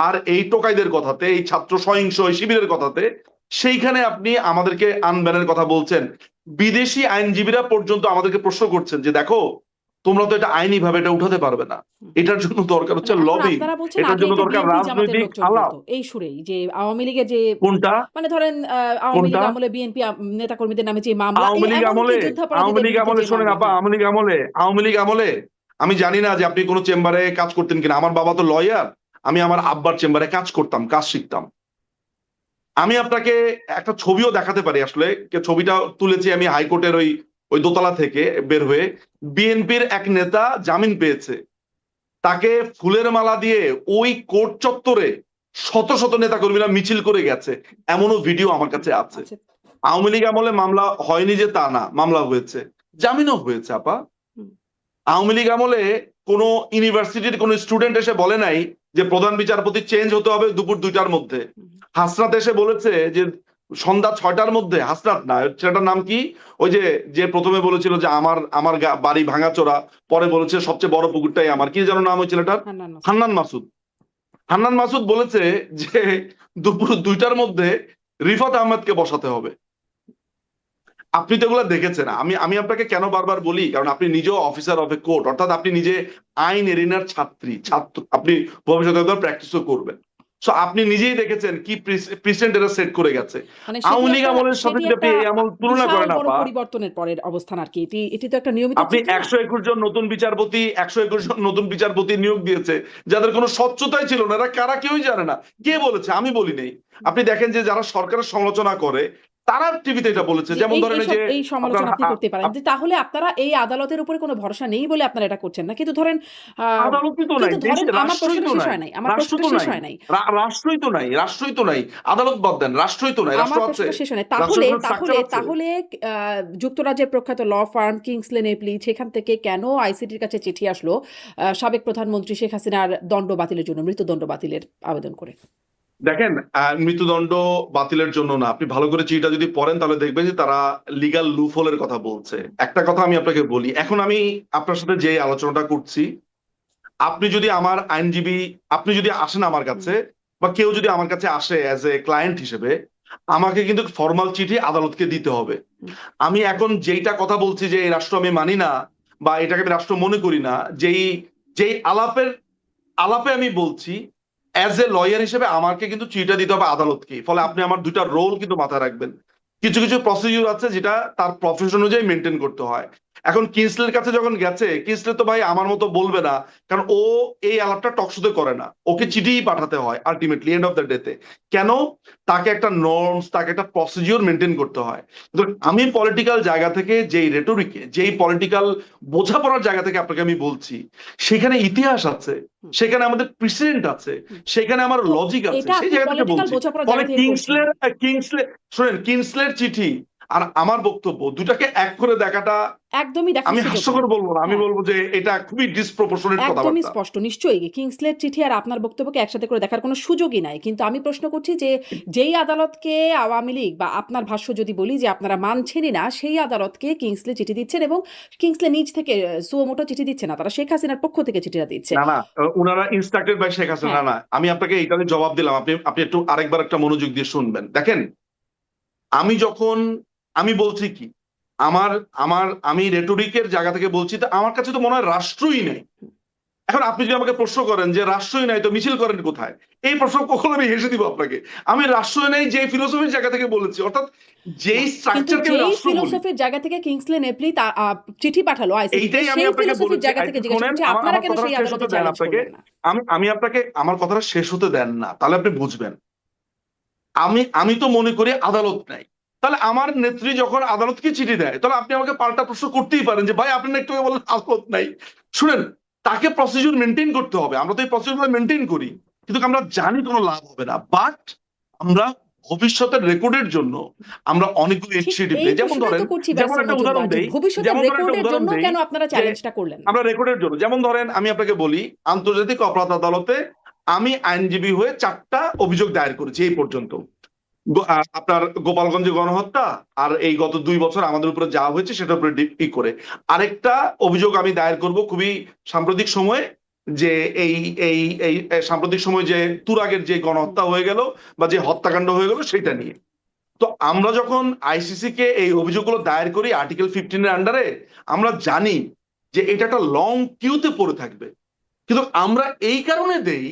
আর এই টোকাইদের কথাতে, এই ছাত্র সহিংস শিবিরের কথাতে, সেইখানে আপনি আমাদেরকে আনব্যানের কথা বলছেন। বিদেশি আইনজীবীরা পর্যন্ত আমাদেরকে প্রশ্ন করছেন যে দেখো, তোমরা তো এটা আইনি ভাবে এটা উঠাতে পারবে না। হুম। এটার জন্য দরকার মানে হচ্ছে এখন লবিং, আপনারা বলছেন এটার আগে জন্য এটা দরকার বিএনপি জামাতের রাজনৈতিক লোকজন আলাপ। করতো এই সুরেই, যে আওয়ামী লীগের যে কোনটা? মানে ধরেন আওয়ামী লীগ কোনটা? আমলে বিএনপি নেতাকর্মীদের নামে যে মামলা, আওয়ামী লীগ এমনকি আমলে, যুদ্ধাপরাধীদের বিরুদ্ধে যে শোনেন মামলা। আপা, হ্যাঁ, আওয়ামী লীগ আমলে আমি জানি না যে আপনি কোনো চেম্বারে কাজ করতেন কিনা। আমার বাবা তো লয়ার, আমি আমার আব্বার চেম্বারে কাজ করতাম, কাজ শিখতাম। আমি আপনাকে একটা ছবিও দেখাতে পারি, আসলে ছবিটা তুলেছি আমি হাইকোর্টের ওই দোতলা থেকে বের হয়ে। বিএনপির এক নেতা জামিন পেয়েছে, তাকে ফুলের মালা দিয়ে ওই কোর্ট চত্বরে শত শত নেতা কর্মীরা মিছিল করে গেছে, এমনও ভিডিও আমার কাছে আছে। আওয়ামী লীগ আমলে মামলা হয়নি যে তা না, মামলা হয়েছে, জামিনও হয়েছে আপা। আওয়ামী লীগ আমলে কোন ইউনিভার্সিটির কোন স্টুডেন্ট এসে বলে নাই যে প্রধান বিচারপতি চেঞ্জ হতে হবে দুপুর 2টার মধ্যে। হাসনাত এসে বলেছে যে সন্ধ্যা 6টার মধ্যে, হাসনাত না, ছেলেটার নাম কি, ওই যে প্রথমে বলেছিল যে আমার বাড়ি ভাঙাচোরা, পরে বলেছে সবচেয়ে বড় পুকুরটাই আমার, কি যেন নাম ওই ছেলেটার, হান্নান মাসুদ। হান্নান মাসুদ বলেছে যে দুপুর 2টার মধ্যে রিফাত আহমেদকে বসাতে হবে। আপনি তো এগুলো দেখেছেন। আমি আপনাকে কেন বারবার বলি, কারণ আপনি নিজেও অফিসার অফ এ কোর্ট, অর্থাৎ আপনি নিজে আইন এরিনার ছাত্র, আপনি ভবিষ্যতে প্র্যাকটিসও করবেন। সো আপনি নিজেই দেখেছেন কি প্রেসিডেন্ট এরা সেট করে গেছে। আওয়ামী লীগ আমলের সাথে যদি আপনি এই আমল তুলনা করেন, পরিবর্তনের পরের অবস্থান আর কি, এটি তো একটা নিয়মিত। আপনি 121 জন নতুন বিচারপতি নিয়োগ দিয়েছে, যাদের কোনো স্বচ্ছতাই ছিল না। এরা কারা কেউই জানে না, কে বলেছে, আমি বলি নেই। আপনি দেখেন যে যারা সরকারের সমালোচনা করে তারা টিভিতে এটা বলেছে, যেমন ধরেন যে এই সমালোচনা আপনি করতে পারেন যে তাহলে আপনারা এই আদালতের উপরে কোনো ভরসা নেই বলে আপনারা এটা করছেন না, কিন্তু ধরেন আদালতই তো নাই, রাষ্ট্রই তো নাই, আদালত বাদ দেন, রাষ্ট্রই তো নাই, রাষ্ট্র আছে। শেষ হয় নাই। তাহলে যুক্তরাজ্যের প্রখ্যাত ল ফার্ম কিংসলে নেপলি, সেখান থেকে কেন আইসিটির কাছে চিঠি আসলো সাবেক প্রধানমন্ত্রী শেখ হাসিনার দণ্ড বাতিলের জন্য, মৃত্যুদণ্ড বাতিলের আবেদন করে? দেখেন, মৃত্যুদণ্ড বাতিলের জন্য না, আপনি ভালো করে চিঠিটা যদি পড়েন তাহলে দেখবেন যে তারা লিগ্যাল লুফহোলের কথা বলছে। একটা কথা আমি আপনাকে বলি, এখন আমি আপনার সাথে যে আলোচনাটা করছি, আপনি যদি আমার আইনজীবী, আপনি যদি আসেন আমার কাছে, বা কেউ যদি আমার কাছে আসে অ্যাজ এ ক্লায়েন্ট হিসেবে, আমাকে কিন্তু ফর্মাল চিঠি আদালতকে দিতে হবে। আমি এখন যেইটা কথা বলছি যে এই রাষ্ট্র আমি মানি না বা এটাকে আমি রাষ্ট্র মনে করি না, যেই আলাপে আমি বলছি, অ্যাজ এ লয়ার হিসেবে আমাকে কিন্তু চিঠিটা দিতে হবে আদালতকে। ফলে আপনি আমার দুইটা রোল কিন্তু মাথায় রাখবেন। কিছু কিছু প্রসিডিউর আছে যেটা তার প্রফেশন অনুযায়ী মেনটেন করতে হয়। এখন কিংসলের কাছে যখন গেছে, কিংসলে তো ভাই আমার মতো বলবে না, কারণ ও এই আলাপটা টকশোতে করে না, ওকে চিঠিই পাঠাতে হয় আলটিমেটলি এন্ড অফ দ্য ডেতে। কেন? তাকে একটা নর্মস, তাকে একটা প্রসিডিউর মেনটেন করতে হয়। আমি পলিটিক্যাল জায়গা থেকে যেই রেটরিকে, যেই পলিটিক্যাল বোঝাপড়ার জায়গা থেকে আপনাকে আমি বলছি, সেখানে ইতিহাস আছে, সেখানে আমাদের প্রেসিডেন্ট আছে, সেখানে আমার লজিক আছে, সেই জায়গা থেকে বলছি। ফলে কিংসলের চিঠি আর আমার বক্তব্য দুটাকে এক করে দেখাটা একদমই আমি হাস্যকর বলবো না, আমি বলবো যে এটা খুবই ডিসপ্রপোর্শনেট কথাবার্তা। একদমই স্পষ্ট, নিশ্চয়ই কিংসলের চিঠি আর আপনার বক্তব্যকে একসাথে করে দেখার কোনো সুযোগই নাই। কিন্তু আমি প্রশ্ন করছি যে যেই আদালতকে আওয়ামী লীগ বা আপনার ভাষ্য যদি বলি যে আপনারা মানছেনই না, সেই আদালতকে কিংসলে চিঠি দিচ্ছেন এবং কিংসলে নিজ থেকে সুমোটো চিঠি দিচ্ছে না, তারা শেখ হাসিনার পক্ষ থেকে চিঠিটা দিচ্ছে। না, উনারা ইনস্ট্রাক্টেড বাই শেখ হাসিনা। না, আমি আপনাকে এইটাতে জবাব দিলাম, আপনি একটু আরেকবার একটা মনোযোগ দিয়ে শুনবেন। দেখেন, আমি বলছি কি, আমি রেটরিকের জায়গা থেকে বলছি, তো আমার কাছে তো মনে হয় রাষ্ট্রই নেই। এখন আপনি যদি আমাকে প্রশ্ন করেন যে রাষ্ট্রই নাই তো মিছিল করেন কোথায়, এই প্রশ্ন কখনো আমি হেসে দিব আপনাকে। আমি রাষ্ট্রই নাই যে ফিলোসফির জায়গা থেকে বলেছি, অর্থাৎ যেই স্ট্রাকচারকে রাষ্ট্র বলি, ফিলোসফির জায়গা থেকে কিংসলে নেপলি চিঠি পাঠালো আইসিটি, এইটাই আমি আপনাকে বলছি। জায়গা থেকে জিজ্ঞাসা করছি আপনারা কেন সেই আদালতে চ্যালেঞ্জ করলেন না? আমি আপনাকে আমার কথাটা শেষ হতে দেন না, তাহলে আপনি বুঝবেন। আমি তো মনে করি আদালত নাই। তাহলে আমার নেত্রী যখন আদালতকে চিঠি দেয়, তাহলে আপনি আমাকে পাল্টা প্রশ্ন করতেই পারেন যে ভাই আপনি একটু বলেন আদালত নাই। শুনেন, তাকে প্রসিডিউর মেনটেন করতে হবে, আমরা তো এই প্রসিডিউর মেনটেন করি, কিন্তু আমরা জানি কোনো লাভ হবে না। বাট আমরা ভবিষ্যতের রেকর্ডের জন্য আমরা অনেকগুলো ইনিশিয়েটিভ নেই। যেমন ধরেন, যেমন একটা উদাহরণ দেই, কেন আপনারা চ্যালেঞ্জটা করলেন আমরা রেকর্ডের জন্য, যেমন ধরেন আমি আপনাকে বলি, আন্তর্জাতিক অপরাধ আদালতে আমি আইনজীবী হয়ে 4টা অভিযোগ দায়ের করেছি এই পর্যন্ত। আপনার গোপালগঞ্জে গণহত্যা আর এই গত 2 বছর আমাদের উপরে যা হয়েছে সেটার উপরে ডিপি করে আরেকটা অভিযোগ আমি দায়ের করব খুবই সাম্প্রতিক সময়ে, যে এই সাম্প্রতিক সময় যে তুরাগের যে গণহত্যা হয়ে গেল বা যে হত্যাকাণ্ড হয়ে গেল সেটা নিয়ে। তো আমরা যখন আইসিসি কে এই অভিযোগগুলো দায়ের করি আর্টিকেল 15 এর আন্ডারে, আমরা জানি যে এটা একটা লং কিউতে পড়ে থাকবে, কিন্তু আমরা এই কারণে দেই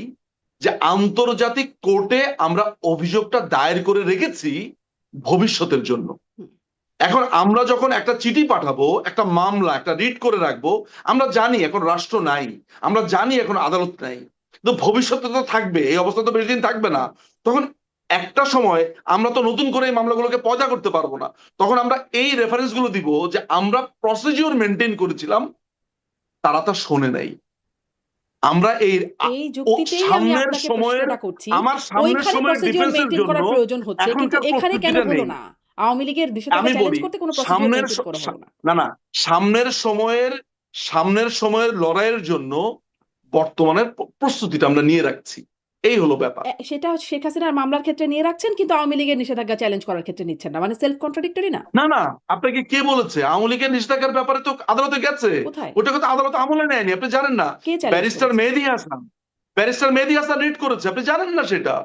যে আন্তর্জাতিক কোর্টে আমরা অভিযোগটা দায়ের করে রেখেছি ভবিষ্যতের জন্য। এখন আমরা যখন একটা চিঠি পাঠাবো, একটা মামলা, একটা রিট করে রাখবো, আমরা জানি এখন রাষ্ট্র নাই, আমরা জানি এখন আদালত নাই, কিন্তু ভবিষ্যতে তো থাকবে, এই অবস্থা তো বেশি দিন থাকবে না। তখন একটা সময় আমরা তো নতুন করে এই মামলাগুলোকে পয়দা করতে পারবো না। তখন আমরা এই রেফারেন্স গুলো দিব যে আমরা প্রসিডিওর মেনটেন করেছিলাম, তারা তা শোনে নাই। আমরা এই যুক্তিতেই আমি সামনের আপনাকে সময়ের প্রশ্নটা করছি, আমার সামনের ওইখানে সময়ের প্রসিডিওর ডিফেন্সের মেনটেন জন্য করার প্রয়োজন হচ্ছে, কিন্তু এখনকার এখানে কেন প্রস্তুতিটা হলো নেই। না? আওয়ামী লীগের বিষয়টাকে আমি চ্যালেঞ্জ বলি করতে কোনো প্রসিডিওর মেনটেন করা হলো না। না, সামনের সময়ের লড়াইয়ের জন্য বর্তমানের প্রস্তুতিটা আমরা নিয়ে রাখছি, এই হলো ব্যাপার। সেটা শেখ হাসিনার মামলার ক্ষেত্রে নিয়ে রাখছেন, কিন্তু আওয়ামী লীগের নিষেধাজ্ঞা চ্যালেঞ্জ করার ক্ষেত্রে নিচ্ছেন না, মানে সেলফ কন্ট্রাডিক্টরি না? না না, আপনাকে কে বলেছে? আওয়ামী লীগের নিষেধাজ্ঞার ব্যাপারে তো আদালতে গেছে, কোথায়? ওটাকে তো আদালত আমলে নেয়নি, আপনি জানেন না। কে চ্যালেঞ্জ ব্যারিস্টার করেছে? মেহেদী হাসান রিট করেছে, আপনি জানেন না সেটা।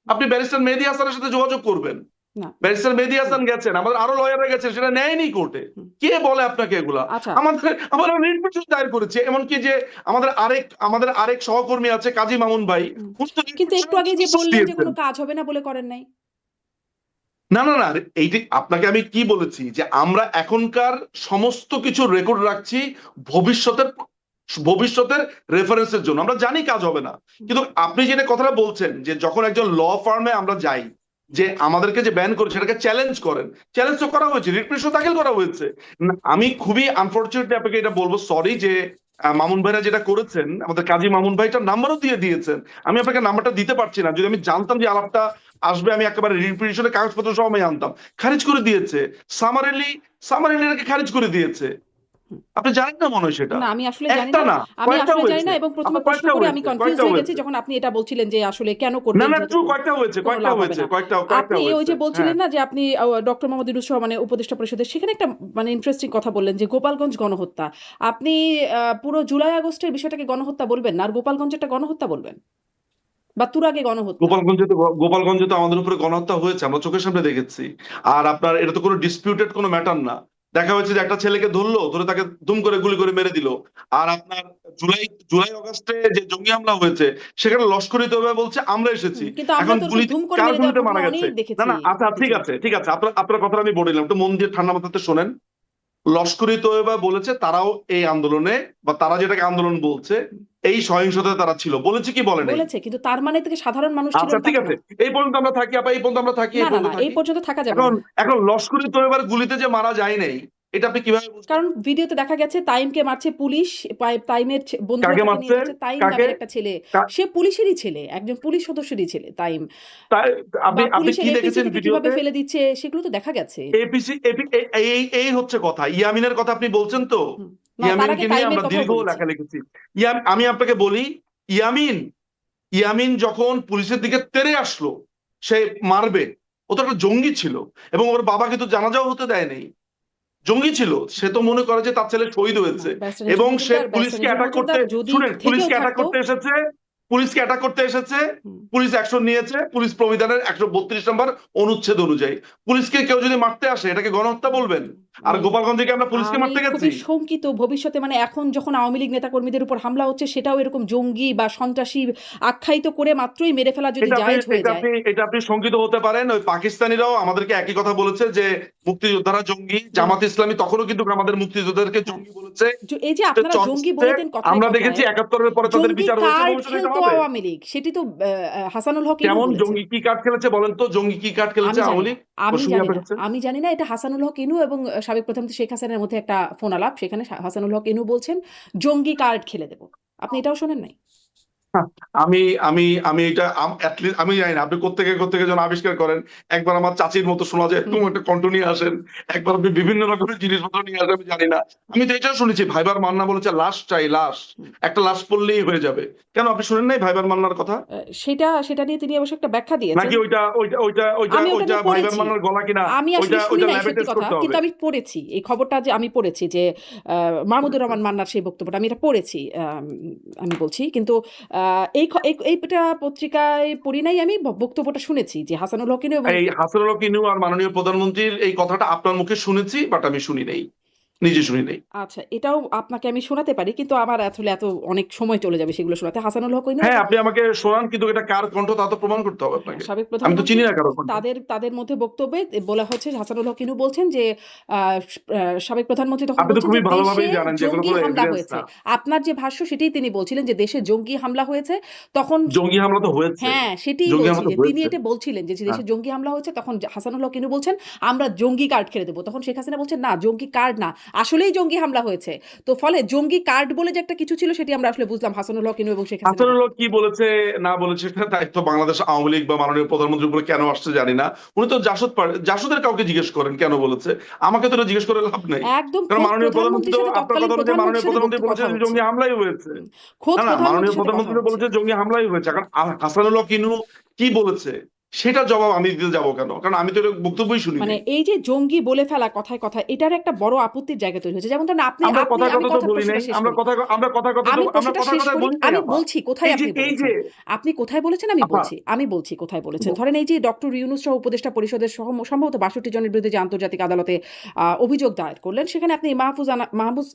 আপনি ব্যারিস্টার মেহেদী হাসানের সাথে যোগাযোগ করবেন। না। ব্যারিস্টার মেহেদী হাসান গেছেন, আমাদের আরো লয়াররা গেছেন, সেটা নেয়নি কোর্টে। কে বলে আপনাকে এগুলা? আচ্ছা, আমরা রিট পিটিশন দায়ের করেছি, এমনকি যে আমাদের আরেক সহকর্মী আছে কাজী মামুন ভাই, উনি তো কিন্তু একটু আগে যে বললেন যে কোনো কাজ হবে না বলে করেন নাই। না না না, এইটি আপনাকে আমি কি বলেছি যে আমরা এখনকার সমস্ত কিছু রেকর্ড রাখছি ভবিষ্যতের রেফারেন্সের জন্য। আমরা জানি কাজ হবে না, কিন্তু আপনি যেটা কথাটা বলছেন যে যখন একজন ল ফার্মে আমরা যাই, যে আমাদেরকে যে ব্যান করে সেটাকে চ্যালেঞ্জ করেন, চ্যালেঞ্জ তো করা হয়েছে, রিট পিটিশন দাখিল করা হয়েছে। আমি খুবই আনফরচুনেটলি আপনাকে এটা বলবো, সরি, যে মামুন ভাইরা যেটা করেছেন, আমাদের কাজী মামুন ভাইটার নাম্বারও দিয়ে দিয়েছেন। আমি আপনাকে নাম্বারটা দিতে পারছি না, যদি আমি জানতাম যে আলাপটা আসবে আমি একেবারে রিপিটিশনের কাগজপত্র সহ আমি আনতাম। খারিজ করে দিয়েছে, সামারিলি এটাকে খারিজ করে দিয়েছে। আপনি জানেন না মনে হয় সেটা? না, আমি আসলে জানি একটা না। না, আমি কয়েকটা আসলে জানি হয়েছে। না, এবং প্রথমে আপনার প্রশ্ন কয়েকটা করে আমি হয়েছে, কনফিউজ কয়েকটা হয়ে গেছি হয়েছে। যখন আপনি এটা বলছিলেন যে আসলে কেন না করবেন, না, যেহেতু ট্রু, কয়েকটা হয়েছে, কোনো লাভ হবে না। কয়েকটা আপনি ওই হয়েছে। যে বলছিলেন না যে আপনি ডক্টর মোহাম্মদ ইউনূস সহ মানে উপদেষ্টা পরিষদের, সেখানে একটা মানে ইন্টারেস্টিং কথা বললেন যে গোপালগঞ্জ গণহত্যা। আপনি পুরো জুলাই আগস্টের বিষয়টাকে গণহত্যা বলবেন না, আর গোপালগঞ্জেরটা গণহত্যা বলবেন, বা তুরাগে গণহত্যা। গোপালগঞ্জে তো আমাদের উপরে গণহত্যা হয়েছে, আমরা চোখের সামনে দেখেছি। আর আপনার এটা তো কোনো ডিসপিউটেড কোনো ম্যাটার না। দেখা হয়েছে যে একটা ছেলেকে ধরে তাকে দুম করে গুলি করে মেরে দিল। আর আপনার জুলাই অগাস্টে যে জঙ্গি হামলা হয়েছে, সেখানে লস্করি তৈবা বলছে আমরা এসেছি। কিন্তু আমরা এখন তো গুলি ধুম করে কার মেরে গুলিতে দেওয়ার মারা ঘটনা গেছে? অনেক না দেখেছি। না, আচ্ছা ঠিক আছে, আপনার কথাটা আমি বলে দিলাম, একটু মন দিয়ে ঠান্ডা মাথাতে শোনেন। লস্করি তৈবা বলেছে তারাও এই আন্দোলনে, বা তারা যেটাকে আন্দোলন বলছে, এই সহিংসতায় তারা ছিল, বলেছে কি বলে নাই? বলেছে, কিন্তু তার মানে থেকে সাধারণ মানুষ ছিল আচ্ছা তা ঠিক তো আছে, না। এই পর্যন্ত আমরা থাকি আপা, এই পর্যন্ত আমরা থাকি, না এই না পর্যন্ত না, এই থাকি। পর্যন্ত থাকা যাবে এখন না। এখন লস্করি তৈবার গুলিতে যে মারা যায় নাই, এটা আপনি কিভাবে বুঝবেন? কারণ ভিডিওতে দেখা গেছে তাইমকে মারছে পুলিশ, তাইমের বন্ধুরা কাকে তাকে নিয়ে মারছে? এসেছে, তাইম কাকে? নামের একটা ছেলে, কা- সে পুলিশেরই ছেলে, একজন পুলিশ সদস্যেরই ছেলে তাইম, তাই আপনি বা আপনি পুলিশের কি এপিসি দেখেছেন থেকে কিভাবে ভিডিওতে? ফেলে দিচ্ছে সেগুলো তো দেখা গেছে। এই হচ্ছে কথা। ইয়ামিনের কথা আপনি বলছেন তো, হুম। না, তার আগে ইয়ামিনকে নিয়ে তাইমের আমরা কথাও দীর্ঘ বলেছি। লেখা লিখেছি। আমি আপনাকে বলি, ইয়ামিন যখন পুলিশের দিকে তেড়ে আসলো, সে মারবে, ও তো একটা জঙ্গি ছিল, এবং ওর বাবাকে তো জানাজাও হতে দেয় নাই। জঙ্গি ছিল, সে তো মনে করে যে তার ছেলে শহীদ হয়েছে, এবং সে পুলিশকে অ্যাটাক করতে, শুনেন, পুলিশকে অ্যাটাক করতে এসেছে, হুম। পুলিশ অ্যাকশন নিয়েছে, পুলিশ প্রবিধানের 132 নম্বর অনুচ্ছেদ অনুযায়ী। পুলিশকে কেউ যদি মারতে আসে, এটাকে গণহত্যা বলবেন? আর গোপালগঞ্জে কি আমরা পুলিশকে আমি মারতে গেছি? খুবই শঙ্কিত ভবিষ্যতে, মানে এখন যখন আওয়ামী লীগ নেতাকর্মীদের উপর হামলা হচ্ছে, সেটাও এরকম জঙ্গি বা সন্ত্রাসী আখ্যায়িত করে মাত্রই মেরে ফেলা যদি জায়েজ হয়ে যায়। এটা আপনি শঙ্কিত হতে পারেন। ওই পাকিস্তানিরাও আমাদেরকে একই কথা বলেছে যে মুক্তিযোদ্ধারা জঙ্গি। জামাত ইসলামী তখনও কিন্তু আমাদের মুক্তিযোদ্ধাদেরকে জঙ্গি বলেছে। এই যে আপনারা জঙ্গি বলে দেন কথায় আমরা কথায়, দেখেছি 71-এর পরে তাদের জঙ্গি বিচার হয়েছে, কার্ড ভবিষ্যতে এটা খেলতো হবে। আওয়ামী লীগ, সেটি তো হাসানুল হক ইনু কেমন বলেছেন। জঙ্গি কি কার্ড খেলেছে বলেন তো? জঙ্গি কি কার্ড খেলেছে আওয়ামী লীগ? আমি জানি না, এটা হাসানুল হক ইনু এবং সাবেক প্রধানমন্ত্রী শেখ হাসিনার মধ্যে একটা ফোন আলাপ, সেখানে হাসানুল হক ইনু বলছেন জঙ্গি কার্ড খেলে দেব। আপনি এটাও শোনেন নাই? আমি আমি আমি এটা আমি জানি না আপনি কোত্থেকে যেন আবিষ্কার করেন। একবার আমার চাচির মতো শোনা যায় এরকম একটা কণ্ঠ নিয়ে আসেন, একবার আপনি বিভিন্ন রকমের জিনিসপত্র নিয়ে আসেন, আমি জানি না। আমি তো এটাও শুনেছি, ভাইবার মান্না বলেছে লাশ চাই, লাশ, একটা লাশ পড়লেই হয়ে যাবে। কেন আপনি শুনেন নাই ভাইবার মান্নার কথা? সেটা নিয়ে তিনি অবশ্য একটা ব্যাখ্যা দিয়েছেন। নাকি আমি ওটা নিয়ে ভাইবার পড়েছি। মান্নার গলা কিনা? আমি আসলে শুনি নাই ল্যাবে সত্যি টেস্ট কথা, করতে হবে। কিন্তু আমি পড়েছি এই খবরটা, যে আমি পড়েছি যে মাহমুদুর রহমান মান্নার সেই বক্তব্যটা, আমি এটা পড়েছি, আমি বলছি। কিন্তু এইটা পত্রিকায় পড়ি নাই, আমি বক্তব্যটা শুনেছি যে হাসানুল হক ইনু এবং এই হাসানুল হক ইনু আর মাননীয় প্রধানমন্ত্রীর এই কথাটা আপনার মুখে শুনেছি, বাট আমি শুনি নাই। নিজে শুনি নাই। আচ্ছা, এটাও আপনাকে আমি শোনাতে পারি, কিন্তু আমার আসলে এত অনেক সময় চলে যাবে সেগুলো শোনাতে। হাসানুল হক ইনু হ্যাঁ, এবং আপনি আমাকে শোনান, কিন্তু এটা কার কণ্ঠ তা তো প্রমাণ করতে হবে হ্যাঁ, আপনাকে। সাবেক আমি তো প্রধানমন্ত্রী চিনি না কারো কণ্ঠ। তাদের মধ্যে বক্তব্যে বলা হচ্ছে, হাসানুল হক ইনু বলছেন যে সাবেক প্রধানমন্ত্রী তখন আপনি তো বলছেন যে খুবই দেশে ভালোভাবেই জানেন যে এগুলো জঙ্গি কোনো হামলা এভিডেন্স হয়েছে। না। আপনার যে ভাষ্য সেটাই তিনি বলছিলেন যে দেশে জঙ্গি হামলা হয়েছে। তখন জঙ্গি হামলা তো হয়েছে। হ্যাঁ, সেটাই জঙ্গি বলছি হামলা তো যে তিনি হয়েছে। এটা বলছিলেন যে হ্যাঁ। দেশে জঙ্গি হামলা হয়েছে। তখন হাসানুল হক ইনু বলছেন আমরা জঙ্গি কার্ড খেলে দেবো। তখন শেখ হাসিনা বলছেন না, জঙ্গি কার্ড না, আসলেই জঙ্গি হামলা হয়েছে। তো ফলে জঙ্গি কার্ড বলে যে একটা কিছু ছিল সেটি আমরা আসলে বুঝলাম হাসানুল হক ইনু এবং শেখ হাসিনা। হাসানুল হক কি বলেছে না বলেছে সেটা দায়িত্ব বাংলাদেশ আওয়ামী লীগ বা মাননীয় প্রধানমন্ত্রীর উপরে কেন আসছে জানি না। উনি তো জাসদের কাউকে জিজ্ঞেস করেন কেন বলেছে। আমাকে তো এটা জিজ্ঞেস করে লাভ নেই। একদম কারণ খোদ মাননীয় প্রধানমন্ত্রী প্রধানমন্ত্রীর তো সাথে আপনার তৎকালীন কথা অনুযায়ী মাননীয় প্রধানমন্ত্রীর সাথে প্রধানমন্ত্রী বলেছে কথা যে হচ্ছে। জঙ্গি হামলাই হয়েছে। খোদ না, মাননীয় প্রধানমন্ত্রীর সাথে কথা প্রধানমন্ত্রী হচ্ছে। বলেছে জঙ্গি হামলাই হয়েছে। এখন হাসানুল হক ইনু কি বলেছে সেটা জবাব আমি দিতে যাবো কেন? কারণ আমি তো এর বক্তব্যই শুনি মানে নাই। এই যে জঙ্গি বলে ফেলা কথায় কথায়, এটার একটা বড় আপত্তির জায়গা তৈরি হয়েছে। যেমন ধরেন আপনি আমরা আপনি কথায় আমি কথা তো কথার বলি প্রশ্নটা নাই। শেষ আমরা করি। কথা আমরা কথা কথা আমি আমরা প্রশ্নটা কথা শেষ কথায় করি। বলি নাই আমি আপা। বলছি কোথায় এই যে আপনি এই যে বলেছেন। আপনি কোথায় বলেছেন আমি আপা, বলছি। আমি বলছি কোথায় বলেছেন। ধরেন এই যে ডক্টর ইউনূস সহ উপদেষ্টা পরিষদের সহ সম্ভবত ৬২ জনের বিরুদ্ধে যে আন্তর্জাতিক আদালতে অভিযোগ দায়ের করলেন, সেখানে আপনি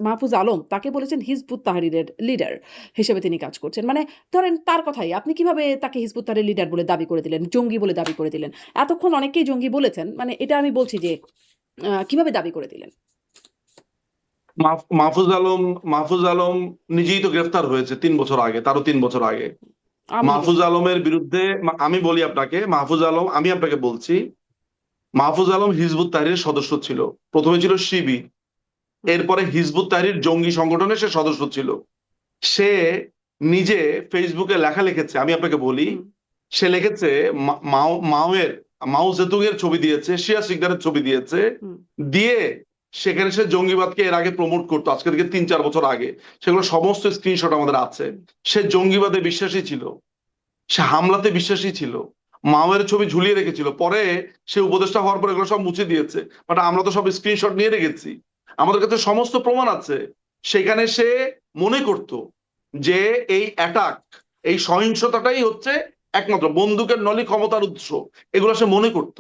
মাহফুজ আলম তাকে বলেছেন হিজবুত তাহরীরের লিডার হিসেবে তিনি কাজ করছেন। মানে ধরেন তার কথাই আপনি কিভাবে তাকে হিজবুত তাহরীর লিডার বলে দাবি করে দিলেন, জঙ্গি বলে দাবি করে দিলেন। এতক্ষণ অনেকেই জঙ্গি বলেছেন। মানে এটা আমি বলছি যে কিভাবে দাবি করে দিলেন। মাহফুজ আলম নিজেই তো গ্রেফতার হয়েছে ৩ বছর আগে, তারও ৩ বছর আগে। আওয়ামী লীগের মাহফুজ সময়। আলমের বিরুদ্ধে আমি বলি আপনাকে, আমি আপনাকে বলছি, মাহফুজ আলম হিজবুত তাহরীরের সদস্য ছিল। প্রথমে ছিল শিবির, এরপরে হিজবুত তাহরীর জঙ্গি সংগঠনের সে সদস্য ছিল। সে নিজে ফেসবুকে লেখা লিখেছে, আমি আপনাকে বলি। হুম, সে লিখেছে মাও জেতুং এর ছবি দিয়েছে, শিয়া সিকদারের ছবি দিয়েছে, হুম। দিয়ে সেখানে সে জঙ্গিবাদকে এর আগে প্রমোট করতো, আজকে থেকে ৩-৪ বছর আগে। সেগুলো সমস্ত স্ক্রিনশট আমাদের আছে। সে জঙ্গিবাদে বিশ্বাসী ছিল, সে হামলাতে বিশ্বাসী ছিল, মাওয়ের ছবি ঝুলিয়ে রেখেছিল। পরে সে উপদেষ্টা হওয়ার পর এগুলো সব মুছে দিয়েছে, বাট আমরা তো সব স্ক্রিনশট নিয়ে রেখেছি, আমাদের কাছে সমস্ত প্রমাণ আছে। সেখানে সে মনে করত যে এই অ্যাটাক, এই সহিংসতাটাই হচ্ছে একমাত্র বন্দুকের নলি ক্ষমতার উৎস, এগুলো সে মনে করত।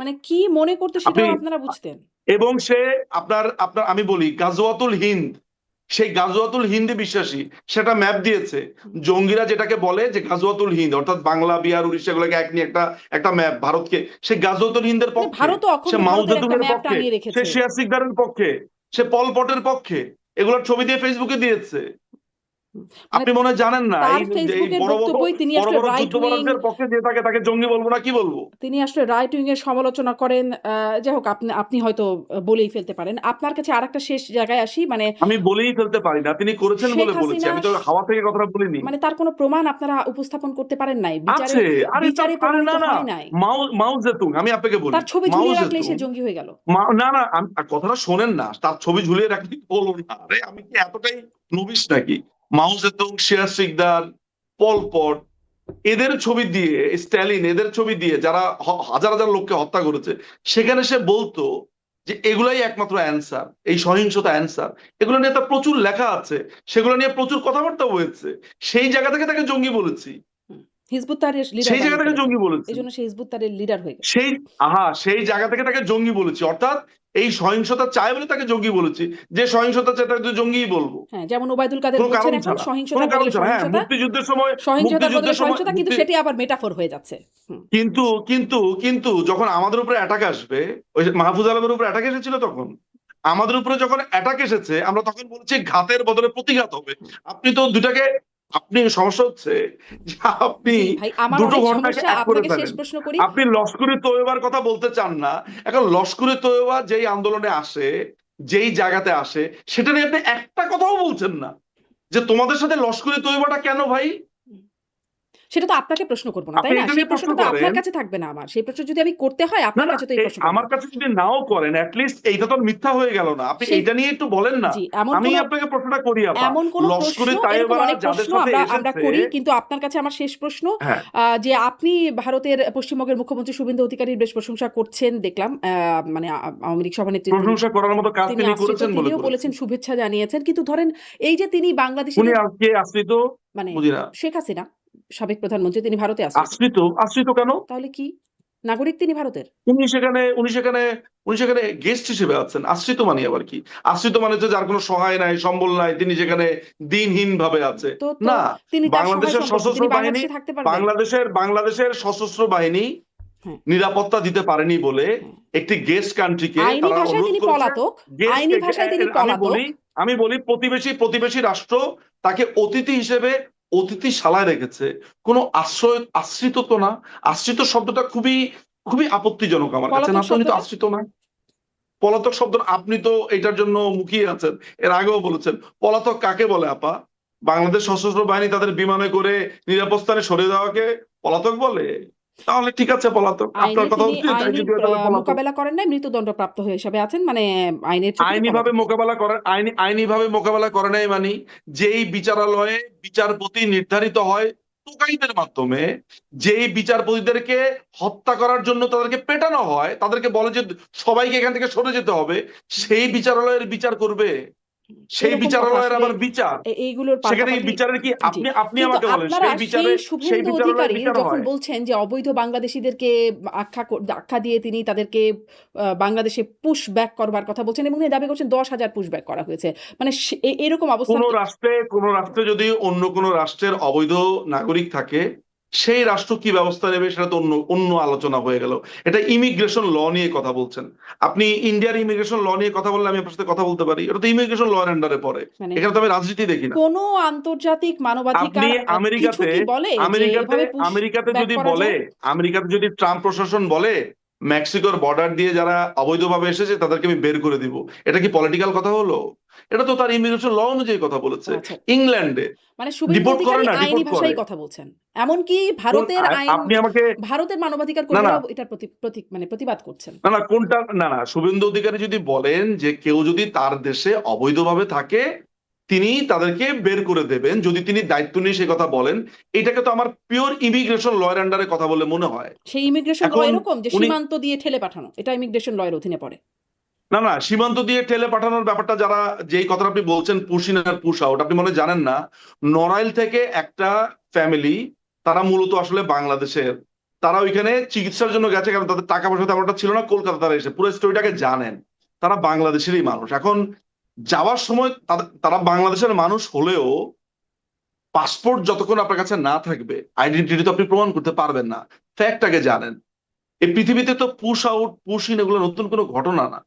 মানে কি মনে করতে আপনি সেটাও আপনারা বুঝতেন। এবং সে আপনার আপনার আমি বলি গাজওয়াতুল হিন্দ, সেই গাজওয়াতুল হিন্দে বিশ্বাসী। সেটা ম্যাপ দিয়েছে জঙ্গিরা যেটাকে বলে যে গাজওয়াতুল হিন্দ, অর্থাৎ বাংলা, বিহার, উড়িষ্যা গুলোকে এক নিয়ে একটা ম্যাপ ভারতকে। সে গাজওয়াতুল হিন্দের মানে পক্ষে, ভারতও সে অখণ্ড মাও ভারতের একটা জেতুংয়ের ম্যাপ পক্ষে, টানিয়ে সে রেখেছে। শিয়া সিকদারের পক্ষে, সে পল পটের পক্ষে। এগুলোর ছবি দিয়ে ফেসবুকে দিয়েছে। মানে আপনি মনে হয় জানেন না, তার এই ফেসবুকের বড় বড় বক্তব্যই তিনি বড় আসলে বড় রাইট উইং, যুদ্ধবাজদের পক্ষে যে তাকে জঙ্গি বলবো না কি বলবো? তিনি আসলে রাইট উইং এর সমালোচনা করেন। যাই হোক, আপনি হয়তো বলেই ফেলতে পারেন। আপনার কাছে আরেকটা শেষ জায়গায় আসি। মানে আমি বলেই ফেলতে পারি না, তিনি করেছেন শেখ বলে বলেছি, হাসিনা আমি তো হাওয়া থেকে কথাটা বলিনি। মানে তার কোনো প্রমাণ আপনারা উপস্থাপন করতে পারেন নাই। আছে, আরে বিচারে আরে প্রমাণিত না না, হয় নাই। মাও জেতুং, আমি আপনাকে বলি, তার ছবি মাও ঝুলিয়ে রাখলেই জেতুং, সে জঙ্গি হয়ে গেল। না না, কথাটা শোনেন না, তার ছবি ঝুলিয়ে রাখলি বলুন না। আরে আমি কি এতটাই নবিশ নাকি? মাও জেতুং, শিয়া সিকদার, পল পট, এদের ছবি দিয়ে, স্ট্যালিন, এদের ছবি দিয়ে যারা হাজার হাজার লোককে হত্যা করেছে, সেখানে সে বলতো যে এগুলাই একমাত্র অ্যান্সার, এই সহিংসতা অ্যান্সার। এগুলো নিয়ে তার প্রচুর লেখা আছে, সেগুলো নিয়ে প্রচুর কথাবার্তা হয়েছে। সেই জায়গা থেকে তাকে জঙ্গি বলেছি, হুম। হিজবুত তাহরীর লিডার সেই জায়গা বানিয়ে থেকে ফেলেছেন। জঙ্গি বলেছি। এজন্য সে হিজবুত তাহরীর লিডার হয়ে গেল। সেই জায়গা থেকে তাকে জঙ্গি বলেছি, অর্থাৎ এই সহিংসতা চায় বলে তাকে জঙ্গি বলেছি। যে সহিংসতা চায় তাকে জঙ্গিই বলবো, হ্যাঁ, যেমন ওবায়দুল কাদের কোনো বলছেন কারণ এখন ছাড়া, কোনো সহিংসতার কারণ বদলে ছাড়া। হ্যাঁ, সহিংসতা, সহিংসতার বদলে সহিংসতা, কিন্তু সেটি আবার মেটাফর হয়ে যাচ্ছে। হুম। কিন্তু কিন্তু কিন্তু যখন আমাদের উপরে অ্যাটাক আসবে, ওই যে মাহফুজ আলমের উপরে অ্যাটাক এসেছিল, তখন আমাদের উপরে যখন অ্যাটাক এসেছে, আমরা তখন বলছি ঘাতের বদলে প্রতিঘাত হবে। আপনি তো দুটাকে, আপনি সমস্যা হচ্ছে যে আপনি জি ভাই, আমার দুটো অনেক ঘটনাকে সমস্যা। এক করে আপনাকে শেষ ফেলেন। প্রশ্ন করি। আপনি লস্করি তৈয়বার কথা বলতে চান না। এখন লস্করি তৈয়বা যেই আন্দোলনে আসে, যেই জায়গাতে আসে, সেটা নিয়ে আপনি একটা কথাও বলছেন না যে তোমাদের সাথে লস্করি তৈয়বাটা কেন ভাই? সেটা তো আপনাকে প্রশ্ন করব না, তাই আপনি না? এটা সেই নিয়ে প্রশ্ন প্রশ্নটা তো আপনার করেন। কাছে থাকবে না আমার। সেই প্রশ্ন যদি আমি করতে হয় না আপনার না, কাছে তো এই প্রশ্ন করব। আমার কাছে যদি নাও করেন, অ্যাটলিস্ট এইটা তো মিথ্যা হয়ে গেল না। আপনি সেই এইটা নিয়ে একটু বলেন না। জি, আমি আপনাকে প্রশ্নটা করি আপা, এমন কোন প্রশ্ন, লস্করি এরকম তাইয়বারা অনেক যাদের প্রশ্ন সাথে আমরা এসেছে। করি। কিন্তু আপনার কাছে আমার শেষ প্রশ্ন, হ্যাঁ, যে আপনি ভারতের পশ্চিমবঙ্গের মুখ্যমন্ত্রী শুভেন্দু অধিকারীর বেশ প্রশংসা করছেন দেখলাম। মানে আওয়ামী লীগ সভানেত্রী প্রশংসা করার মতো কাজ তিনি তিনি আশ্রিত, করেছেন বলে তিনিও করেছি। বলেছেন, শুভেচ্ছা জানিয়েছেন। কিন্তু ধরেন এই যে তিনি বাংলাদেশের উনি আজকে আশ্রিত, মানে বুঝি না। শেখ হাসিনা সাবেক প্রধানমন্ত্রী, তিনি ভারতে আশ্রিত। আশ্রিত কেন? তাহলে কি? নাগরিক তিনি ভারতের। উনি সেখানে গেস্ট হিসেবে আছেন। আশ্রিত মানে আবার কি? আশ্রিত মানে হচ্ছে যার কোনো সহায় নাই, সম্বল নাই, তিনি সেখানে দিনহীন ভাবে আছে। তো না, তিনি তার সহায় বাংলাদেশের সম্পত্তি, সশস্ত্র তিনি বাহিনী বাংলাদেশে থাকতে পারবেন। বাংলাদেশের সশস্ত্র বাহিনী হ্যাঁ, নিরাপত্তা দিতে পারেনি বলে হ্যাঁ। একটি গেস্ট কান্ট্রিকে আইনি তারা ভাষায় অনুরোধ তিনি করেছে। পলাতক, আইনি ভাষায় তিনি আমি পলাতক। বলি প্রতিবেশী রাষ্ট্র তাকে অতিথিশালায় রেখেছে। কোনো আশ্রিত তো না। আশ্রিত শব্দটা খুবই খুবই আপত্তিজনক আমার কাছে। না, পলাতক তো উনি তো শব্দটা? আশ্রিত না। পলাতক শব্দ আপনি তো এটার জন্য মুখিয়ে আছেন, এর আগেও বলেছেন। পলাতক কাকে বলে আপা? বাংলাদেশ সশস্ত্র বাহিনী তাদের বিমানে করে নিরাপদ স্থানে সরিয়ে দেওয়াকে পলাতক বলে? তাহলে ঠিক আছে, পলাতক। আইনে আপনার কথা তিনি হচ্ছে তাই, আইনি যদি তাহলে পলাতক। মোকাবেলা করেন নাই, মৃত্যুদণ্ডপ্রাপ্ত হয়ে হিসাবে আছেন, মানে আইনের চোখে আইনিভাবে পলাতক। মোকাবেলা করেন, আইনিভাবে মোকাবেলা করে নাই মানে যেই বিচারালয়ে বিচারপতি নির্ধারিত হয় টোকাইদের মাধ্যমে, যেই বিচারপতিদেরকে হত্যা করার জন্য তাদেরকে পেটানো হয়, তাদেরকে বলে যে সবাইকে এখান থেকে সরে যেতে হবে, সেই বিচারালয়ের বিচার করবে? সেই এরকম কথা বিচারালয়ের আসলে আবার বিচার? এইগুলোর সেখানে এই পাল্টাপাল্টি। বিচারের কি জি, আপনি কিন্তু আমাকে বলেন, আপনারা সেই সেই শুভেন্দু বিচারালয়ে অধিকারী বিচার যখন হয়? বলছেন যে অবৈধ বাংলাদেশিদেরকে আখ্যা দিয়ে তিনি তাদেরকে বাংলাদেশে পুশ ব্যাক করবার কথা বলছেন এবং তিনি দাবি করছেন 10,000 পুশ ব্যাক করা হয়েছে, মানে এরকম অবস্থান কোন রাষ্ট্রে যদি অন্য কোন রাষ্ট্রের অবৈধ নাগরিক থাকে, সেই রাষ্ট্র কি ব্যবস্থা নেবে সেটা তো অন্য আলোচনা হয়ে গেল। এটা ইমিগ্রেশন ল নিয়ে কথা বলছেন আপনি। ইন্ডিয়ার ইমিগ্রেশন ল নিয়ে কথা বললে আমি আপনার সাথে কথা বলতে পারি, এটা তো ইমিগ্রেশন ল এর আন্ডারে পড়ে। মানে এখানে তো আমি রাজনীতি দেখি না। কোন আন্তর্জাতিক আপনি মানবাধিকার কিছু আমেরিকাতে কি বলে যে আমেরিকাতে এভাবে পুশ আমেরিকাতে ব্যাক যদি করা বলে, যায়? আমেরিকাতে যদি ট্রাম্প প্রশাসন বলে মেক্সিকোর বর্ডার দিয়ে যারা অবৈধভাবে এসেছে তাদেরকে আমি বের করে দিব, এটা কি পলিটিক্যাল কথা হলো? এটা তো তার ইমিগ্রেশন ল অনুযায়ী কথা বলেছে। আচ্ছা, ইংল্যান্ডে মানে শুভেন্দু ডিপোর্ট করে অধিকারী না, আইনি ডিপোর্ট করে। ভাষায় কথা বলছেন, এমনকি ভারতের আইন, আপনি আমাকে ভারতের মানবাধিকার না না কর্মীরাও এটার প্রতি মানে প্রতিবাদ করছেন। না না কোনটা না শুভেন্দু অধিকারী যদি বলেন যে কেউ যদি তার দেশে অবৈধভাবে থাকে তিনি তাদেরকে বের করে দেবেন, যদি তিনি দায়িত্ব নিয়ে সে কথা বলেন, এটাকে তো আমার পিওর ইমিগ্রেশন ল এর আন্ডারে কথা বলে মনে হয়। সেই ইমিগ্রেশন ল এখন এরকম যে উনি সীমান্ত দিয়ে ঠেলে পাঠানো, এটা ইমিগ্রেশন ল এর অধীনে পড়ে। না সীমান্ত দিয়ে ঠেলে পাঠানোর ব্যাপারটা যারা যেই কথাটা আপনি বলছেন পুশ ইন আর পুশ আউট, আপনি মনে হয় জানেন না। নড়াইল থেকে একটা ফ্যামিলি, তারা মূলত আসলে বাংলাদেশের, তারা ওইখানে চিকিৎসার জন্য গেছে, কারণ তাদের টাকা পয়সা তেমনটা ছিল না। কলকাতা তারা এসে পুরো স্টোরিটাকে জানেন। তারা বাংলাদেশেরই মানুষ। এখন যাওয়ার সময় তারা বাংলাদেশের মানুষ হলেও পাসপোর্ট যতক্ষণ আপনার কাছে না থাকবে আইডেন্টিটি তো আপনি প্রমাণ করতে পারবেন না। ফ্যাক্টটাকে জানেন। এই পৃথিবীতে তো পুশ আউট পুশ ইন এগুলো নতুন কোনো ঘটনা না।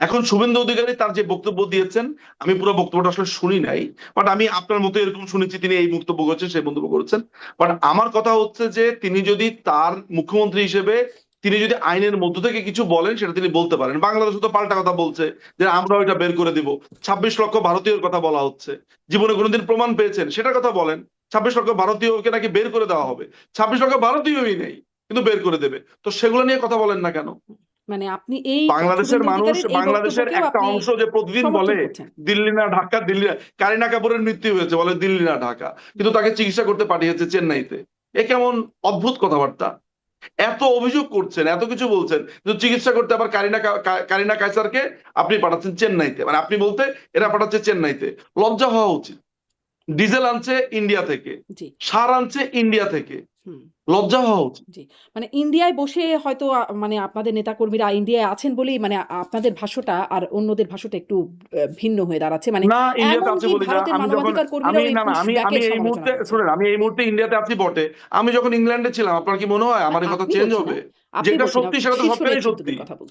এখন শুভেন্দু অধিকারী তার যে বক্তব্য দিয়েছেন, আমি পুরো বক্তব্যটা আসলে শুনি নাই, বাট আমি আপনার মতো এরকম শুনেছি তিনি এই বক্তব্য করেছেন, সেই মন্তব্য করেছেন। বাট আমার কথা হচ্ছে যে তিনি যদি তার মুখ্যমন্ত্রী হিসেবে তিনি যদি আইনের মধ্য থেকে কিছু বলেন সেটা তিনি বলতে পারেন। বাংলাদেশ তো পাল্টা কথা বলছে যে আমরা ওইটা বের করে দিব। 26 লক্ষ ভারতীয়র কথা বলা হচ্ছে। জীবনে কোনোদিন প্রমাণ পেয়েছেন সেটার কথা বলেন। 26 লক্ষ ভারতীয়কে নাকি বের করে দেওয়া হবে। 26 লক্ষ ভারতীয়ই নেই, কিন্তু বের করে দেবে। তো সেগুলো নিয়ে কথা বলেন না কেন? মানে আপনি এই বাংলাদেশের শুভেন্দু মানুষ, অধিকারীর এই বাংলাদেশের বক্তব্যকেও একটা আপনি অংশ যে প্রতিদিন সমর্থন বলে করছেন। দিল্লি না ঢাকা, কারিনা কাপুরের মৃত্যু হয়েছে বলে দিল্লি না ঢাকা, কিন্তু তাকে চিকিৎসা করতে পাঠিয়েছে চেন্নাইতে। এ কেমন অদ্ভুত কথাবার্তা! এত অভিযোগ করছেন, এত কিছু বলছেন, কিন্তু চিকিৎসা করতে আবার কারিনা কাইসারকে আপনি পাঠাচ্ছেন চেন্নাইতে। মানে আপনি বলতে এরা পাঠাচ্ছে চেন্নাইতে। লজ্জা হওয়া উচিত। ডিজেল আনছে ইন্ডিয়া থেকে, জি, সার আনছে ইন্ডিয়া থেকে, হুম, লজ্জা হওয়া উচিত। জি। মানে ইন্ডিয়ায় বসে হয়তো মানে আপনাদের নেতাকর্মীরা ইন্ডিয়ায় আছেন বলেই মানে আপনাদের ভাষাটা আর অন্যদের ভাষাটা একটু ভিন্ন হয়ে দাঁড়াচ্ছে। মানে না, ইন্ডিয়াতে আছে এমনকি বলি না। ভারতের আমি যখন মানবাধিকার কর্মীরাও এই পুশ আমি ব্যাকের এই সমালোচনা মুহূর্তে করছেন। শুনেন, আমি এই মুহূর্তে ইন্ডিয়াতে আছি বটে। আমি যখন ইংল্যান্ডে ছিলাম আপনার কি মনে হয় আমার এই কথা আপনি চেঞ্জ বলছি না, হবে? আপনি যেটা বলছি না, সত্যি সেটা তো শীর্ষ সবটাই নেতৃত্বদের সত্যি। কথা বলছি।